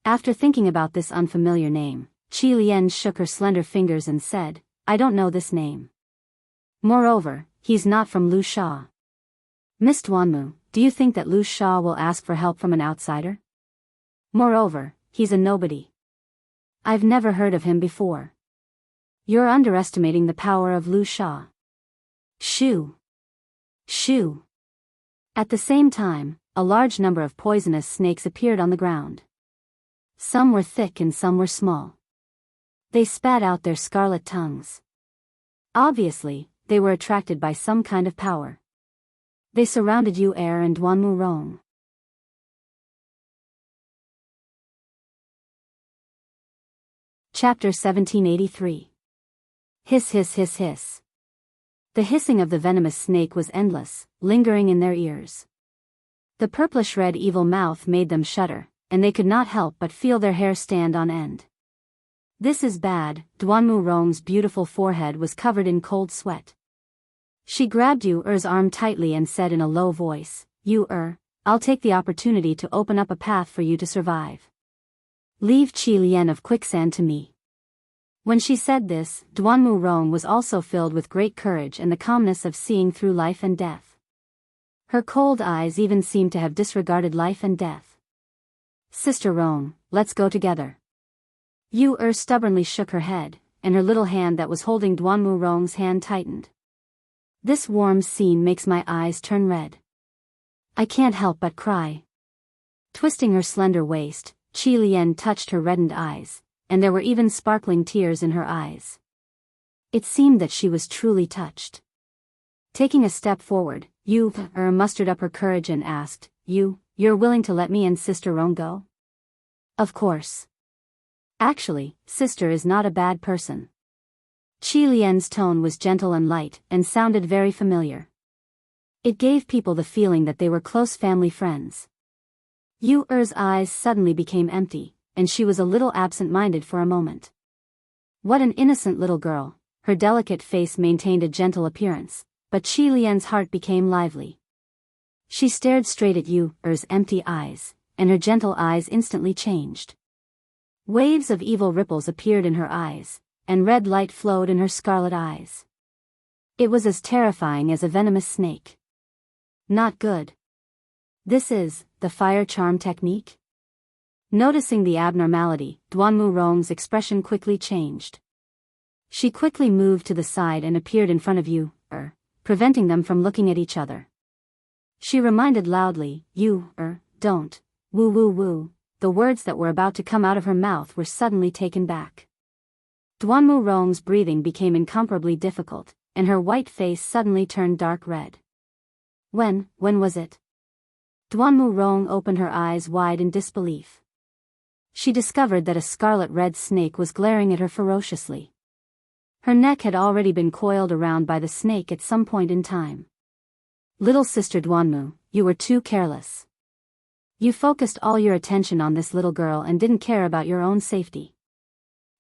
After thinking about this unfamiliar name, Qilian shook her slender fingers and said, "I don't know this name. Moreover, he's not from Lu Sha. Miss Duanmu, do you think that Lu Sha will ask for help from an outsider? Moreover, he's a nobody. I've never heard of him before. You're underestimating the power of Lu Sha." Shoo! Shoo! At the same time, a large number of poisonous snakes appeared on the ground. Some were thick and some were small. They spat out their scarlet tongues. Obviously, they were attracted by some kind of power. They surrounded Heir and Duanmu Rong. Chapter 1783. Hiss, hiss, hiss, hiss. The hissing of the venomous snake was endless, lingering in their ears. The purplish-red evil mouth made them shudder, and they could not help but feel their hair stand on end. This is bad. Duanmu Rong's beautiful forehead was covered in cold sweat. She grabbed Heir's arm tightly and said in a low voice, "Heir, I'll take the opportunity to open up a path for you to survive. Leave Qilian of Quicksand to me." When she said this, Duanmu Rong was also filled with great courage and the calmness of seeing through life and death. Her cold eyes even seemed to have disregarded life and death. "Sister Rong, let's go together." Heir stubbornly shook her head, and her little hand that was holding Duanmu Rong's hand tightened. This warm scene makes my eyes turn red. I can't help but cry. Twisting her slender waist, Qilian touched her reddened eyes, and there were even sparkling tears in her eyes. It seemed that she was truly touched. Taking a step forward, Heir mustered up her courage and asked, You're willing to let me and Sister Rong go?" "Of course. Actually, Sister is not a bad person." Qilian's tone was gentle and light, and sounded very familiar. It gave people the feeling that they were close family friends. Heir's eyes suddenly became empty, and she was a little absent-minded for a moment. What an innocent little girl. Her delicate face maintained a gentle appearance, but Qilian's heart became lively. She stared straight at Heir's empty eyes, and her gentle eyes instantly changed. Waves of evil ripples appeared in her eyes, and red light flowed in her scarlet eyes. It was as terrifying as a venomous snake. Not good. This is the fire charm technique? Noticing the abnormality, Duanmu Rong's expression quickly changed. She quickly moved to the side and appeared in front of you, preventing them from looking at each other. She reminded loudly, you, don't, woo woo woo. The words that were about to come out of her mouth were suddenly taken back. Duanmu Rong's breathing became incomparably difficult, and her white face suddenly turned dark red. When was it? Duanmu Rong opened her eyes wide in disbelief. She discovered that a scarlet-red snake was glaring at her ferociously. Her neck had already been coiled around by the snake at some point in time. Little sister Duanmu, you were too careless. You focused all your attention on this little girl and didn't care about your own safety.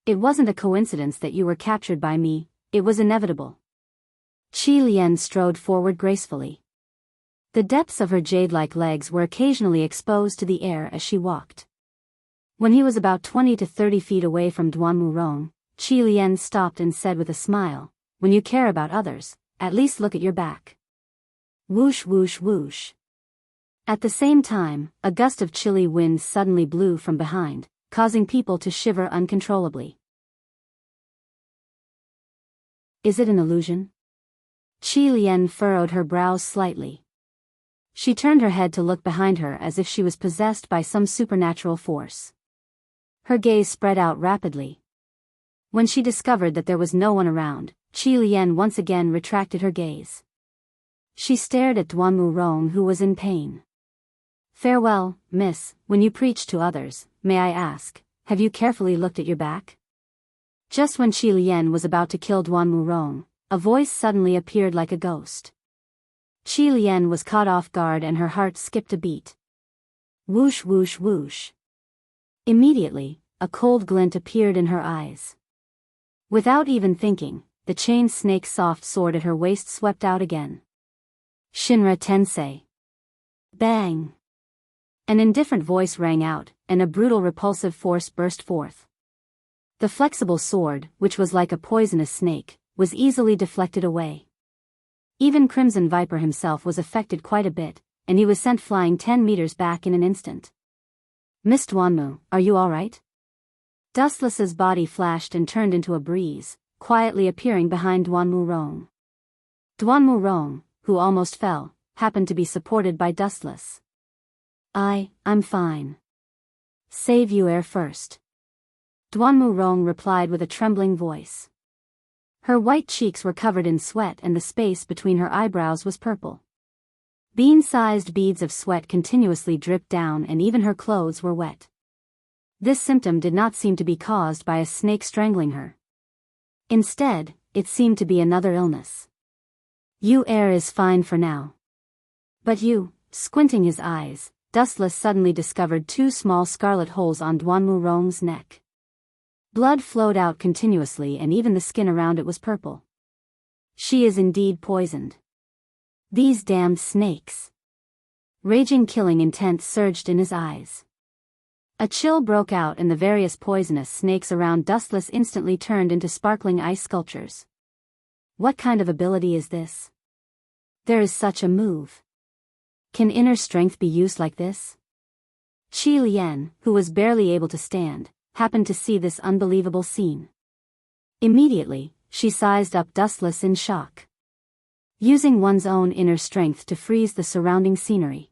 It wasn't a coincidence that you were captured by me, it was inevitable. Qi Lian strode forward gracefully. The depths of her jade-like legs were occasionally exposed to the air as she walked. When he was about 20 to 30 feet away from Duanmu Rong, Qi Lian stopped and said with a smile, when you care about others, at least look at your back. Whoosh whoosh whoosh. At the same time, a gust of chilly wind suddenly blew from behind, causing people to shiver uncontrollably. Is it an illusion? Qi Lian furrowed her brows slightly. She turned her head to look behind her as if she was possessed by some supernatural force. Her gaze spread out rapidly. When she discovered that there was no one around, Qi Lian once again retracted her gaze. She stared at Duanmu Rong, who was in pain. Farewell, miss, when you preach to others, may I ask, have you carefully looked at your back? Just when Qi Lian was about to kill Duanmu Rong, a voice suddenly appeared like a ghost. Qi Lian was caught off guard and her heart skipped a beat. Whoosh whoosh whoosh. Immediately, a cold glint appeared in her eyes. Without even thinking, the chain snake's soft sword at her waist swept out again. Shinra Tensei. Bang! An indifferent voice rang out, and a brutal repulsive force burst forth. The flexible sword, which was like a poisonous snake, was easily deflected away. Even Crimson Viper himself was affected quite a bit, and he was sent flying 10 meters back in an instant. Miss Duanmu, are you alright? Dustless's body flashed and turned into a breeze, quietly appearing behind Duanmu Rong. Duanmu Rong, who almost fell, happened to be supported by Dustless. I'm fine. Save you Heir first. Duanmu Rong replied with a trembling voice. Her white cheeks were covered in sweat and the space between her eyebrows was purple. Bean-sized beads of sweat continuously dripped down and even her clothes were wet. This symptom did not seem to be caused by a snake strangling her. Instead, it seemed to be another illness. Heir is fine for now. But you, squinting his eyes, Dustless suddenly discovered 2 small scarlet holes on Duanmu Rong's neck. Blood flowed out continuously and even the skin around it was purple. She is indeed poisoned. These damned snakes. Raging killing intent surged in his eyes. A chill broke out and the various poisonous snakes around Dustless instantly turned into sparkling ice sculptures. What kind of ability is this? There is such a move. Can inner strength be used like this? Qi Lian, who was barely able to stand, happened to see this unbelievable scene. Immediately, she sized up Dustless in shock. Using one's own inner strength to freeze the surrounding scenery.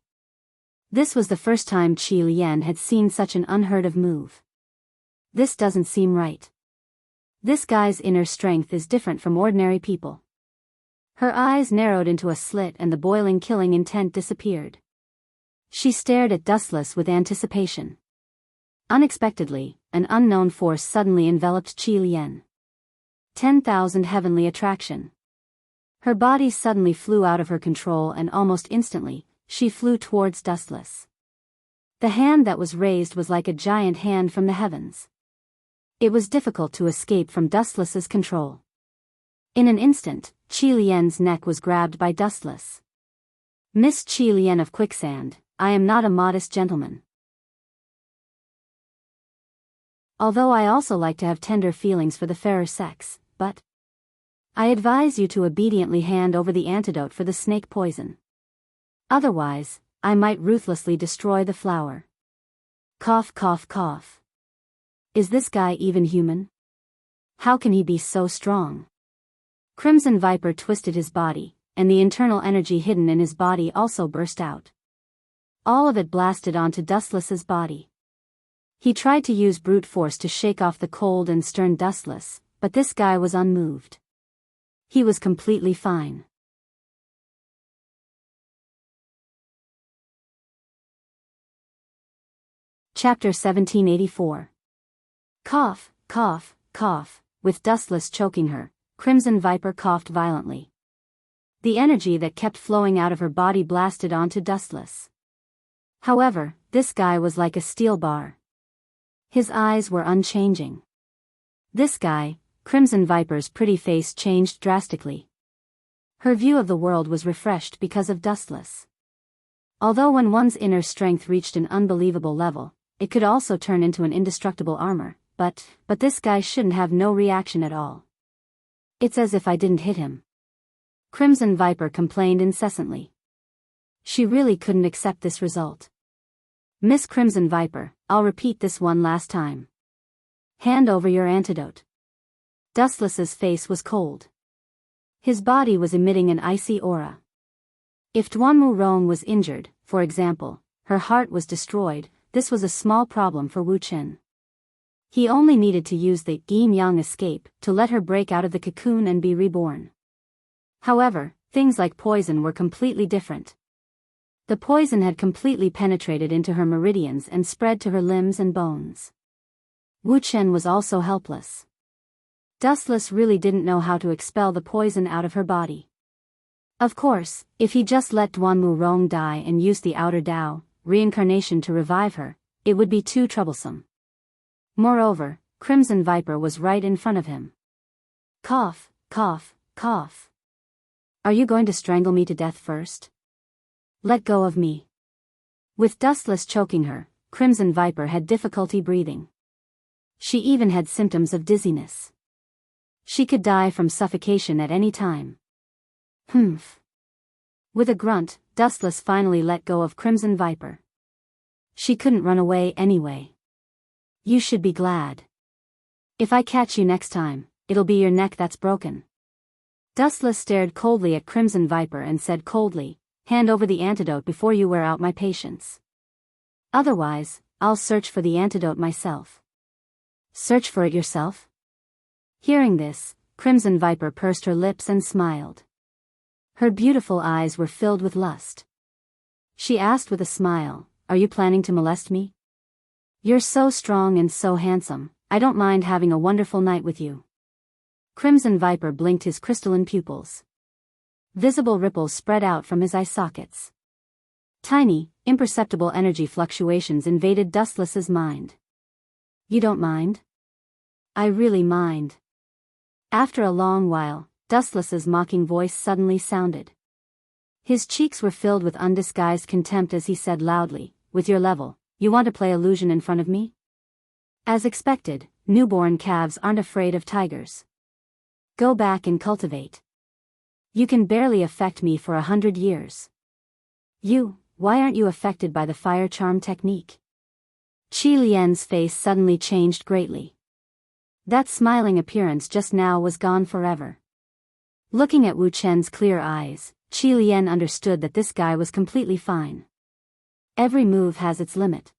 This was the first time Qi Lian had seen such an unheard-of move. This doesn't seem right. This guy's inner strength is different from ordinary people. Her eyes narrowed into a slit and the boiling killing intent disappeared. She stared at Dustless with anticipation. Unexpectedly, an unknown force suddenly enveloped Qi Lian. 10,000 heavenly attraction. Her body suddenly flew out of her control and almost instantly, she flew towards Dustless. The hand that was raised was like a giant hand from the heavens. It was difficult to escape from Dustless's control. In an instant, Qi Lian's neck was grabbed by Dustless. Miss Qi Lian of Quicksand, I am not a modest gentleman. Although I also like to have tender feelings for the fairer sex, but I advise you to obediently hand over the antidote for the snake poison. Otherwise, I might ruthlessly destroy the flower. Cough, cough, cough. Is this guy even human? How can he be so strong? Crimson Viper twisted his body, and the internal energy hidden in his body also burst out. All of it blasted onto Dustless's body. He tried to use brute force to shake off the cold and stern Dustless, but this guy was unmoved. He was completely fine. Chapter 1784. Cough, cough, cough. With Dustless choking her, Crimson Viper coughed violently. The energy that kept flowing out of her body blasted onto Dustless. However, this guy was like a steel bar. His eyes were unchanging. This guy, Crimson Viper's pretty face changed drastically. Her view of the world was refreshed because of Dustless. Although when one's inner strength reached an unbelievable level, it could also turn into an indestructible armor, but this guy shouldn't have no reaction at all. It's as if I didn't hit him. Crimson Viper complained incessantly. She really couldn't accept this result. Miss Crimson Viper, I'll repeat this one last time. Hand over your antidote. Dustless's face was cold. His body was emitting an icy aura. If Duanmu Rong was injured, for example, her heart was destroyed, this was a small problem for Wu Chen. He only needed to use the yin-yang escape to let her break out of the cocoon and be reborn. However, things like poison were completely different. The poison had completely penetrated into her meridians and spread to her limbs and bones. Wu Chen was also helpless. Dustless really didn't know how to expel the poison out of her body. Of course, if he just let Duanmu Rong die and used the outer Dao, reincarnation to revive her, it would be too troublesome. Moreover, Crimson Viper was right in front of him. Cough, cough, cough. Are you going to strangle me to death first? Let go of me. With Dustless choking her, Crimson Viper had difficulty breathing. She even had symptoms of dizziness. She could die from suffocation at any time. Humph. With a grunt, Dustless finally let go of Crimson Viper. She couldn't run away anyway. You should be glad. If I catch you next time, it'll be your neck that's broken. Dustless stared coldly at Crimson Viper and said coldly, hand over the antidote before you wear out my patience. Otherwise, I'll search for the antidote myself. Search for it yourself? Hearing this, Crimson Viper pursed her lips and smiled. Her beautiful eyes were filled with lust. She asked with a smile, are you planning to molest me? You're so strong and so handsome, I don't mind having a wonderful night with you. Crimson Viper blinked his crystalline pupils. Visible ripples spread out from his eye sockets. Tiny, imperceptible energy fluctuations invaded Dustless's mind. You don't mind? I really mind. After a long while, Dustless's mocking voice suddenly sounded. His cheeks were filled with undisguised contempt as he said loudly, with your level, you want to play illusion in front of me? As expected, newborn calves aren't afraid of tigers. Go back and cultivate. You can barely affect me for 100 years. Why aren't you affected by the fire charm technique? Qi Lian's face suddenly changed greatly. That smiling appearance just now was gone forever. Looking at Wu Chen's clear eyes, Qi Lian understood that this guy was completely fine. Every move has its limit.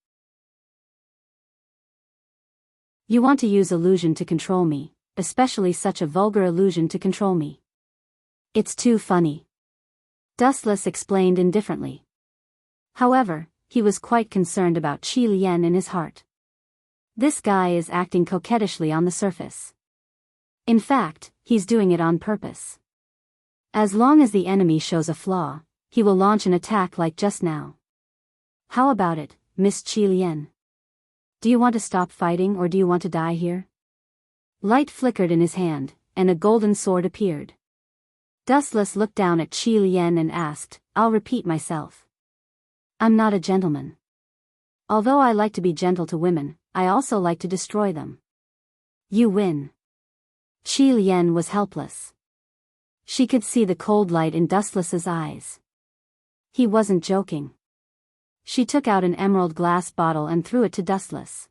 You want to use illusion to control me, especially such a vulgar illusion to control me. It's too funny. Dustless explained indifferently. However, he was quite concerned about Qi Lian in his heart. This guy is acting coquettishly on the surface. In fact, he's doing it on purpose. As long as the enemy shows a flaw, he will launch an attack like just now. How about it, Miss Qi Lian? Do you want to stop fighting or do you want to die here? Light flickered in his hand, and a golden sword appeared. Dustless looked down at Qi Lian and asked, I'll repeat myself. I'm not a gentleman. Although I like to be gentle to women, I also like to destroy them. You win. Qi Lian was helpless. She could see the cold light in Dustless's eyes. He wasn't joking. She took out an emerald glass bottle and threw it to Dustless.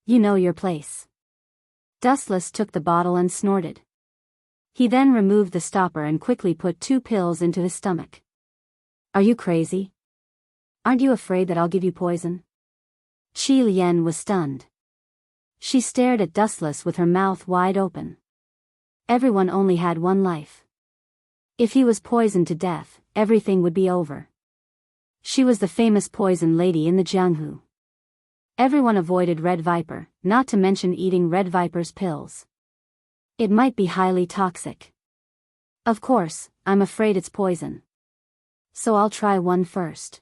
You know your place. Dustless took the bottle and snorted. He then removed the stopper and quickly put 2 pills into his stomach. Are you crazy? Aren't you afraid that I'll give you poison? Qi Lian was stunned. She stared at Dustless with her mouth wide open. Everyone only had one life. If he was poisoned to death, everything would be over. She was the famous poison lady in the Jianghu. Everyone avoided Red Viper, not to mention eating Red Viper's pills. It might be highly toxic. Of course, I'm afraid it's poison. So I'll try one first.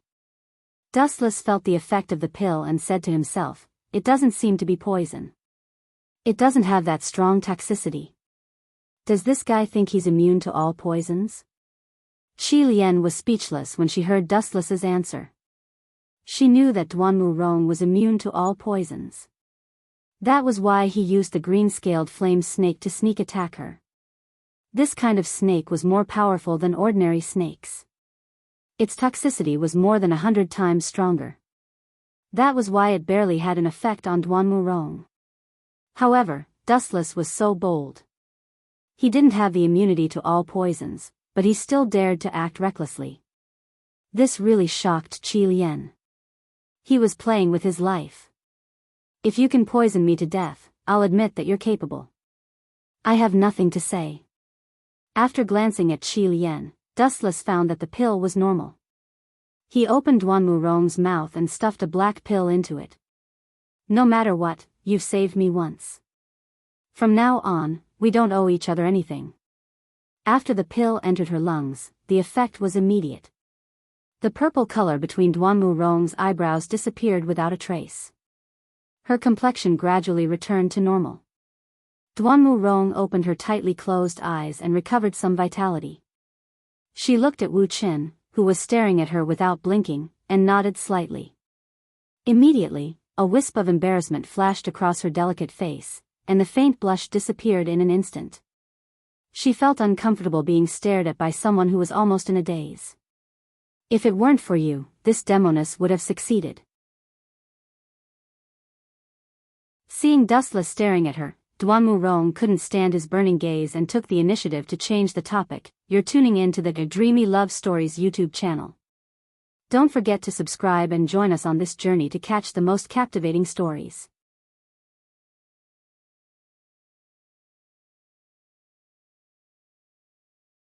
Dustless felt the effect of the pill and said to himself, it doesn't seem to be poison. It doesn't have that strong toxicity. Does this guy think he's immune to all poisons? Qi Lian was speechless when she heard Dustless's answer. She knew that Duanmu Rong was immune to all poisons. That was why he used the green-scaled flame snake to sneak attack her. This kind of snake was more powerful than ordinary snakes. Its toxicity was more than 100 times stronger. That was why it barely had an effect on Duanmu Rong. However, Dustless was so bold. He didn't have the immunity to all poisons, but he still dared to act recklessly. This really shocked Qi Lian. He was playing with his life. If you can poison me to death, I'll admit that you're capable. I have nothing to say. After glancing at Qi Lian, Dustless found that the pill was normal. He opened Duanmu Rong's mouth and stuffed a black pill into it. No matter what, you've saved me once. From now on, we don't owe each other anything. After the pill entered her lungs, the effect was immediate. The purple color between Duanmu Rong's eyebrows disappeared without a trace. Her complexion gradually returned to normal. Duanmu Rong opened her tightly closed eyes and recovered some vitality. She looked at Wu Qin, who was staring at her without blinking, and nodded slightly. Immediately, a wisp of embarrassment flashed across her delicate face, and the faint blush disappeared in an instant. She felt uncomfortable being stared at by someone who was almost in a daze. If it weren't for you, this demoness would have succeeded. Seeing Dustless staring at her, Duanmu Rong couldn't stand his burning gaze and took the initiative to change the topic. You're tuning in to the Dreamy Love Stories YouTube channel. Don't forget to subscribe and join us on this journey to catch the most captivating stories.